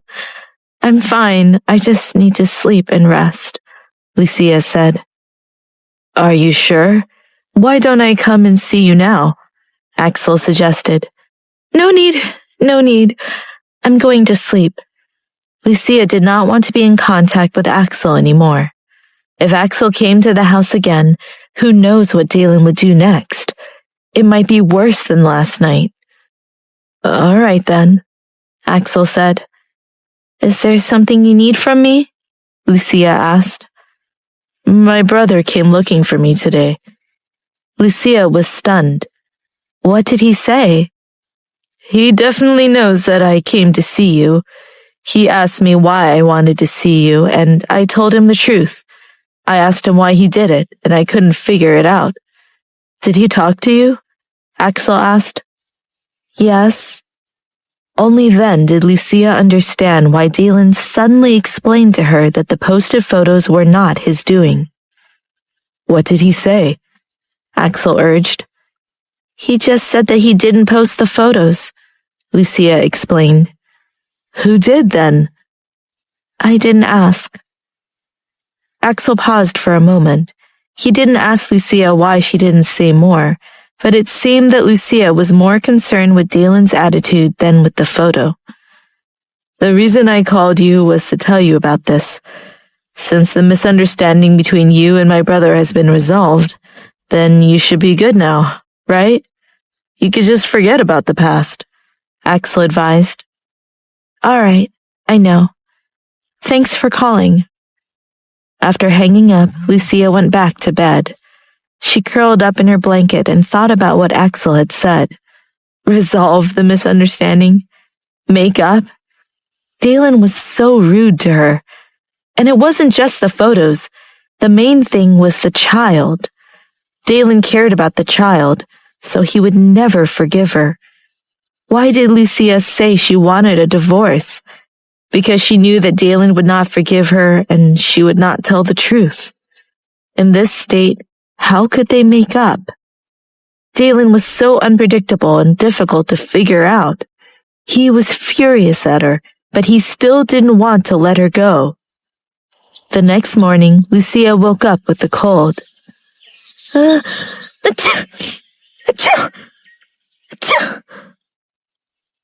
"I'm fine. I just need to sleep and rest," Lucia said. "Are you sure? Why don't I come and see you now?" Axel suggested. No need. I'm going to sleep." Lucia did not want to be in contact with Axel anymore. If Axel came to the house again, who knows what Dalen would do next? It might be worse than last night. "All right then," Axel said. "Is there something you need from me?" Lucia asked. "My brother came looking for me today." Lucia was stunned. What did he say? "He definitely knows that I came to see you. He asked me why I wanted to see you, and I told him the truth. I asked him why he did it, and I couldn't figure it out." "Did he talk to you?" Axel asked. "Yes." Only then did Lucia understand why Dalen suddenly explained to her that the posted photos were not his doing. "What did he say?" Axel urged. "He just said that he didn't post the photos," Lucia explained. "Who did then?" "I didn't ask." Axel paused for a moment. He didn't ask Lucia why she didn't say more, but it seemed that Lucia was more concerned with Dalen's attitude than with the photo. "The reason I called you was to tell you about this. Since the misunderstanding between you and my brother has been resolved, then you should be good now, right? You could just forget about the past," Axel advised. "All right, I know. Thanks for calling." After hanging up, Lucia went back to bed. She curled up in her blanket and thought about what Axel had said. Resolve the misunderstanding? Make up? Dalen was so rude to her. And it wasn't just the photos. The main thing was the child. Dalen cared about the child, so he would never forgive her. Why did Lucia say she wanted a divorce? Because she knew that Dalen would not forgive her and she would not tell the truth. In this state, how could they make up? Dalen was so unpredictable and difficult to figure out. He was furious at her, but he still didn't want to let her go. The next morning, Lucia woke up with a cold. Achoo! Achoo! Achoo!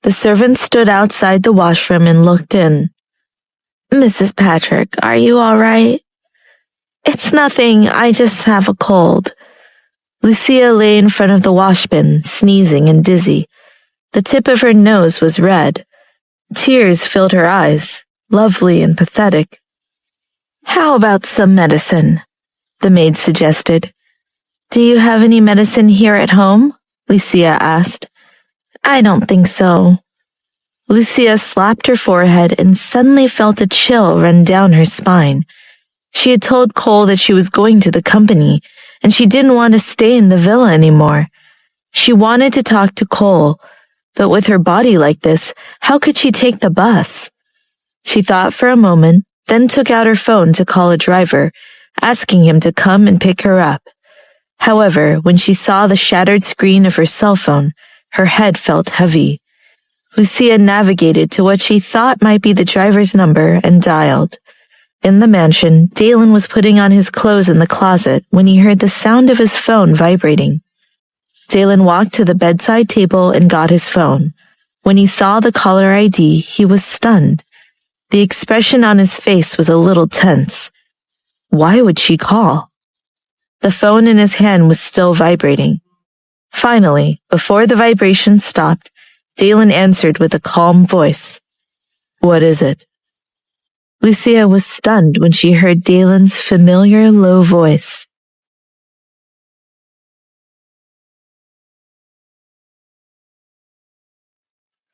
The servant stood outside the washroom and looked in. "Mrs. Patrick, are you all right?" "It's nothing. I just have a cold." Lucia lay in front of the washbin, sneezing and dizzy. The tip of her nose was red. Tears filled her eyes, lovely and pathetic. "How about some medicine?" the maid suggested. "Do you have any medicine here at home?" Lucia asked. "I don't think so." Lucia slapped her forehead and suddenly felt a chill run down her spine. She had told Cole that she was going to the company, and she didn't want to stay in the villa anymore. She wanted to talk to Cole, but with her body like this, how could she take the bus? She thought for a moment, then took out her phone to call a driver, asking him to come and pick her up. However, when she saw the shattered screen of her cell phone, her head felt heavy. Lucia navigated to what she thought might be the driver's number and dialed. In the mansion, Dalen was putting on his clothes in the closet when he heard the sound of his phone vibrating. Dalen walked to the bedside table and got his phone. When he saw the caller ID, he was stunned. The expression on his face was a little tense. Why would she call? The phone in his hand was still vibrating. Finally, before the vibration stopped, Dalen answered with a calm voice. "What is it?" Lucia was stunned when she heard Dalen's familiar low voice.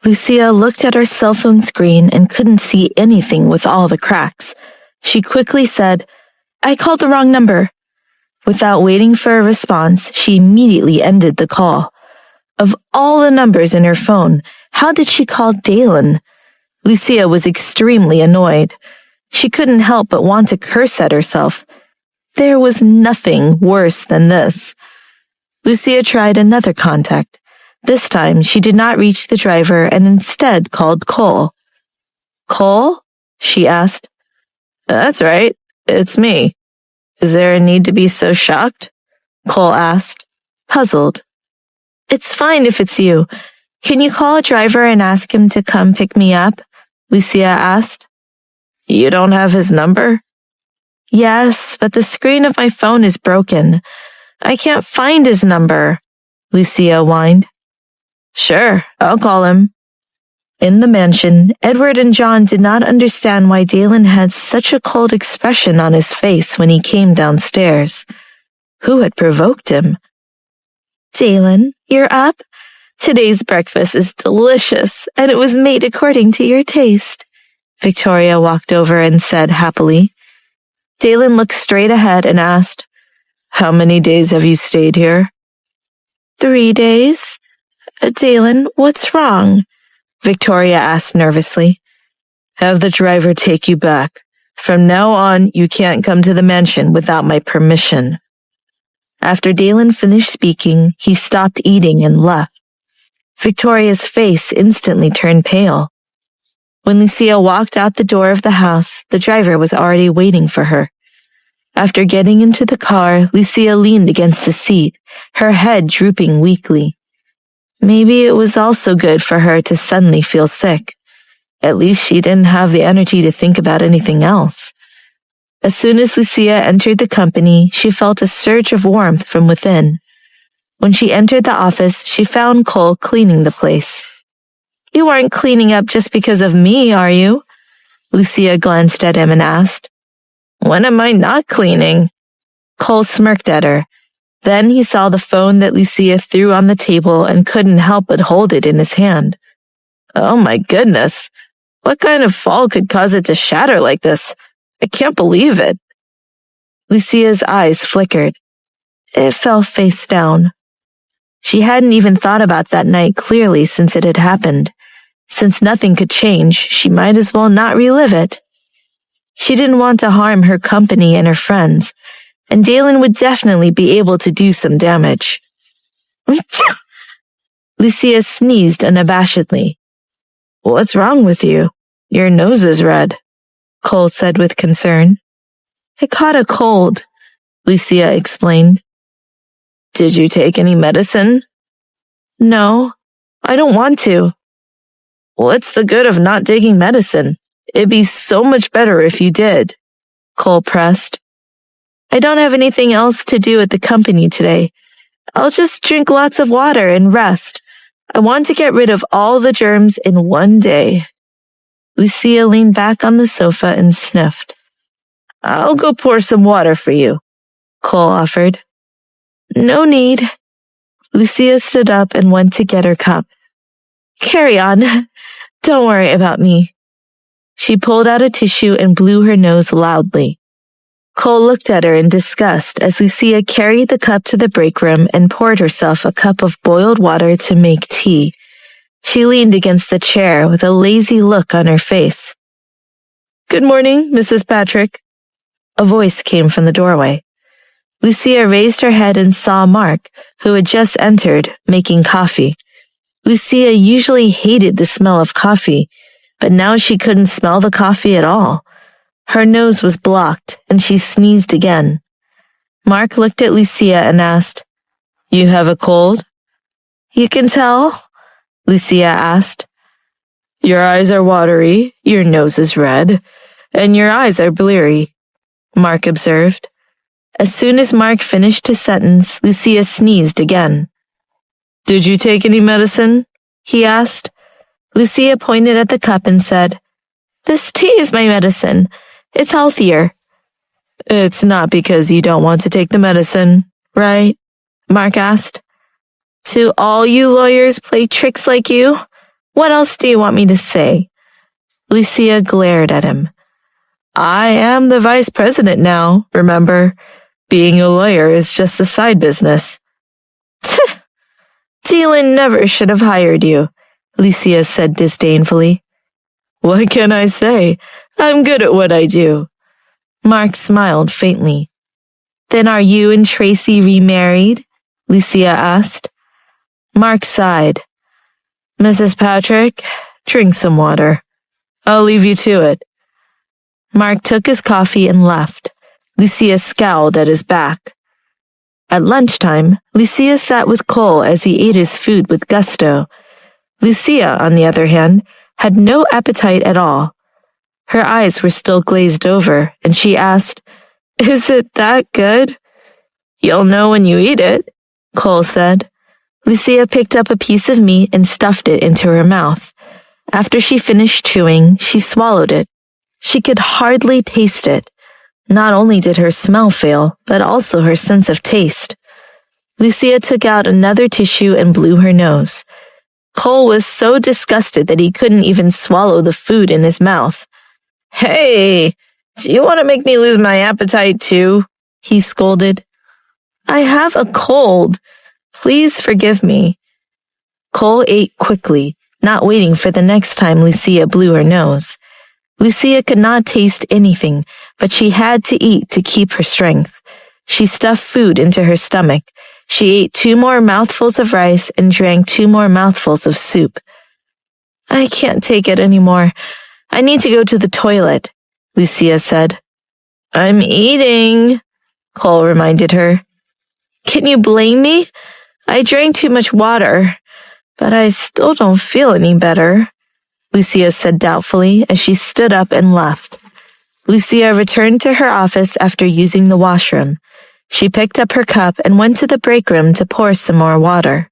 Lucia looked at her cell phone screen and couldn't see anything with all the cracks. She quickly said, "I called the wrong number." Without waiting for a response, she immediately ended the call. Of all the numbers in her phone, how did she call Dalen? Lucia was extremely annoyed. She couldn't help but want to curse at herself. There was nothing worse than this. Lucia tried another contact. This time, she did not reach the driver and instead called Cole. "Cole?" she asked. "That's right. It's me. Is there a need to be so shocked?" Cole asked, puzzled. "It's fine if it's you. Can you call a driver and ask him to come pick me up?" Lucia asked. "You don't have his number?" "Yes, but the screen of my phone is broken. I can't find his number," Lucia whined. "Sure, I'll call him." In the mansion, Edward and John did not understand why Dalen had such a cold expression on his face when he came downstairs. Who had provoked him? "Dalen, you're up? Today's breakfast is delicious, and it was made according to your taste." Victoria walked over and said happily. Dalen looked straight ahead and asked, "How many days have you stayed here?" 3 days. Dalen, what's wrong?" Victoria asked nervously. "Have the driver take you back. From now on, you can't come to the mansion without my permission." After Dalen finished speaking, he stopped eating and left. Victoria's face instantly turned pale. When Lucia walked out the door of the house, the driver was already waiting for her. After getting into the car, Lucia leaned against the seat, her head drooping weakly. Maybe it was also good for her to suddenly feel sick. At least she didn't have the energy to think about anything else. As soon as Lucia entered the company, she felt a surge of warmth from within. When she entered the office, she found Cole cleaning the place. "You aren't cleaning up just because of me, are you?" Lucia glanced at him and asked. "When am I not cleaning?" Cole smirked at her. Then he saw the phone that Lucia threw on the table and couldn't help but hold it in his hand. "Oh my goodness. What kind of fall could cause it to shatter like this? I can't believe it." Lucia's eyes flickered. It fell face down. She hadn't even thought about that night clearly since it had happened. Since nothing could change, she might as well not relive it. She didn't want to harm her company and her friends, and Dalen would definitely be able to do some damage. Lucia sneezed unabashedly. "What's wrong with you? Your nose is red," Cole said with concern. "I caught a cold," Lucia explained. "Did you take any medicine?" "No, I don't want to." "What's the good of not taking medicine? It'd be so much better if you did," Cole pressed. "I don't have anything else to do at the company today. I'll just drink lots of water and rest. I want to get rid of all the germs in one day." Lucia leaned back on the sofa and sniffed. "I'll go pour some water for you," Cole offered. "No need." Lucia stood up and went to get her cup. "Carry on. Don't worry about me." She pulled out a tissue and blew her nose loudly. Cole looked at her in disgust as Lucia carried the cup to the break room and poured herself a cup of boiled water to make tea. She leaned against the chair with a lazy look on her face. "Good morning, Mrs. Patrick." A voice came from the doorway. Lucia raised her head and saw Mark, who had just entered, making coffee. Lucia usually hated the smell of coffee, but now she couldn't smell the coffee at all. Her nose was blocked, and she sneezed again. Mark looked at Lucia and asked, "You have a cold?" "You can tell?" Lucia asked. "Your eyes are watery, your nose is red, and your eyes are bleary," Mark observed. As soon as Mark finished his sentence, Lucia sneezed again. "Did you take any medicine?" he asked. Lucia pointed at the cup and said, "This tea is my medicine. It's healthier." "It's not because you don't want to take the medicine, right?" Mark asked. "Do all you lawyers play tricks like you? What else do you want me to say?" Lucia glared at him. "I am the vice president now, remember? Being a lawyer is just a side business." "Dylan never should have hired you," Lucia said disdainfully. "What can I say? I'm good at what I do." Mark smiled faintly. "Then are you and Tracy remarried?" Lucia asked. Mark sighed. "Mrs. Patrick, drink some water. I'll leave you to it." Mark took his coffee and left. Lucia scowled at his back. At lunchtime, Lucia sat with Cole as he ate his food with gusto. Lucia, on the other hand, had no appetite at all. Her eyes were still glazed over, and she asked, "Is it that good?" "You'll know when you eat it," Cole said. Lucia picked up a piece of meat and stuffed it into her mouth. After she finished chewing, she swallowed it. She could hardly taste it. Not only did her smell fail, but also her sense of taste. Lucia took out another tissue and blew her nose. Cole was so disgusted that he couldn't even swallow the food in his mouth. "Hey, do you want to make me lose my appetite too?" he scolded. "I have a cold. Please forgive me." Cole ate quickly, not waiting for the next time Lucia blew her nose. Lucia could not taste anything, but she had to eat to keep her strength. She stuffed food into her stomach. She ate 2 more mouthfuls of rice and drank 2 more mouthfuls of soup. "I can't take it anymore. I need to go to the toilet," Lucia said. "I'm eating," Cole reminded her. "Can you blame me? I drank too much water, but I still don't feel any better," Lucia said doubtfully as she stood up and left. Lucia returned to her office after using the washroom. She picked up her cup and went to the break room to pour some more water.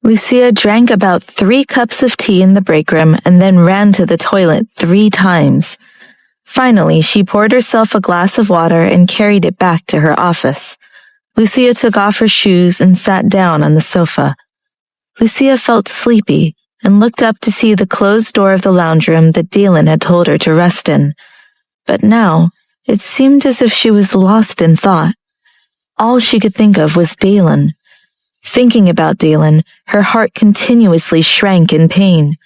Lucia drank about 3 cups of tea in the break room and then ran to the toilet 3 times. Finally, she poured herself a glass of water and carried it back to her office. Lucia took off her shoes and sat down on the sofa. Lucia felt sleepy and looked up to see the closed door of the lounge room that Dalen had told her to rest in. But now, it seemed as if she was lost in thought. All she could think of was Dalen. Thinking about Dalen, her heart continuously shrank in pain.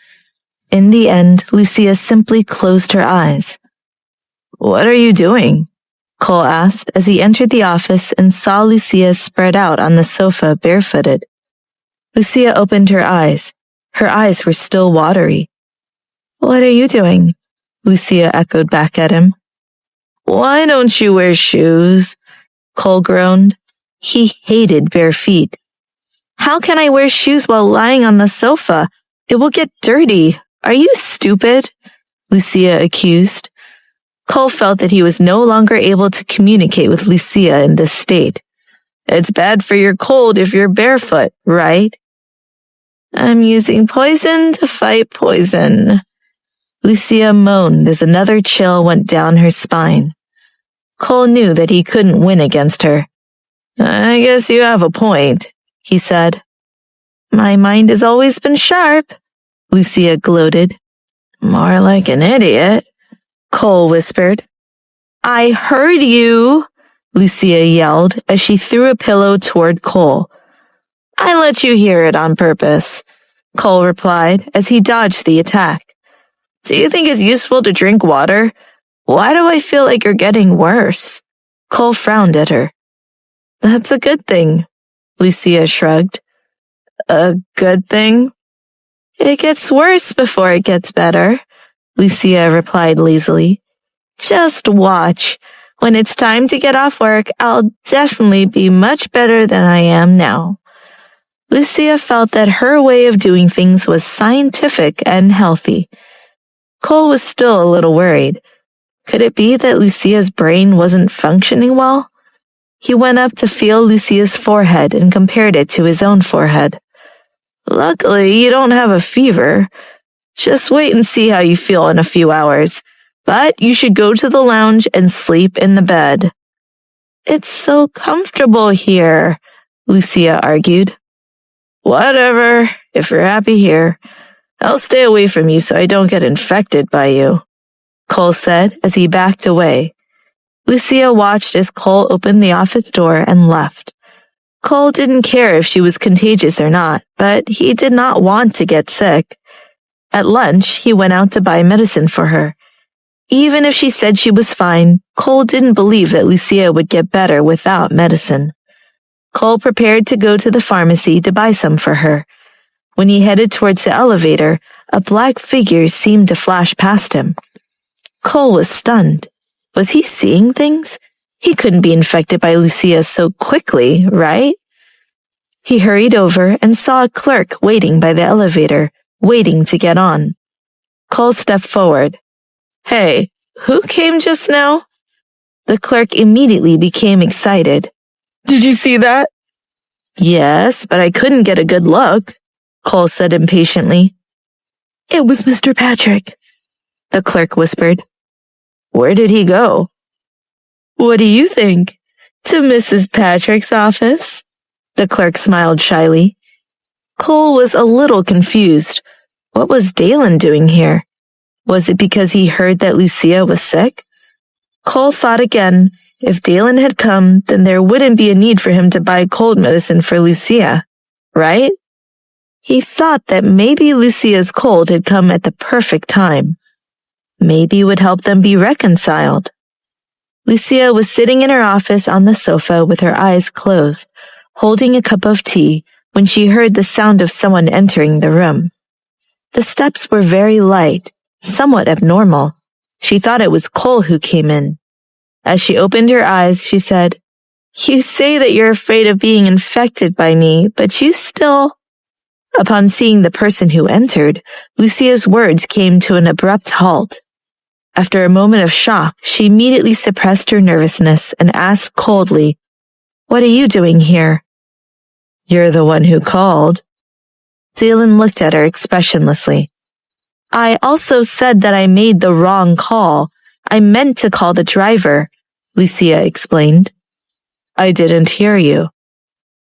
In the end, Lucia simply closed her eyes. "What are you doing?" Cole asked as he entered the office and saw Lucia spread out on the sofa barefooted. Lucia opened her eyes. Her eyes were still watery. "What are you doing?" Lucia echoed back at him. "Why don't you wear shoes?" Cole groaned. He hated bare feet. "How can I wear shoes while lying on the sofa? It will get dirty. Are you stupid?" Lucia accused. Cole felt that he was no longer able to communicate with Lucia in this state. "It's bad for your cold if you're barefoot, right?" "I'm using poison to fight poison." Lucia moaned as another chill went down her spine. Cole knew that he couldn't win against her. "I guess you have a point," he said. "My mind has always been sharp," Lucia gloated. "More like an idiot," Cole whispered. "I heard you," Lucia yelled as she threw a pillow toward Cole. "I let you hear it on purpose. Cole replied as he dodged the attack. Do you think it's useful to drink water? Why do I feel like you're getting worse? Cole frowned at her. That's a good thing, Lucia shrugged. A good thing? It gets worse before it gets better, Lucia replied lazily. Just watch. When it's time to get off work, I'll definitely be much better than I am now. Lucia felt that her way of doing things was scientific and healthy. Cole was still a little worried. Could it be that Lucia's brain wasn't functioning well? He went up to feel Lucia's forehead and compared it to his own forehead. Luckily, you don't have a fever. Just wait and see how you feel in a few hours. But you should go to the lounge and sleep in the bed. It's so comfortable here, Lucia argued. Whatever, if you're happy here. I'll stay away from you so I don't get infected by you, Cole said as he backed away. Lucia watched as Cole opened the office door and left. Cole didn't care if she was contagious or not, but he did not want to get sick. At lunch, he went out to buy medicine for her. Even if she said she was fine, Cole didn't believe that Lucia would get better without medicine. Cole prepared to go to the pharmacy to buy some for her. When he headed towards the elevator, a black figure seemed to flash past him. Cole was stunned. Was he seeing things? He couldn't be infected by Lucia so quickly, right? He hurried over and saw a clerk waiting by the elevator, waiting to get on. Cole stepped forward. Hey, who came just now? The clerk immediately became excited. Did you see that? Yes, but I couldn't get a good look, Cole said impatiently. It was Mr. Patrick, the clerk whispered. Where did he go? What do you think? To Mrs. Patrick's office? The clerk smiled shyly. Cole was a little confused. What was Dalen doing here? Was it because he heard that Lucia was sick? Cole thought again. If Dalen had come, then there wouldn't be a need for him to buy cold medicine for Lucia, right? He thought that maybe Lucia's cold had come at the perfect time. Maybe it would help them be reconciled. Lucia was sitting in her office on the sofa with her eyes closed, holding a cup of tea when she heard the sound of someone entering the room. The steps were very light, somewhat abnormal. She thought it was Cole who came in. As she opened her eyes, she said, You say that you're afraid of being infected by me, but you still... Upon seeing the person who entered, Lucia's words came to an abrupt halt. After a moment of shock, she immediately suppressed her nervousness and asked coldly, What are you doing here? You're the one who called. Dalen looked at her expressionlessly. I also said that I made the wrong call. I meant to call the driver, Lucia explained. I didn't hear you.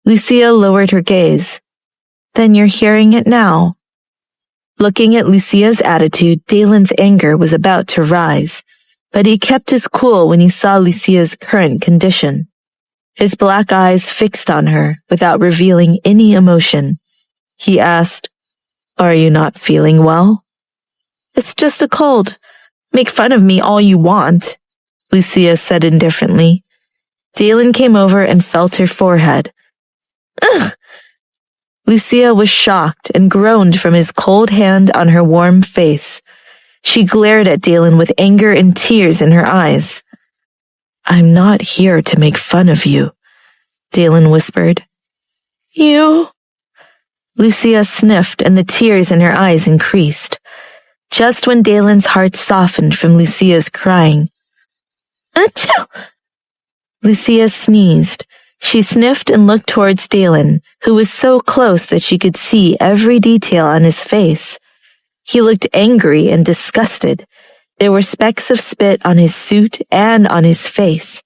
Lucia lowered her gaze. Then you're hearing it now. Looking at Lucia's attitude, Dalen's anger was about to rise, but he kept his cool when he saw Lucia's current condition. His black eyes fixed on her without revealing any emotion. He asked, Are you not feeling well? It's just a cold. Make fun of me all you want, Lucia said indifferently. Dalen came over and felt her forehead. Ugh! Lucia was shocked and groaned from his cold hand on her warm face. She glared at Dalen with anger and tears in her eyes. I'm not here to make fun of you, Dalen whispered. You? Lucia sniffed and the tears in her eyes increased. Just when Dalen's heart softened from Lucia's crying. Achoo! Lucia sneezed. She sniffed and looked towards Dalen, who was so close that she could see every detail on his face. He looked angry and disgusted. There were specks of spit on his suit and on his face.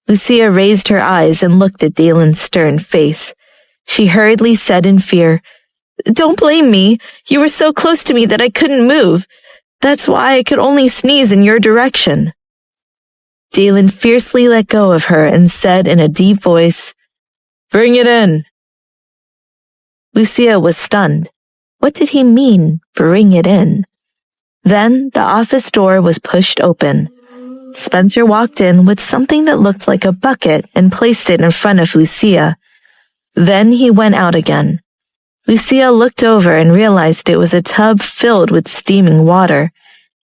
Lucia raised her eyes and looked at Dalen's stern face. She hurriedly said in fear, Don't blame me. You were so close to me that I couldn't move. That's why I could only sneeze in your direction. Dalen fiercely let go of her and said in a deep voice, Bring it in. Lucia was stunned. What did he mean, bring it in? Then the office door was pushed open. Spencer walked in with something that looked like a bucket and placed it in front of Lucia. Then he went out again. Lucia looked over and realized it was a tub filled with steaming water.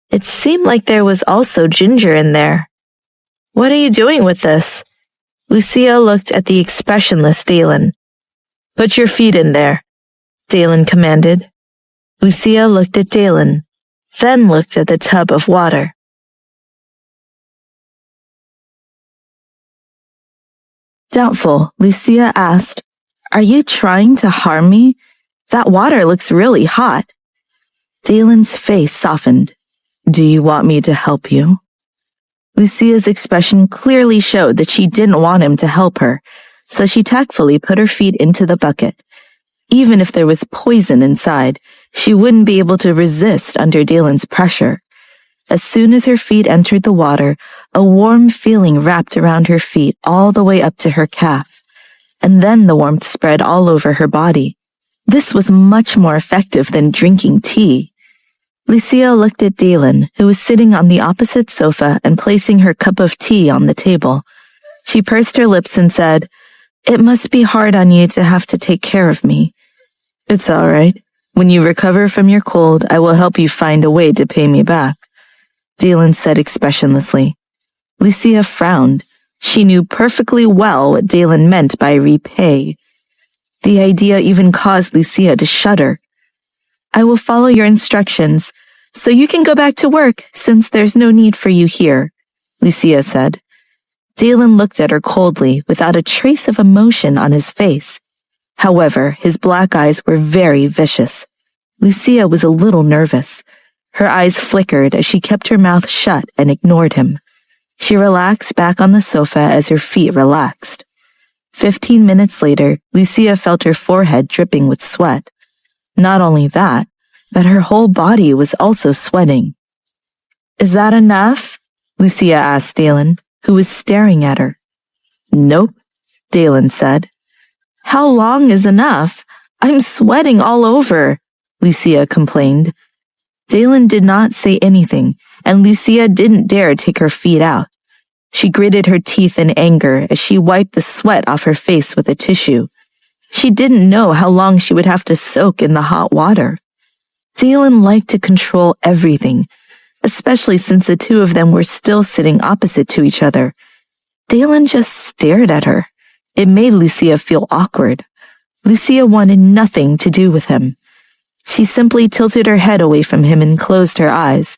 It seemed like there was also ginger in there. What are you doing with this? Lucia looked at the expressionless Dalen. Put your feet in there, Dalen commanded. Lucia looked at Dalen, then looked at the tub of water. Doubtful, Lucia asked, Are you trying to harm me? That water looks really hot. Dalen's face softened. Do you want me to help you? Lucia's expression clearly showed that she didn't want him to help her, so she tactfully put her feet into the bucket. Even if there was poison inside, she wouldn't be able to resist under Dalen's pressure. As soon as her feet entered the water, a warm feeling wrapped around her feet all the way up to her calf, and then the warmth spread all over her body. This was much more effective than drinking tea. Lucia looked at Dalen, who was sitting on the opposite sofa and placing her cup of tea on the table. She pursed her lips and said, It must be hard on you to have to take care of me. It's all right. When you recover from your cold, I will help you find a way to pay me back, Dalen said expressionlessly. Lucia frowned. She knew perfectly well what Dalen meant by repay. The idea even caused Lucia to shudder. I will follow your instructions, so you can go back to work since there's no need for you here, Lucia said. Dalen looked at her coldly, without a trace of emotion on his face. However, his black eyes were very vicious. Lucia was a little nervous. Her eyes flickered as she kept her mouth shut and ignored him. She relaxed back on the sofa as her feet relaxed. 15 minutes later, Lucia felt her forehead dripping with sweat. Not only that, but her whole body was also sweating. Is that enough? Lucia asked Dalen, who was staring at her. Nope, Dalen said. How long is enough? I'm sweating all over, Lucia complained. Dalen did not say anything, and Lucia didn't dare take her feet out. She gritted her teeth in anger as she wiped the sweat off her face with a tissue. She didn't know how long she would have to soak in the hot water. Dalen liked to control everything, especially since the two of them were still sitting opposite to each other. Dalen just stared at her. It made Lucia feel awkward. Lucia wanted nothing to do with him. She simply tilted her head away from him and closed her eyes.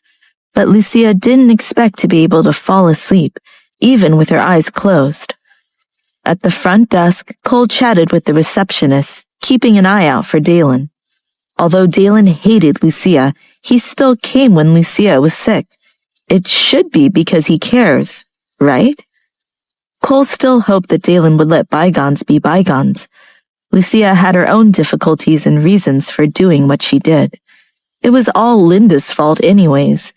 But Lucia didn't expect to be able to fall asleep, even with her eyes closed. At the front desk, Cole chatted with the receptionist, keeping an eye out for Dalen. Although Dalen hated Lucia, he still came when Lucia was sick. It should be because he cares, right? Cole still hoped that Dalen would let bygones be bygones. Lucia had her own difficulties and reasons for doing what she did. It was all Linda's fault anyways.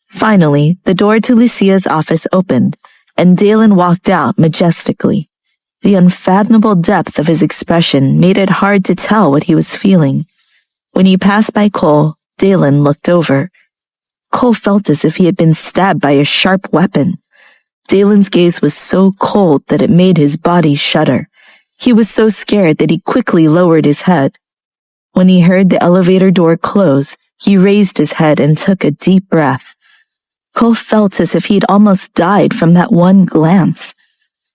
Finally, the door to Lucia's office opened, and Dalen walked out majestically. The unfathomable depth of his expression made it hard to tell what he was feeling. When he passed by Cole, Dalen looked over. Cole felt as if he had been stabbed by a sharp weapon. Dalen's gaze was so cold that it made his body shudder. He was so scared that he quickly lowered his head. When he heard the elevator door close, he raised his head and took a deep breath. Cole felt as if he'd almost died from that one glance.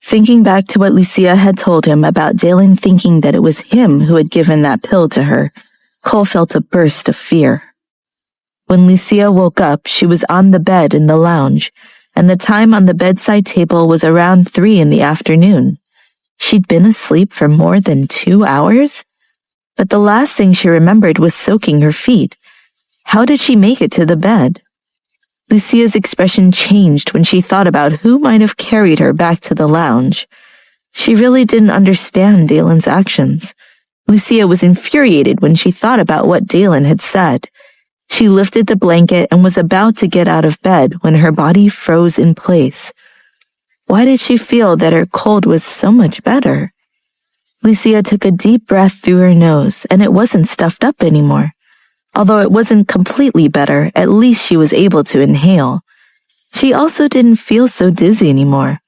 Thinking back to what Lucia had told him about Dalen thinking that it was him who had given that pill to her, Cole felt a burst of fear. When Lucia woke up, she was on the bed in the lounge, and the time on the bedside table was around 3 in the afternoon. She'd been asleep for more than 2 hours? But the last thing she remembered was soaking her feet. How did she make it to the bed? Lucia's expression changed when she thought about who might have carried her back to the lounge. She really didn't understand Dalen's actions. Lucia was infuriated when she thought about what Dalen had said. She lifted the blanket and was about to get out of bed when her body froze in place. Why did she feel that her cold was so much better? Lucia took a deep breath through her nose, and it wasn't stuffed up anymore. Although it wasn't completely better, at least she was able to inhale. She also didn't feel so dizzy anymore.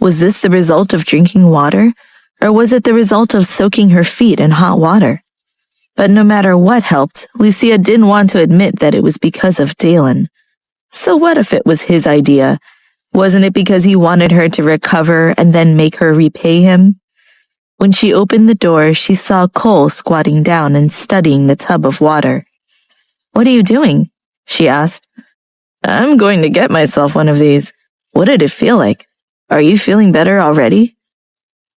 Was this the result of drinking water, or was it the result of soaking her feet in hot water? But no matter what helped, Lucia didn't want to admit that it was because of Dalen. So what if it was his idea? Wasn't it because he wanted her to recover and then make her repay him? When she opened the door, she saw Cole squatting down and studying the tub of water. "What are you doing?" she asked. "I'm going to get myself one of these. What did it feel like? Are you feeling better already?"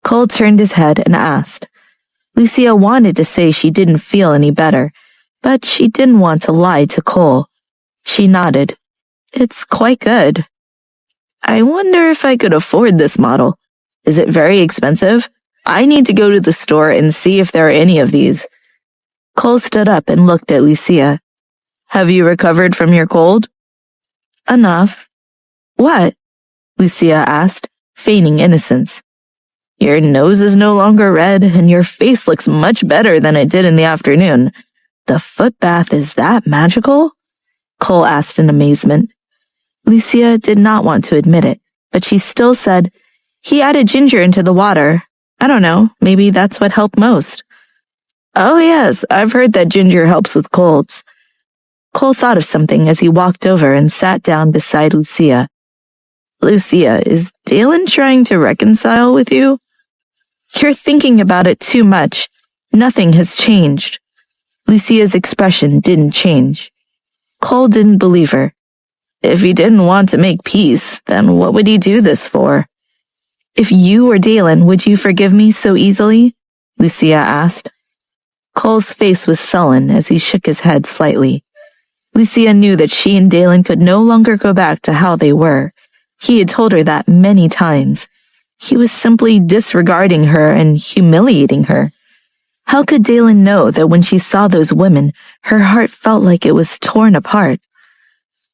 Cole turned his head and asked. Lucia wanted to say she didn't feel any better, but she didn't want to lie to Cole. She nodded. "It's quite good." "I wonder if I could afford this model. Is it very expensive? I need to go to the store and see if there are any of these." Cole stood up and looked at Lucia. "Have you recovered from your cold?" "Enough." "What?" Lucia asked, feigning innocence. "Your nose is no longer red, and your face looks much better than it did in the afternoon. The foot bath is that magical?" Cole asked in amazement. Lucia did not want to admit it, but she still said, "He added ginger into the water. I don't know, maybe that's what helped most." "Oh yes, I've heard that ginger helps with colds." Cole thought of something as he walked over and sat down beside Lucia. "Lucia, is Dalen trying to reconcile with you?" "You're thinking about it too much. Nothing has changed." Lucia's expression didn't change. Cole didn't believe her. If he didn't want to make peace, then what would he do this for? "If you were Dalen, would you forgive me so easily?" Lucia asked. Cole's face was sullen as he shook his head slightly. Lucia knew that she and Dalen could no longer go back to how they were. He had told her that many times. He was simply disregarding her and humiliating her. How could Dalen know that when she saw those women, her heart felt like it was torn apart?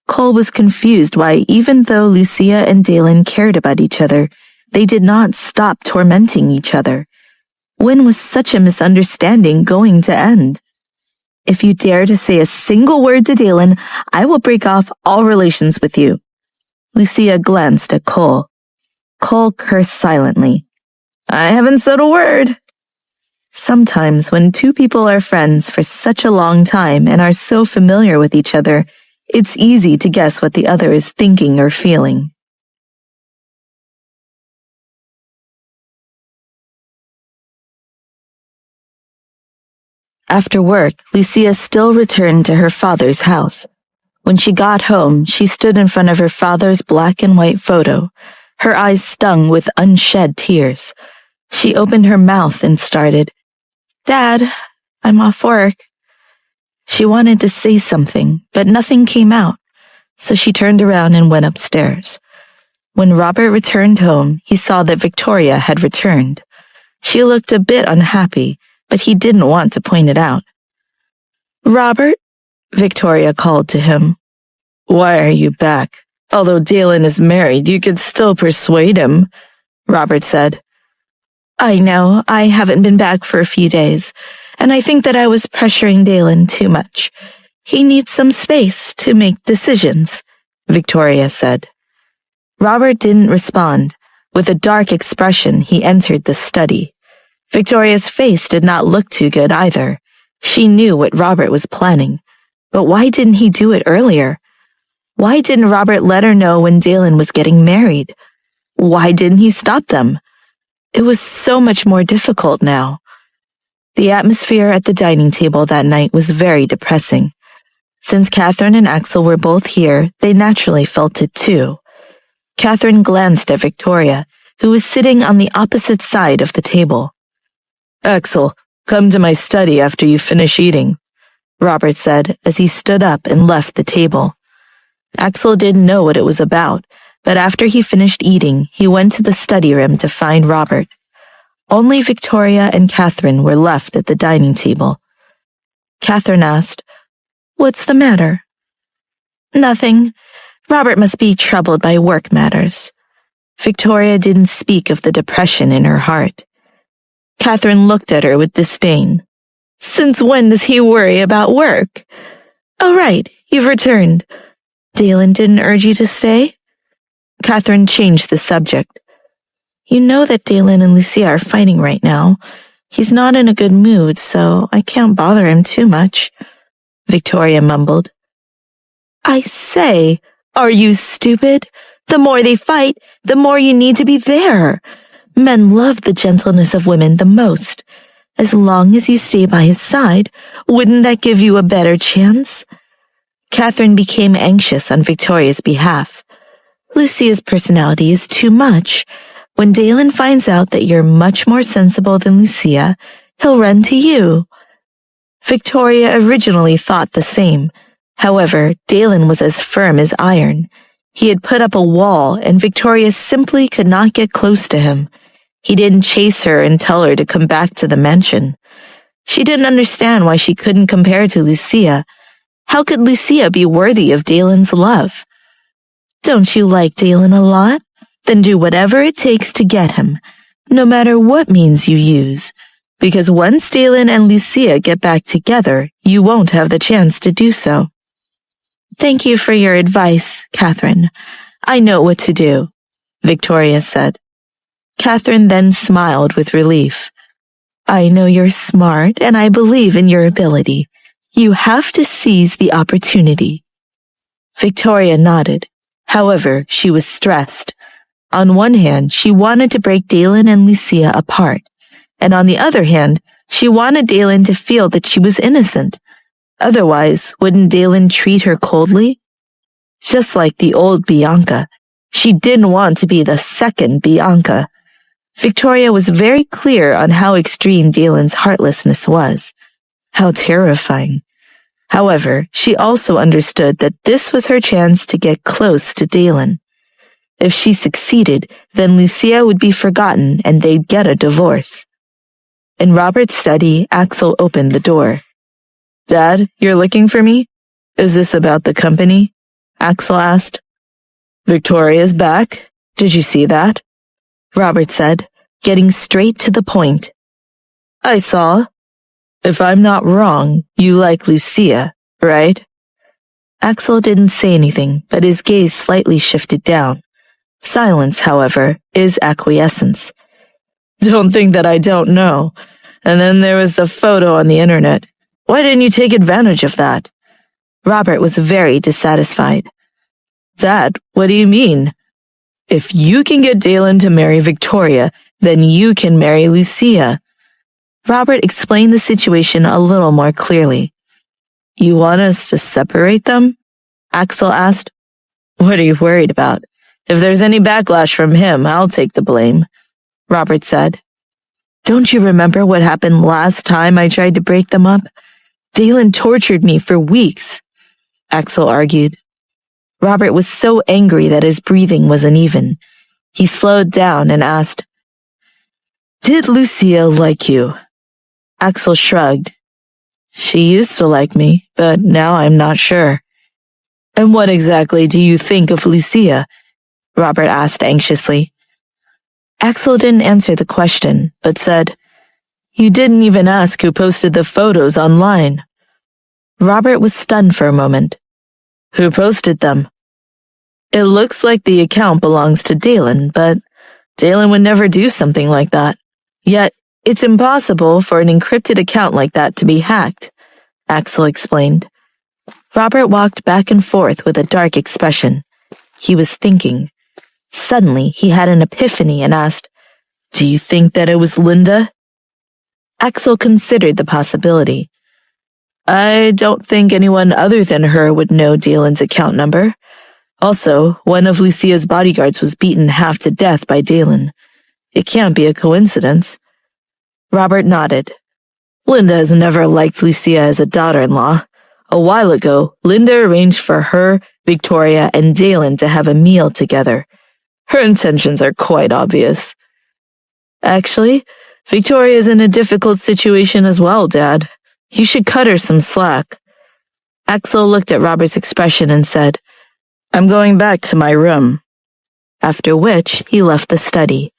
Cole was confused why, even though Lucia and Dalen cared about each other, they did not stop tormenting each other. When was such a misunderstanding going to end? "If you dare to say a single word to Dalen, I will break off all relations with you." Lucia glanced at Cole. Cole cursed silently. "I haven't said a word." Sometimes when two people are friends for such a long time and are so familiar with each other, it's easy to guess what the other is thinking or feeling. After work, Lucia still returned to her father's house. When she got home, she stood in front of her father's black and white photo, her eyes stung with unshed tears. She opened her mouth and started, "Dad, I'm off work." She wanted to say something, but nothing came out, so she turned around and went upstairs. When Robert returned home, he saw that Victoria had returned. She looked a bit unhappy, but he didn't want to point it out. "Robert?" Victoria called to him. "Why are you back? Although Dalen is married, you could still persuade him," Robert said. "I know, I haven't been back for a few days, and I think that I was pressuring Dalen too much. He needs some space to make decisions," Victoria said. Robert didn't respond. With a dark expression, he entered the study. Victoria's face did not look too good either. She knew what Robert was planning. But why didn't he do it earlier? Why didn't Robert let her know when Dalen was getting married? Why didn't he stop them? It was so much more difficult now. The atmosphere at the dining table that night was very depressing. Since Catherine and Axel were both here, they naturally felt it too. Catherine glanced at Victoria, who was sitting on the opposite side of the table. "Axel, come to my study after you finish eating," Robert said as he stood up and left the table. Axel didn't know what it was about, but after he finished eating, he went to the study room to find Robert. Only Victoria and Catherine were left at the dining table. Catherine asked, "What's the matter?" "Nothing. Robert must be troubled by work matters." Victoria didn't speak of the depression in her heart. Catherine looked at her with disdain. Since when does he worry about work? Oh, right, you've returned. Dalen didn't urge you to stay? Catherine changed the subject. You know that Dalen and Lucia are fighting right now. He's not in a good mood, so I can't bother him too much, Victoria mumbled. I say, are you stupid? The more they fight, the more you need to be there. Men love the gentleness of women the most. As long as you stay by his side, wouldn't that give you a better chance? Catherine became anxious on Victoria's behalf. Lucia's personality is too much. When Dalen finds out that you're much more sensible than Lucia, he'll run to you. Victoria originally thought the same. However, Dalen was as firm as iron. He had put up a wall, and Victoria simply could not get close to him. He didn't chase her and tell her to come back to the mansion. She didn't understand why she couldn't compare to Lucia. How could Lucia be worthy of Dalen's love? Don't you like Dalen a lot? Then do whatever it takes to get him, no matter what means you use. Because once Dalen and Lucia get back together, you won't have the chance to do so. Thank you for your advice, Catherine. I know what to do, Victoria said. Catherine then smiled with relief. I know you're smart, and I believe in your ability. You have to seize the opportunity. Victoria nodded. However, she was stressed. On one hand, she wanted to break Dalen and Lucia apart, and on the other hand, she wanted Dalen to feel that she was innocent. Otherwise, wouldn't Dalen treat her coldly? Just like the old Bianca, she didn't want to be the second Bianca. Victoria was very clear on how extreme Dalen's heartlessness was. How terrifying. However, she also understood that this was her chance to get close to Dalen. If she succeeded, then Lucia would be forgotten and they'd get a divorce. In Robert's study, Axel opened the door. Dad, you're looking for me? Is this about the company? Axel asked. Victoria's back. Did you see that? Robert said, getting straight to the point. I saw. If I'm not wrong, you like Lucia, right? Axel didn't say anything, but his gaze slightly shifted down. Silence, however, is acquiescence. Don't think that I don't know. And then there was the photo on the internet. Why didn't you take advantage of that? Robert was very dissatisfied. Dad, what do you mean? If you can get Dalen to marry Victoria, then you can marry Lucia. Robert explained the situation a little more clearly. You want us to separate them? Axel asked. What are you worried about? If there's any backlash from him, I'll take the blame, Robert said. Don't you remember what happened last time I tried to break them up? Dalen tortured me for weeks, Axel argued. Robert was so angry that his breathing was uneven. He slowed down and asked, Did Lucia like you? Axel shrugged. She used to like me, but now I'm not sure. And what exactly do you think of Lucia? Robert asked anxiously. Axel didn't answer the question, but said, You didn't even ask who posted the photos online. Robert was stunned for a moment. Who posted them? It looks like the account belongs to Dalen, but Dalen would never do something like that. Yet, it's impossible for an encrypted account like that to be hacked, Axel explained. Robert walked back and forth with a dark expression. He was thinking. Suddenly, he had an epiphany and asked, Do you think that it was Linda? Axel considered the possibility. I don't think anyone other than her would know Dalen's account number. Also, one of Lucia's bodyguards was beaten half to death by Dalen. It can't be a coincidence. Robert nodded. Linda has never liked Lucia as a daughter-in-law. A while ago, Linda arranged for her, Victoria, and Dalen to have a meal together. Her intentions are quite obvious. Actually, Victoria is in a difficult situation as well, Dad. You should cut her some slack. Axel looked at Robert's expression and said, I'm going back to my room. After which, he left the study.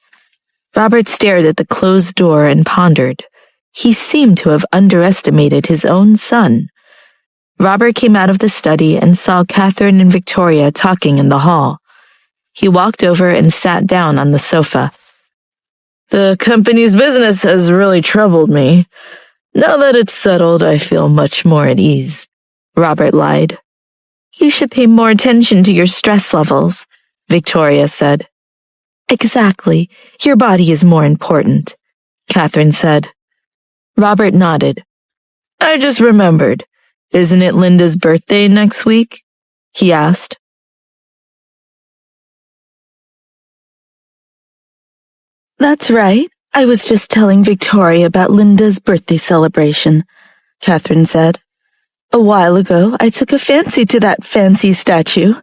Robert stared at the closed door and pondered. He seemed to have underestimated his own son. Robert came out of the study and saw Catherine and Victoria talking in the hall. He walked over and sat down on the sofa. "The company's business has really troubled me. Now that it's settled, I feel much more at ease," Robert lied. "You should pay more attention to your stress levels," Victoria said. "Exactly. Your body is more important," Catherine said. Robert nodded. "I just remembered. Isn't it Linda's birthday next week?" he asked. "That's right. I was just telling Victoria about Linda's birthday celebration," Catherine said. "A while ago, I took a fancy to that fancy statue.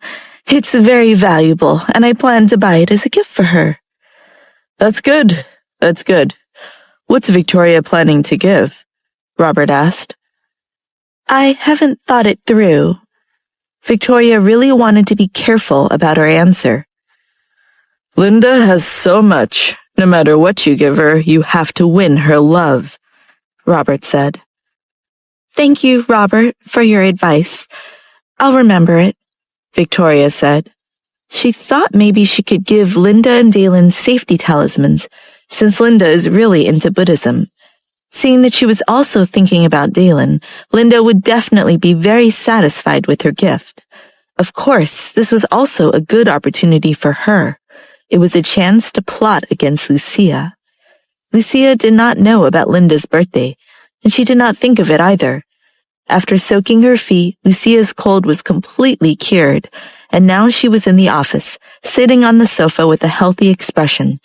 It's very valuable, and I plan to buy it as a gift for her." That's good. That's good. What's Victoria planning to give?" Robert asked. "I haven't thought it through." Victoria really wanted to be careful about her answer. "Linda has so much. No matter what you give her, you have to win her love," Robert said. "Thank you, Robert, for your advice. I'll remember it," Victoria said. She thought maybe she could give Linda and Dalen safety talismans, since Linda is really into Buddhism. Seeing that she was also thinking about Dalen, Linda would definitely be very satisfied with her gift. Of course, this was also a good opportunity for her. It was a chance to plot against Lucia. Lucia did not know about Linda's birthday, and she did not think of it either. After soaking her feet, Lucia's cold was completely cured, and now she was in the office, sitting on the sofa with a healthy expression,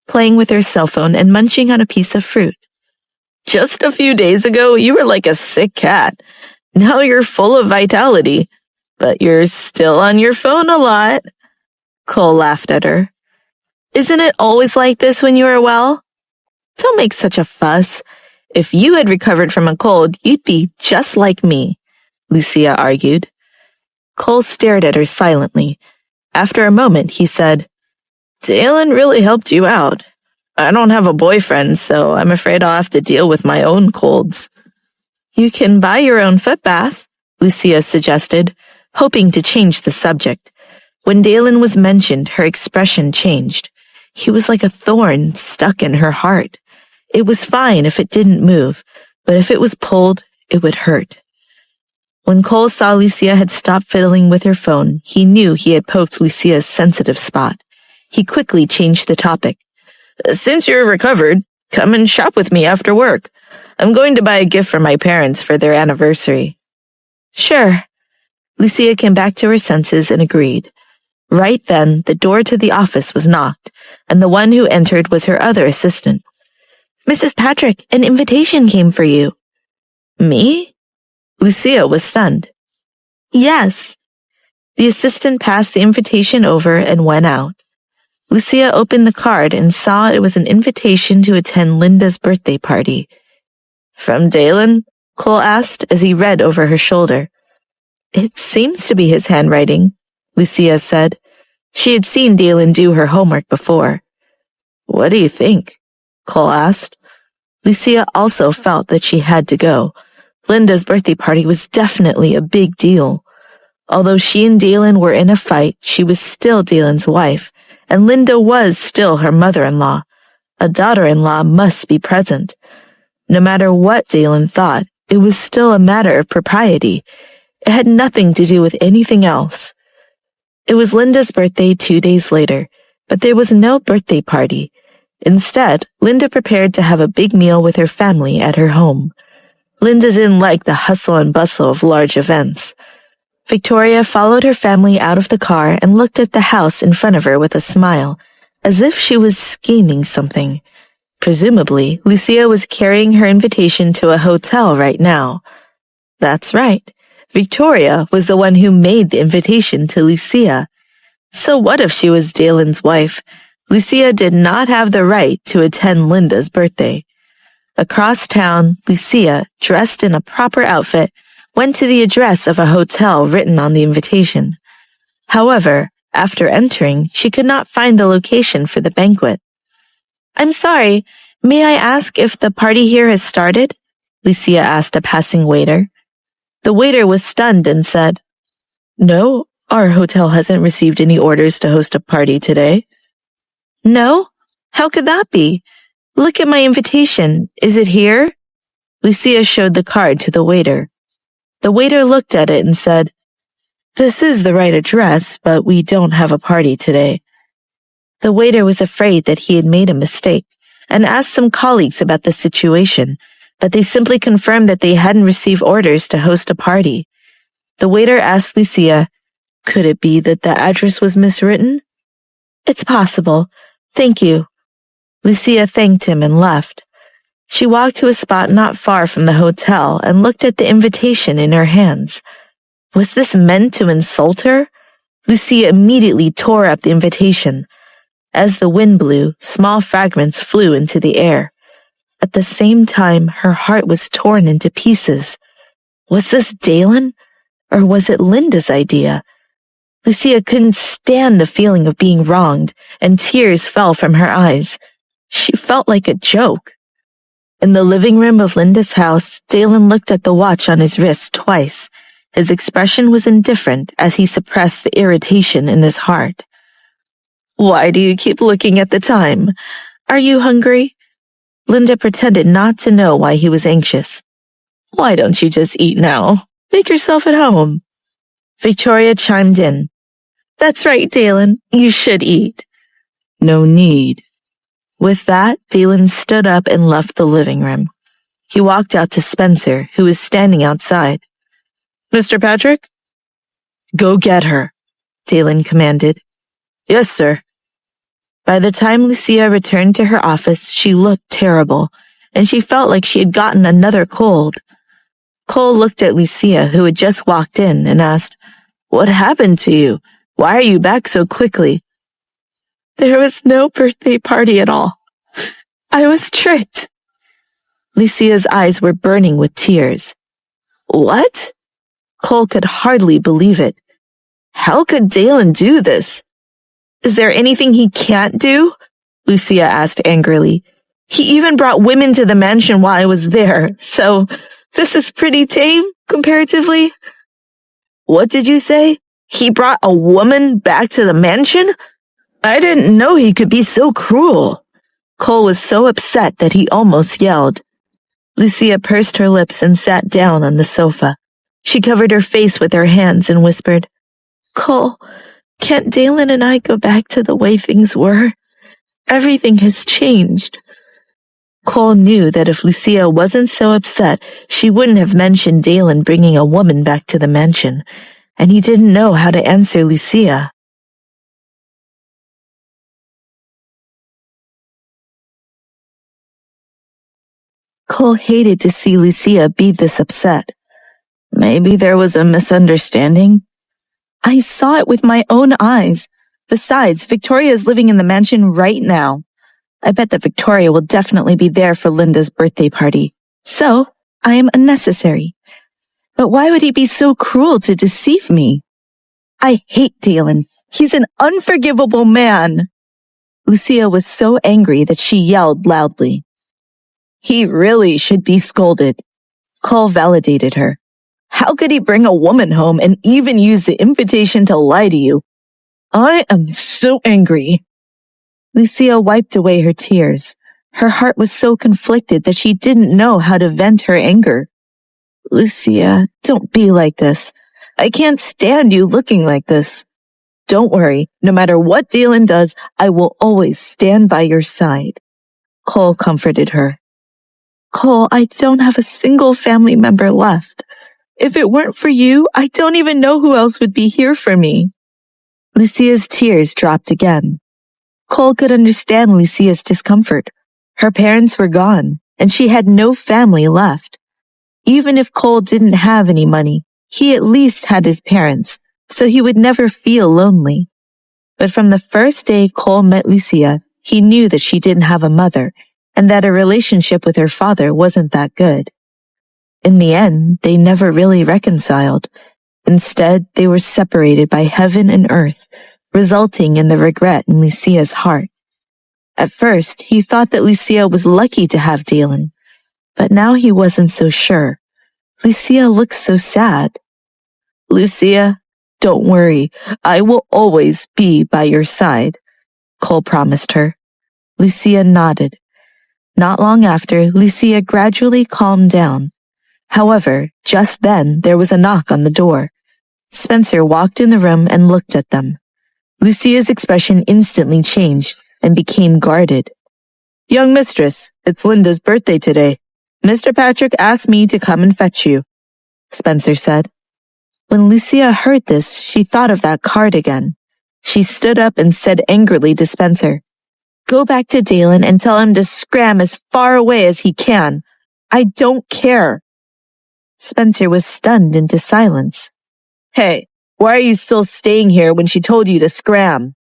playing with her cell phone and munching on a piece of fruit. "Just a few days ago, you were like a sick cat. Now you're full of vitality, but you're still on your phone a lot." Cole laughed at her. "Isn't it always like this when you are well? Don't make such a fuss. If you had recovered from a cold, you'd be just like me," Lucia argued. Cole stared at her silently. After a moment, he said, "Dalen really helped you out. I don't have a boyfriend, so I'm afraid I'll have to deal with my own colds." "You can buy your own foot bath," Lucia suggested, hoping to change the subject. When Dalen was mentioned, her expression changed. He was like a thorn stuck in her heart. It was fine if it didn't move, but if it was pulled, it would hurt. When Cole saw Lucia had stopped fiddling with her phone, he knew he had poked Lucia's sensitive spot. He quickly changed the topic. "Since you're recovered, come and shop with me after work. I'm going to buy a gift for my parents for their anniversary." "Sure." Lucia came back to her senses and agreed. Right then, the door to the office was knocked, and the one who entered was her other assistant. "Mrs. Patrick, an invitation came for you." "Me?" Lucia was stunned. "Yes." The assistant passed the invitation over and went out. Lucia opened the card and saw it was an invitation to attend Linda's birthday party. "From Dalen?" Cole asked as he read over her shoulder. "It seems to be his handwriting," Lucia said. She had seen Dalen do her homework before. "What do you think?" Cole asked. Lucia also felt that she had to go. Linda's birthday party was definitely a big deal. Although she and Dalen were in a fight, she was still Dalen's wife, and Linda was still her mother-in-law. A daughter-in-law must be present. No matter what Dalen thought, it was still a matter of propriety. It had nothing to do with anything else. It was Linda's birthday 2 days later, but there was no birthday party. Instead, Linda prepared to have a big meal with her family at her home. Linda didn't like the hustle and bustle of large events. Victoria followed her family out of the car and looked at the house in front of her with a smile, as if she was scheming something. Presumably, Lucia was carrying her invitation to a hotel right now. That's right. Victoria was the one who made the invitation to Lucia. So what if she was Dalen's wife? Lucia did not have the right to attend Linda's birthday. Across town, Lucia, dressed in a proper outfit, went to the address of a hotel written on the invitation. However, after entering, she could not find the location for the banquet. I'm sorry, may I ask if the party here has started? Lucia asked a passing waiter. The waiter was stunned and said, No, our hotel hasn't received any orders to host a party today. No? How could that be? Look at my invitation. Is it here? Lucia showed the card to the waiter. The waiter looked at it and said, This is the right address, but we don't have a party today. The waiter was afraid that he had made a mistake and asked some colleagues about the situation, but they simply confirmed that they hadn't received orders to host a party. The waiter asked Lucia, Could it be that the address was miswritten? It's possible. Thank you. Lucia thanked him and left. She walked to a spot not far from the hotel and looked at the invitation in her hands. Was this meant to insult her? Lucia immediately tore up the invitation. As the wind blew, small fragments flew into the air. At the same time, her heart was torn into pieces. Was this Dalen? Or was it Linda's idea? Lucia couldn't stand the feeling of being wronged, and tears fell from her eyes. She felt like a joke. In the living room of Linda's house, Dalen looked at the watch on his wrist twice. His expression was indifferent as he suppressed the irritation in his heart. Why do you keep looking at the time? Are you hungry? Linda pretended not to know why he was anxious. Why don't you just eat now? Make yourself at home. Victoria chimed in. That's right, Dalen. You should eat. No need. With that, Dalen stood up and left the living room. He walked out to Spencer, who was standing outside. Mr. Patrick? Go get her, Dalen commanded. Yes, sir. By the time Lucia returned to her office, she looked terrible, and she felt like she had gotten another cold. Cole looked at Lucia, who had just walked in, and asked, What happened to you? Why are you back so quickly? There was no birthday party at all. I was tricked. Lucia's eyes were burning with tears. What? Cole could hardly believe it. How could Dalen do this? Is there anything he can't do? Lucia asked angrily. He even brought women to the mansion while I was there, so this is pretty tame, comparatively. What did you say? He brought a woman back to the mansion? I didn't know he could be so cruel. Cole was so upset that he almost yelled. Lucia pursed her lips and sat down on the sofa. She covered her face with her hands and whispered, Cole, can't Dalen and I go back to the way things were? Everything has changed. Cole knew that if Lucia wasn't so upset, she wouldn't have mentioned Dalen bringing a woman back to the mansion, and he didn't know how to answer Lucia. Cole hated to see Lucia be this upset. Maybe there was a misunderstanding. I saw it with my own eyes. Besides, Victoria is living in the mansion right now. I bet that Victoria will definitely be there for Linda's birthday party. So, I am unnecessary. But why would he be so cruel to deceive me? I hate Dalen. He's an unforgivable man. Lucia was so angry that she yelled loudly. He really should be scolded. Cole validated her. How could he bring a woman home and even use the invitation to lie to you? I am so angry. Lucia wiped away her tears. Her heart was so conflicted that she didn't know how to vent her anger. Lucia, don't be like this. I can't stand you looking like this. Don't worry, no matter what Dalen does, I will always stand by your side. Cole comforted her. Cole, I don't have a single family member left. If it weren't for you, I don't even know who else would be here for me. Lucia's tears dropped again. Cole could understand Lucia's discomfort. Her parents were gone, and she had no family left. Even if Cole didn't have any money, he at least had his parents, so he would never feel lonely. But from the first day Cole met Lucia, he knew that she didn't have a mother, and that a relationship with her father wasn't that good. In the end, they never really reconciled. Instead, they were separated by heaven and earth, resulting in the regret in Lucia's heart. At first, he thought that Lucia was lucky to have Dalen, but now he wasn't so sure. Lucia looked so sad. Lucia, don't worry. I will always be by your side, Cole promised her. Lucia nodded. Not long after, Lucia gradually calmed down. However, just then there was a knock on the door. Spencer walked in the room and looked at them. Lucia's expression instantly changed and became guarded. Young mistress, it's Linda's birthday today. Mr. Patrick asked me to come and fetch you, Spencer said. When Lucia heard this, she thought of that card again. She stood up and said angrily to Spencer, Go back to Dalen and tell him to scram as far away as he can. I don't care. Spencer was stunned into silence. Hey, why are you still staying here when she told you to scram?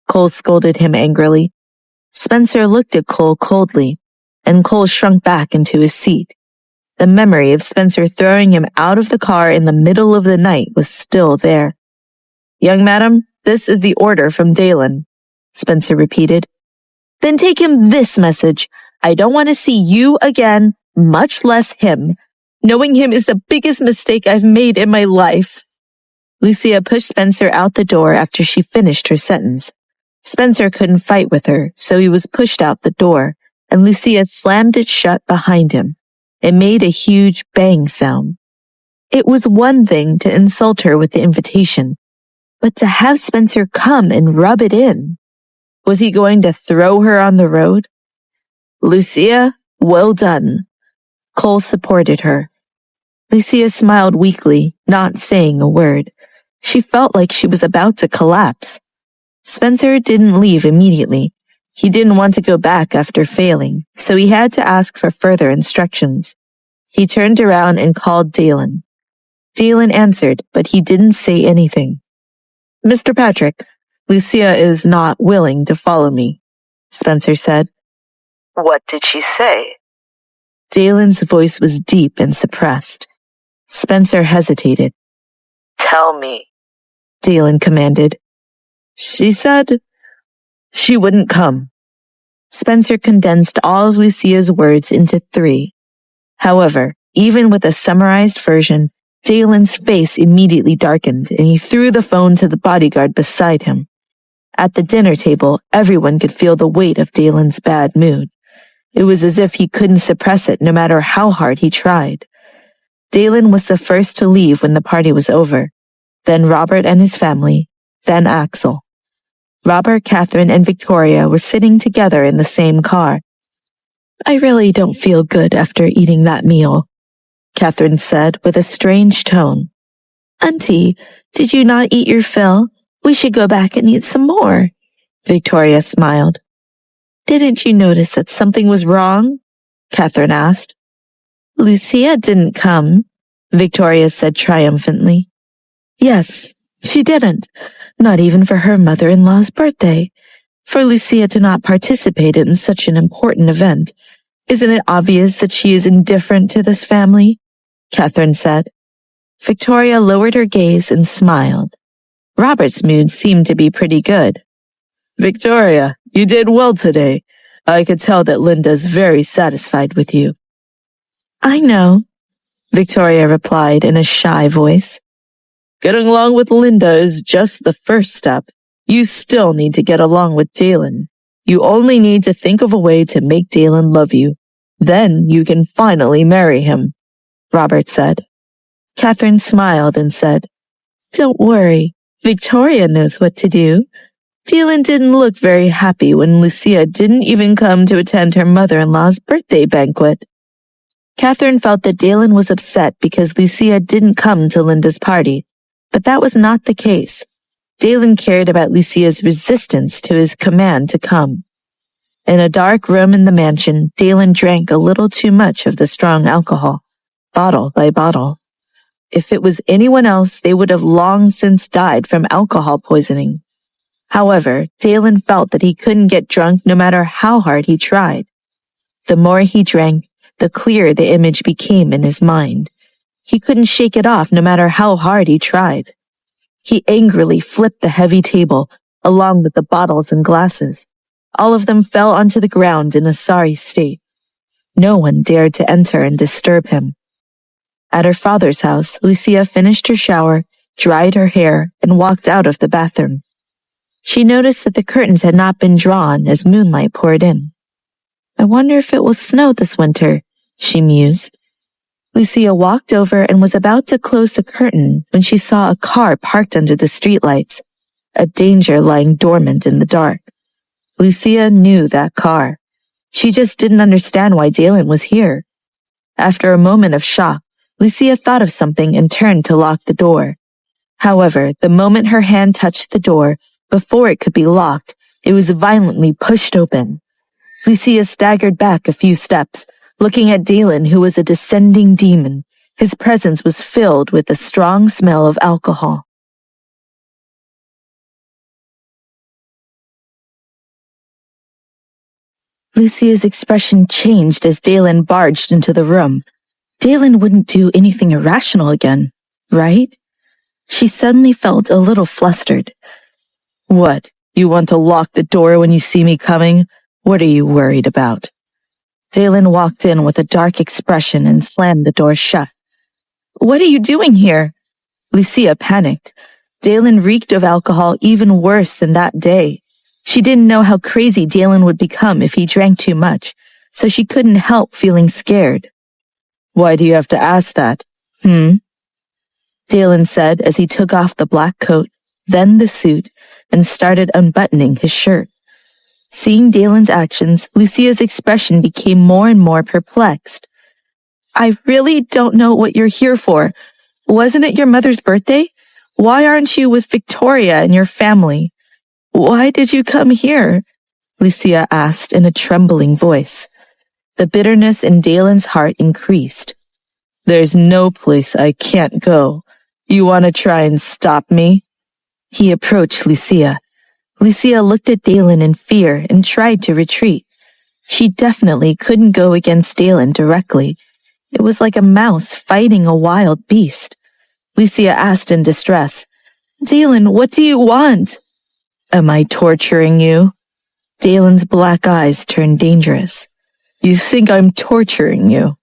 Cole scolded him angrily. Spencer looked at Cole coldly, and Cole shrunk back into his seat. The memory of Spencer throwing him out of the car in the middle of the night was still there. Young madam, this is the order from Dalen, Spencer repeated. Then take him this message. I don't want to see you again, much less him. Knowing him is the biggest mistake I've made in my life. Lucia pushed Spencer out the door after she finished her sentence. Spencer couldn't fight with her, so he was pushed out the door, and Lucia slammed it shut behind him. It made a huge bang sound. It was one thing to insult her with the invitation, but to have Spencer come and rub it in. Was he going to throw her on the road? Lucia, well done. Cole supported her. Lucia smiled weakly, not saying a word. She felt like she was about to collapse. Spencer didn't leave immediately. He didn't want to go back after failing, so he had to ask for further instructions. He turned around and called Dalen. Dalen answered, but he didn't say anything. Mr. Patrick, Lucia is not willing to follow me, Spencer said. What did she say? Dalen's voice was deep and suppressed. Spencer hesitated. Tell me, Dalen commanded. She said she wouldn't come. Spencer condensed all of Lucia's words into 3. However, even with a summarized version, Dalen's face immediately darkened and he threw the phone to the bodyguard beside him. At the dinner table, everyone could feel the weight of Dalen's bad mood. It was as if he couldn't suppress it no matter how hard he tried. Dalen was the first to leave when the party was over. Then Robert and his family, then Axel. Robert, Catherine, and Victoria were sitting together in the same car. I really don't feel good after eating that meal, Catherine said with a strange tone. Auntie, did you not eat your fill? We should go back and eat some more, Victoria smiled. Didn't you notice that something was wrong? Catherine asked. Lucia didn't come, Victoria said triumphantly. Yes, she didn't, not even for her mother-in-law's birthday. For Lucia to not participate in such an important event, isn't it obvious that she is indifferent to this family? Catherine said. Victoria lowered her gaze and smiled. Robert's mood seemed to be pretty good. Victoria, you did well today. I could tell that Linda's very satisfied with you. I know, Victoria replied in a shy voice. Getting along with Linda is just the first step. You still need to get along with Dalen. You only need to think of a way to make Dalen love you. Then you can finally marry him, Robert said. Catherine smiled and said, Don't worry, Victoria knows what to do. Dalen didn't look very happy when Lucia didn't even come to attend her mother-in-law's birthday banquet. Catherine felt that Dalen was upset because Lucia didn't come to Linda's party, but that was not the case. Dalen cared about Lucia's resistance to his command to come. In a dark room in the mansion, Dalen drank a little too much of the strong alcohol, bottle by bottle. If it was anyone else, they would have long since died from alcohol poisoning. However, Dalen felt that he couldn't get drunk no matter how hard he tried. The more he drank, the clearer the image became in his mind. He couldn't shake it off no matter how hard he tried. He angrily flipped the heavy table, along with the bottles and glasses. All of them fell onto the ground in a sorry state. No one dared to enter and disturb him. At her father's house, Lucia finished her shower, dried her hair, and walked out of the bathroom. She noticed that the curtains had not been drawn as moonlight poured in. I wonder if it will snow this winter, she mused. Lucia walked over and was about to close the curtain when she saw a car parked under the streetlights, a danger lying dormant in the dark. Lucia knew that car. She just didn't understand why Dalen was here. After a moment of shock, Lucia thought of something and turned to lock the door. However, the moment her hand touched the door, before it could be locked, it was violently pushed open. Lucia staggered back a few steps, looking at Dalen, who was a descending demon. His presence was filled with a strong smell of alcohol. Lucia's expression changed as Dalen barged into the room. Dalen wouldn't do anything irrational again, right? She suddenly felt a little flustered. What, you want to lock the door when you see me coming? What are you worried about? Dalen walked in with a dark expression and slammed the door shut. What are you doing here? Lucia panicked. Dalen reeked of alcohol even worse than that day. She didn't know how crazy Dalen would become if he drank too much, so she couldn't help feeling scared. Why do you have to ask that? Dalen said as he took off the black coat, then the suit, and started unbuttoning his shirt. Seeing Dalen's actions, Lucia's expression became more and more perplexed. I really don't know what you're here for. Wasn't it your mother's birthday? Why aren't you with Victoria and your family? Why did you come here? Lucia asked in a trembling voice. The bitterness in Dalen's heart increased. There's no place I can't go. You want to try and stop me? He approached Lucia. Lucia looked at Dalen in fear and tried to retreat. She definitely couldn't go against Dalen directly. It was like a mouse fighting a wild beast. Lucia asked in distress, Dalen, what do you want? Am I torturing you? Dalen's black eyes turned dangerous. You think I'm torturing you?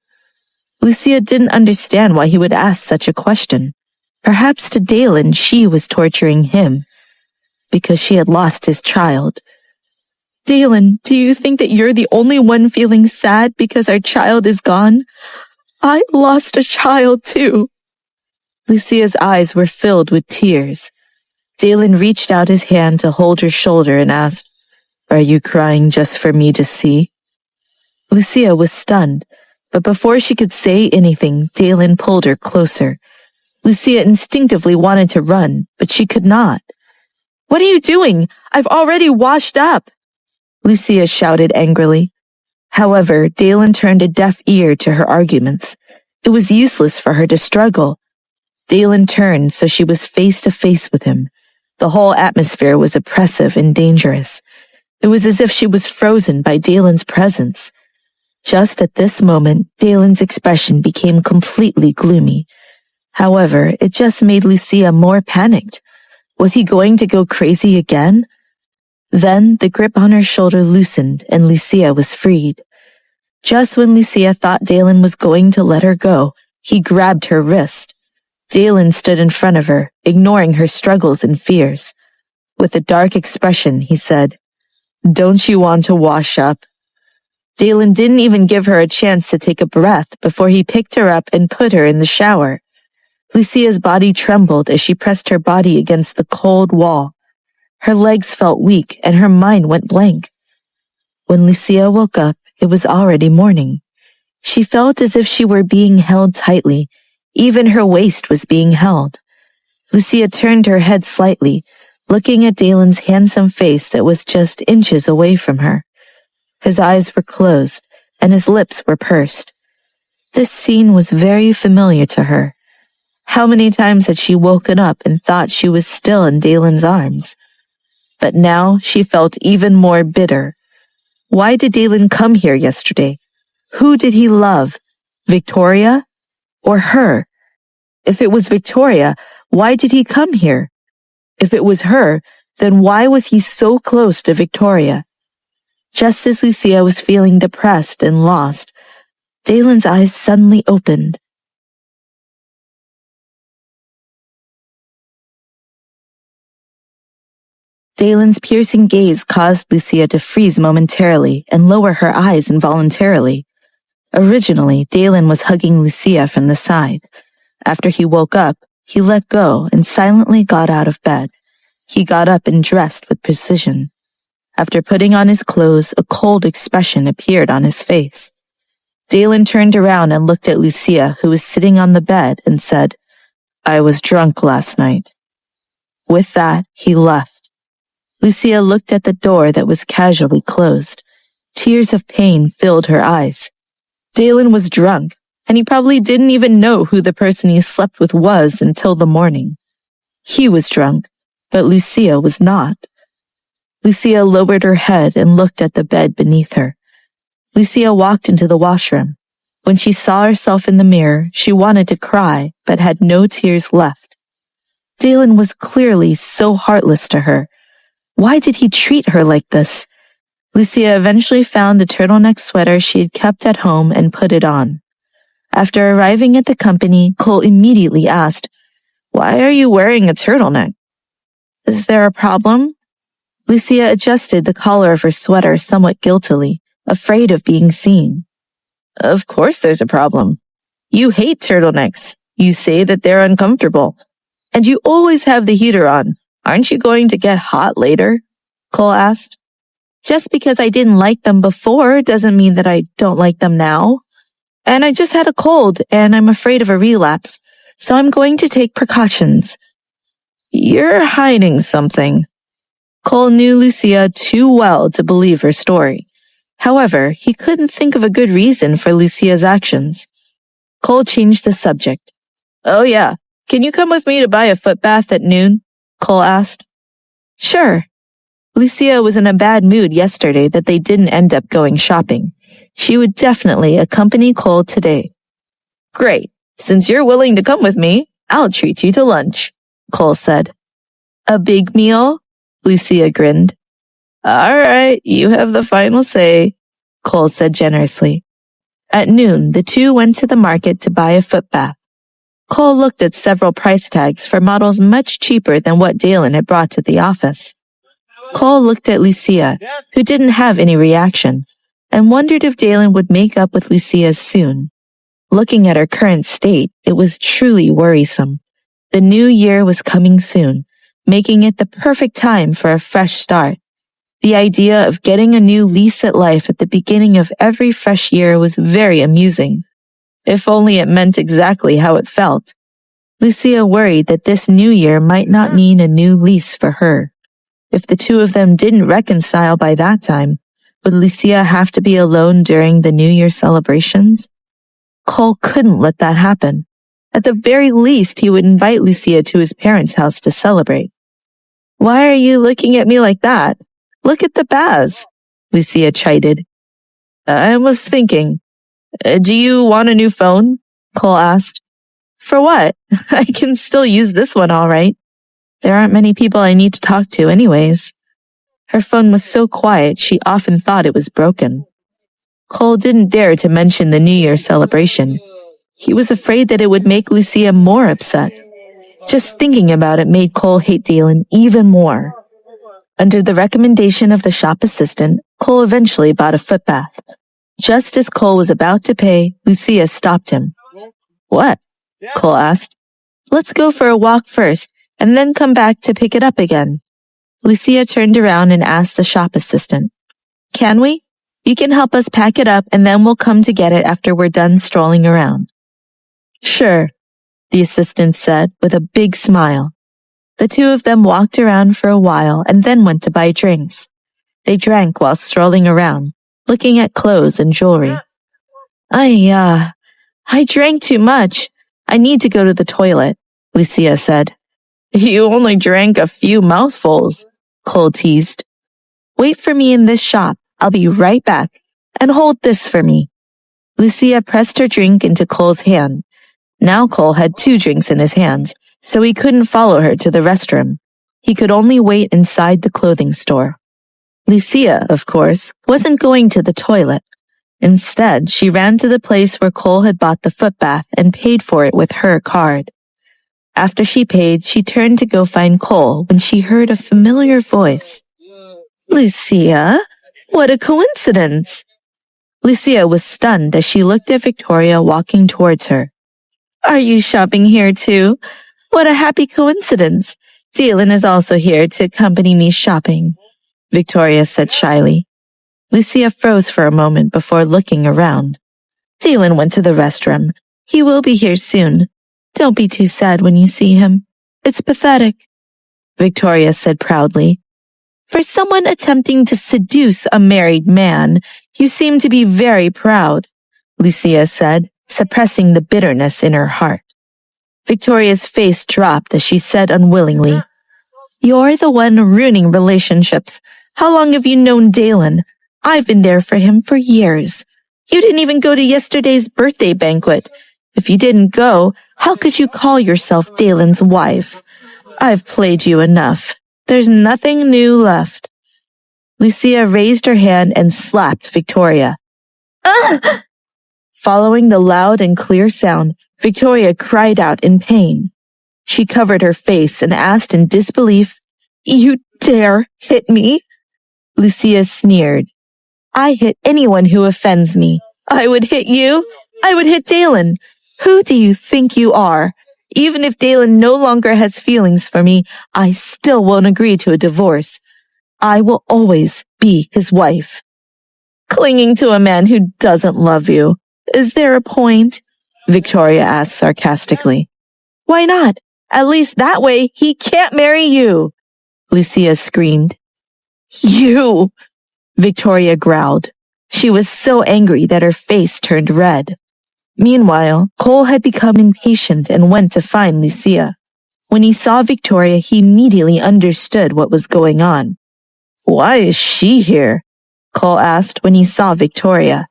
Lucia didn't understand why he would ask such a question. Perhaps to Dalen she was torturing him, because she had lost his child. Dalen, do you think that you're the only one feeling sad because our child is gone? I lost a child too. Lucia's eyes were filled with tears. Dalen reached out his hand to hold her shoulder and asked, Are you crying just for me to see? Lucia was stunned, but before she could say anything, Dalen pulled her closer. Lucia instinctively wanted to run, but she could not. What are you doing? I've already washed up, Lucia shouted angrily. However, Dalen turned a deaf ear to her arguments. It was useless for her to struggle. Dalen turned so she was face to face with him. The whole atmosphere was oppressive and dangerous. It was as if she was frozen by Dalen's presence. Just at this moment, Dalen's expression became completely gloomy. However, it just made Lucia more panicked. Was he going to go crazy again? Then the grip on her shoulder loosened and Lucia was freed. Just when Lucia thought Dalen was going to let her go, he grabbed her wrist. Dalen stood in front of her, ignoring her struggles and fears. With a dark expression, he said, Don't you want to wash up? Dalen didn't even give her a chance to take a breath before he picked her up and put her in the shower. Lucia's body trembled as she pressed her body against the cold wall. Her legs felt weak and her mind went blank. When Lucia woke up, it was already morning. She felt as if she were being held tightly. Even her waist was being held. Lucia turned her head slightly, looking at Dalen's handsome face that was just inches away from her. His eyes were closed and his lips were pursed. This scene was very familiar to her. How many times had she woken up and thought she was still in Dalen's arms? But now she felt even more bitter. Why did Dalen come here yesterday? Who did he love? Victoria? Or her? If it was Victoria, why did he come here? If it was her, then why was he so close to Victoria? Just as Lucia was feeling depressed and lost, Dalen's eyes suddenly opened. Dalen's piercing gaze caused Lucia to freeze momentarily and lower her eyes involuntarily. Originally, Dalen was hugging Lucia from the side. After he woke up, he let go and silently got out of bed. He got up and dressed with precision. After putting on his clothes, a cold expression appeared on his face. Dalen turned around and looked at Lucia, who was sitting on the bed, and said, "I was drunk last night." With that, he left. Lucia looked at the door that was casually closed. Tears of pain filled her eyes. Dalen was drunk, and he probably didn't even know who the person he slept with was until the morning. He was drunk, but Lucia was not. Lucia lowered her head and looked at the bed beneath her. Lucia walked into the washroom. When she saw herself in the mirror, she wanted to cry, but had no tears left. Dalen was clearly so heartless to her. Why did he treat her like this? Lucia eventually found the turtleneck sweater she had kept at home and put it on. After arriving at the company, Cole immediately asked, "Why are you wearing a turtleneck? Is there a problem?" Lucia adjusted the collar of her sweater somewhat guiltily, afraid of being seen. "Of course there's a problem. You hate turtlenecks. You say that they're uncomfortable. And you always have the heater on. Aren't you going to get hot later?" Cole asked. "Just because I didn't like them before doesn't mean that I don't like them now. And I just had a cold and I'm afraid of a relapse, so I'm going to take precautions." "You're hiding something." Cole knew Lucia too well to believe her story. However, he couldn't think of a good reason for Lucia's actions. Cole changed the subject. "Oh yeah, can you come with me to buy a foot bath at noon?" Cole asked. "Sure." Lucia was in a bad mood yesterday that they didn't end up going shopping. She would definitely accompany Cole today. "Great. Since you're willing to come with me, I'll treat you to lunch," Cole said. "A big meal?" Lucia grinned. "All right, you have the final say," Cole said generously. At noon, the two went to the market to buy a foot bath. Cole looked at several price tags for models much cheaper than what Dalen had brought to the office. Cole looked at Lucia, who didn't have any reaction, and wondered if Dalen would make up with Lucia soon. Looking at her current state, it was truly worrisome. The new year was coming soon, making it the perfect time for a fresh start. The idea of getting a new lease at life at the beginning of every fresh year was very amusing. If only it meant exactly how it felt. Lucia worried that this new year might not mean a new lease for her. If the two of them didn't reconcile by that time, would Lucia have to be alone during the New Year celebrations? Cole couldn't let that happen. At the very least, he would invite Lucia to his parents' house to celebrate. "Why are you looking at me like that? Look at the baths," Lucia chided. "I was thinking. Do you want a new phone?" Cole asked. "For what? I can still use this one all right. There aren't many people I need to talk to anyways." Her phone was so quiet she often thought it was broken. Cole didn't dare to mention the New Year celebration. He was afraid that it would make Lucia more upset. Just thinking about it made Cole hate Dalen even more. Under the recommendation of the shop assistant, Cole eventually bought a foot bath. Just as Cole was about to pay, Lucia stopped him. "What?" Cole asked. "Let's go for a walk first, and then come back to pick it up again." Lucia turned around and asked the shop assistant, "Can we? You can help us pack it up, and then we'll come to get it after we're done strolling around." "Sure," the assistant said with a big smile. The two of them walked around for a while and then went to buy drinks. They drank while strolling around, looking at clothes and jewelry. I drank too much. I need to go to the toilet," Lucia said. "You only drank a few mouthfuls," Cole teased. "Wait for me in this shop. I'll be right back. And hold this for me." Lucia pressed her drink into Cole's hand. Now Cole had 2 drinks in his hands, so he couldn't follow her to the restroom. He could only wait inside the clothing store. Lucia, of course, wasn't going to the toilet. Instead, she ran to the place where Cole had bought the footbath and paid for it with her card. After she paid, she turned to go find Cole when she heard a familiar voice. Lucia, what a coincidence! Lucia was stunned as she looked at Victoria walking towards her. Are you shopping here too? What a happy coincidence. Dylan is also here to accompany me shopping, Victoria said shyly. Lucia froze for a moment before looking around. Dylan went to the restroom. He will be here soon. Don't be too sad when you see him. It's pathetic, Victoria said proudly. For someone attempting to seduce a married man, you seem to be very proud, Lucia said, suppressing the bitterness in her heart. Victoria's face dropped as she said unwillingly, You're the one ruining relationships. How long have you known Dalen? I've been there for him for years. You didn't even go to yesterday's birthday banquet. If you didn't go, how could you call yourself Dalen's wife? I've played you enough. There's nothing new left. Lucia raised her hand and slapped Victoria. Ah! Following the loud and clear sound, Victoria cried out in pain. She covered her face and asked in disbelief, You dare hit me? Lucia sneered. I hit anyone who offends me. I would hit you. I would hit Dalen. Who do you think you are? Even if Dalen no longer has feelings for me, I still won't agree to a divorce. I will always be his wife. Clinging to a man who doesn't love you. Is there a point? Victoria asked sarcastically. Why not? At least that way he can't marry you, Lucia screamed. You! Victoria growled. She was so angry that her face turned red. Meanwhile, Cole had become impatient and went to find Lucia. When he saw Victoria, he immediately understood what was going on. Why is she here? Cole asked when he saw Victoria.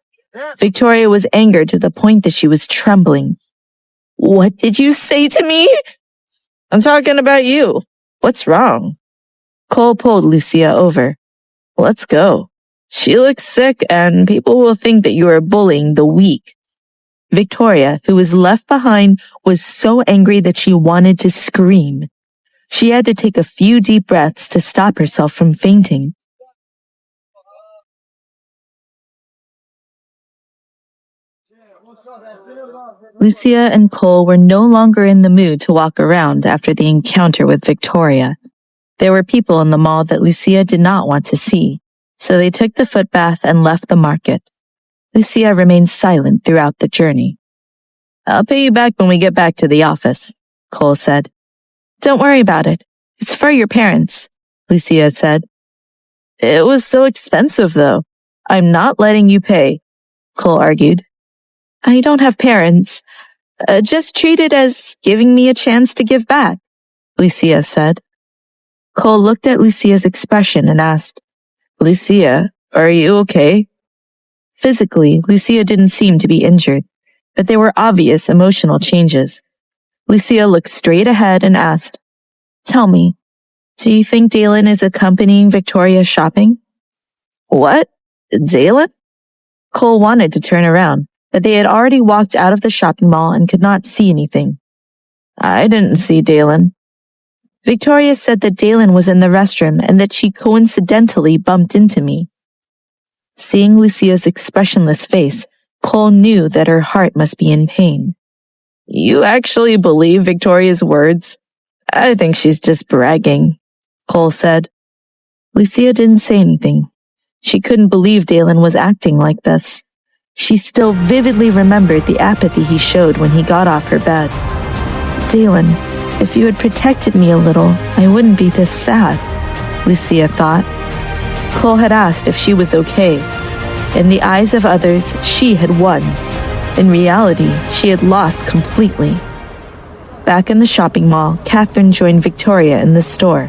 Victoria was angered to the point that she was trembling. What did you say to me? I'm talking about you. What's wrong? Cole pulled Lucia over. Let's go. She looks sick and people will think that you are bullying the weak. Victoria, who was left behind, was so angry that she wanted to scream. She had to take a few deep breaths to stop herself from fainting. Lucia and Cole were no longer in the mood to walk around after the encounter with Victoria. There were people in the mall that Lucia did not want to see, so they took the footbath and left the market. Lucia remained silent throughout the journey. I'll pay you back when we get back to the office, Cole said. Don't worry about it. It's for your parents, Lucia said. It was so expensive, though. I'm not letting you pay, Cole argued. I don't have parents. Just treat it as giving me a chance to give back, Lucia said. Cole looked at Lucia's expression and asked, Lucia, are you okay? Physically, Lucia didn't seem to be injured, but there were obvious emotional changes. Lucia looked straight ahead and asked, Tell me, do you think Dalen is accompanying Victoria shopping? What? Dalen? Cole wanted to turn around, but they had already walked out of the shopping mall and could not see anything. I didn't see Dalen. Victoria said that Dalen was in the restroom and that she coincidentally bumped into me. Seeing Lucia's expressionless face, Cole knew that her heart must be in pain. You actually believe Victoria's words? I think she's just bragging, Cole said. Lucia didn't say anything. She couldn't believe Dalen was acting like this. She still vividly remembered the apathy he showed when he got off her bed. Dalen, if you had protected me a little, I wouldn't be this sad, Lucia thought. Cole had asked if she was okay. In the eyes of others, she had won. In reality, she had lost completely. Back in the shopping mall, Catherine joined Victoria in the store.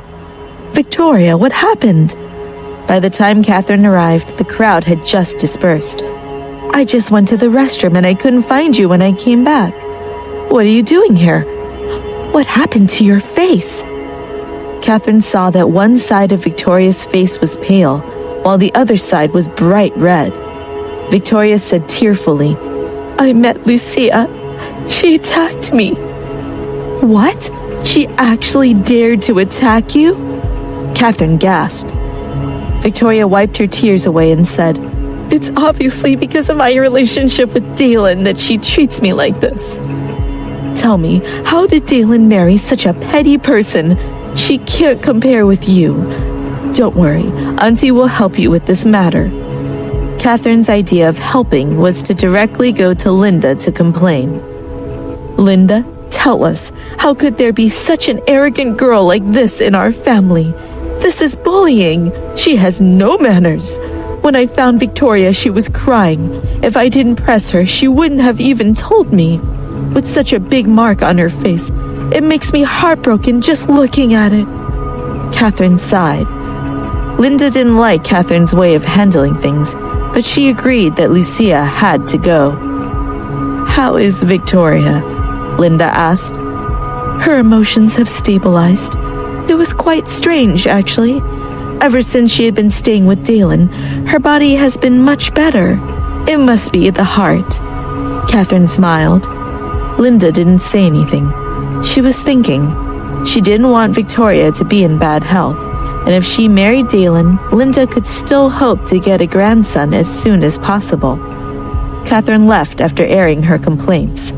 Victoria, what happened? By the time Catherine arrived, the crowd had just dispersed. I just went to the restroom and I couldn't find you when I came back. What are you doing here? What happened to your face? Catherine saw that one side of Victoria's face was pale, while the other side was bright red. Victoria said tearfully, "I met Lucia. She attacked me." "What? She actually dared to attack you?" Catherine gasped. Victoria wiped her tears away and said, "It's obviously because of my relationship with Dalen that she treats me like this." "Tell me, how did Dalen marry such a petty person? She can't compare with you." "Don't worry, Auntie will help you with this matter." Catherine's idea of helping was to directly go to Linda to complain. "Linda, tell us, how could there be such an arrogant girl like this in our family? This is bullying. She has no manners. When I found Victoria, she was crying. If I didn't press her, she wouldn't have even told me. With such a big mark on her face, it makes me heartbroken just looking at it." Catherine sighed. Linda didn't like Catherine's way of handling things, but she agreed that Lucia had to go. "How is Victoria?" Linda asked. "Her emotions have stabilized. It was quite strange, actually. Ever since she had been staying with Dalen, her body has been much better. It must be the heart." Catherine smiled. Linda didn't say anything. She was thinking. She didn't want Victoria to be in bad health, and if she married Dalen, Linda could still hope to get a grandson as soon as possible. Catherine left after airing her complaints.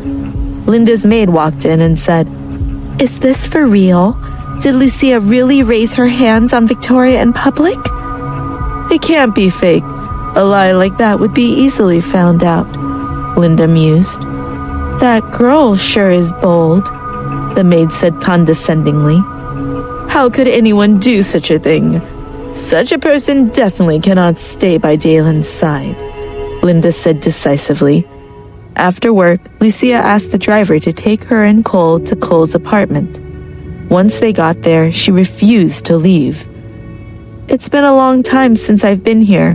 Linda's maid walked in and said, "Is this for real? Did Lucia really raise her hands on Victoria in public?" "It can't be fake. A lie like that would be easily found out," Linda mused. "That girl sure is bold," the maid said condescendingly. "How could anyone do such a thing? Such a person definitely cannot stay by Dalen's side," Linda said decisively. After work, Lucia asked the driver to take her and Cole to Cole's apartment. Once they got there, she refused to leave. "It's been a long time since I've been here.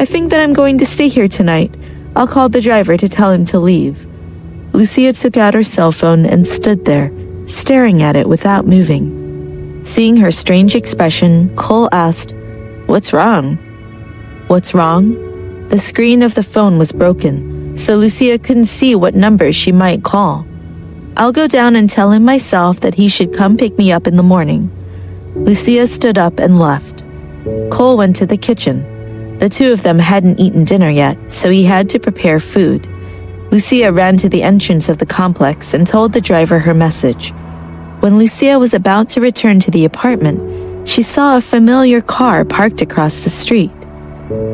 I think that I'm going to stay here tonight. I'll call the driver to tell him to leave." Lucia took out her cell phone and stood there, staring at it without moving. Seeing her strange expression, Cole asked, "What's wrong?" "What's wrong?" The screen of the phone was broken, so Lucia couldn't see what numbers she might call. "I'll go down and tell him myself that he should come pick me up in the morning." Lucia stood up and left. Cole went to the kitchen. The two of them hadn't eaten dinner yet, so he had to prepare food. Lucia ran to the entrance of the complex and told the driver her message. When Lucia was about to return to the apartment, she saw a familiar car parked across the street.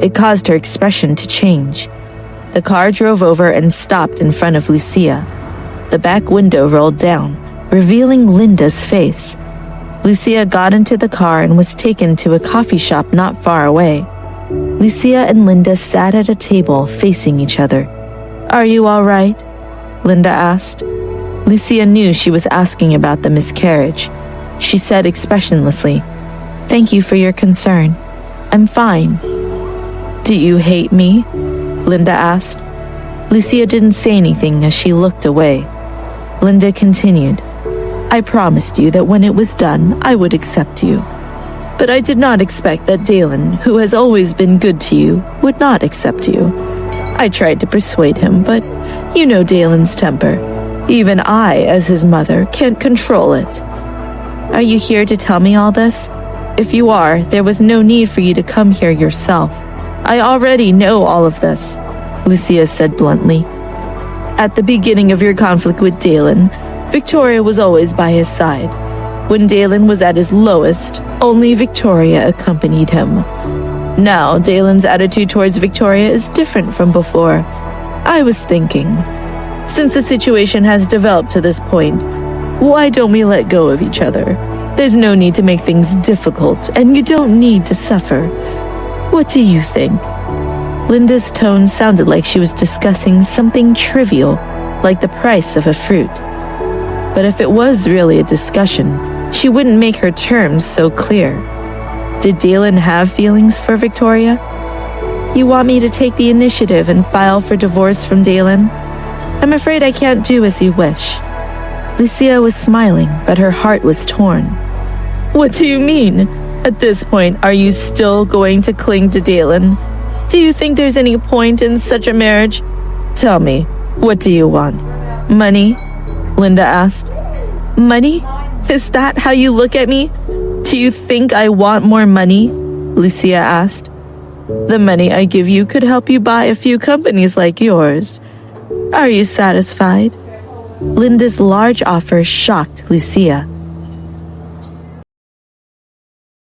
It caused her expression to change. The car drove over and stopped in front of Lucia. The back window rolled down, revealing Linda's face. Lucia got into the car and was taken to a coffee shop not far away. Lucia and Linda sat at a table facing each other. "Are you all right?" Linda asked. Lucia knew she was asking about the miscarriage. She said expressionlessly, "Thank you for your concern. I'm fine." "Do you hate me?" Linda asked. Lucia didn't say anything as she looked away. Linda continued, "I promised you that when it was done, I would accept you. But I did not expect that Dalen, who has always been good to you, would not accept you. I tried to persuade him, but you know Dalen's temper. Even I, as his mother, can't control it." "Are you here to tell me all this? If you are, there was no need for you to come here yourself. I already know all of this," Lucia said bluntly. "At the beginning of your conflict with Dalen, Victoria was always by his side. When Dalen was at his lowest, only Victoria accompanied him. Now, Dalen's attitude towards Victoria is different from before. I was thinking, since the situation has developed to this point, why don't we let go of each other? There's no need to make things difficult, and you don't need to suffer. What do you think?" Linda's tone sounded like she was discussing something trivial, like the price of a fruit. But if it was really a discussion, she wouldn't make her terms so clear. Did Dalen have feelings for Victoria? "You want me to take the initiative and file for divorce from Dalen? I'm afraid I can't do as you wish." Lucia was smiling, but her heart was torn. "What do you mean? At this point, are you still going to cling to Dalen? Do you think there's any point in such a marriage? Tell me, what do you want? Money? Linda asked. Money? Is that how you look at me? Do you think I want more money? Lucia asked. The money I give you could help you buy a few companies like yours. Are you satisfied? Linda's large offer shocked Lucia.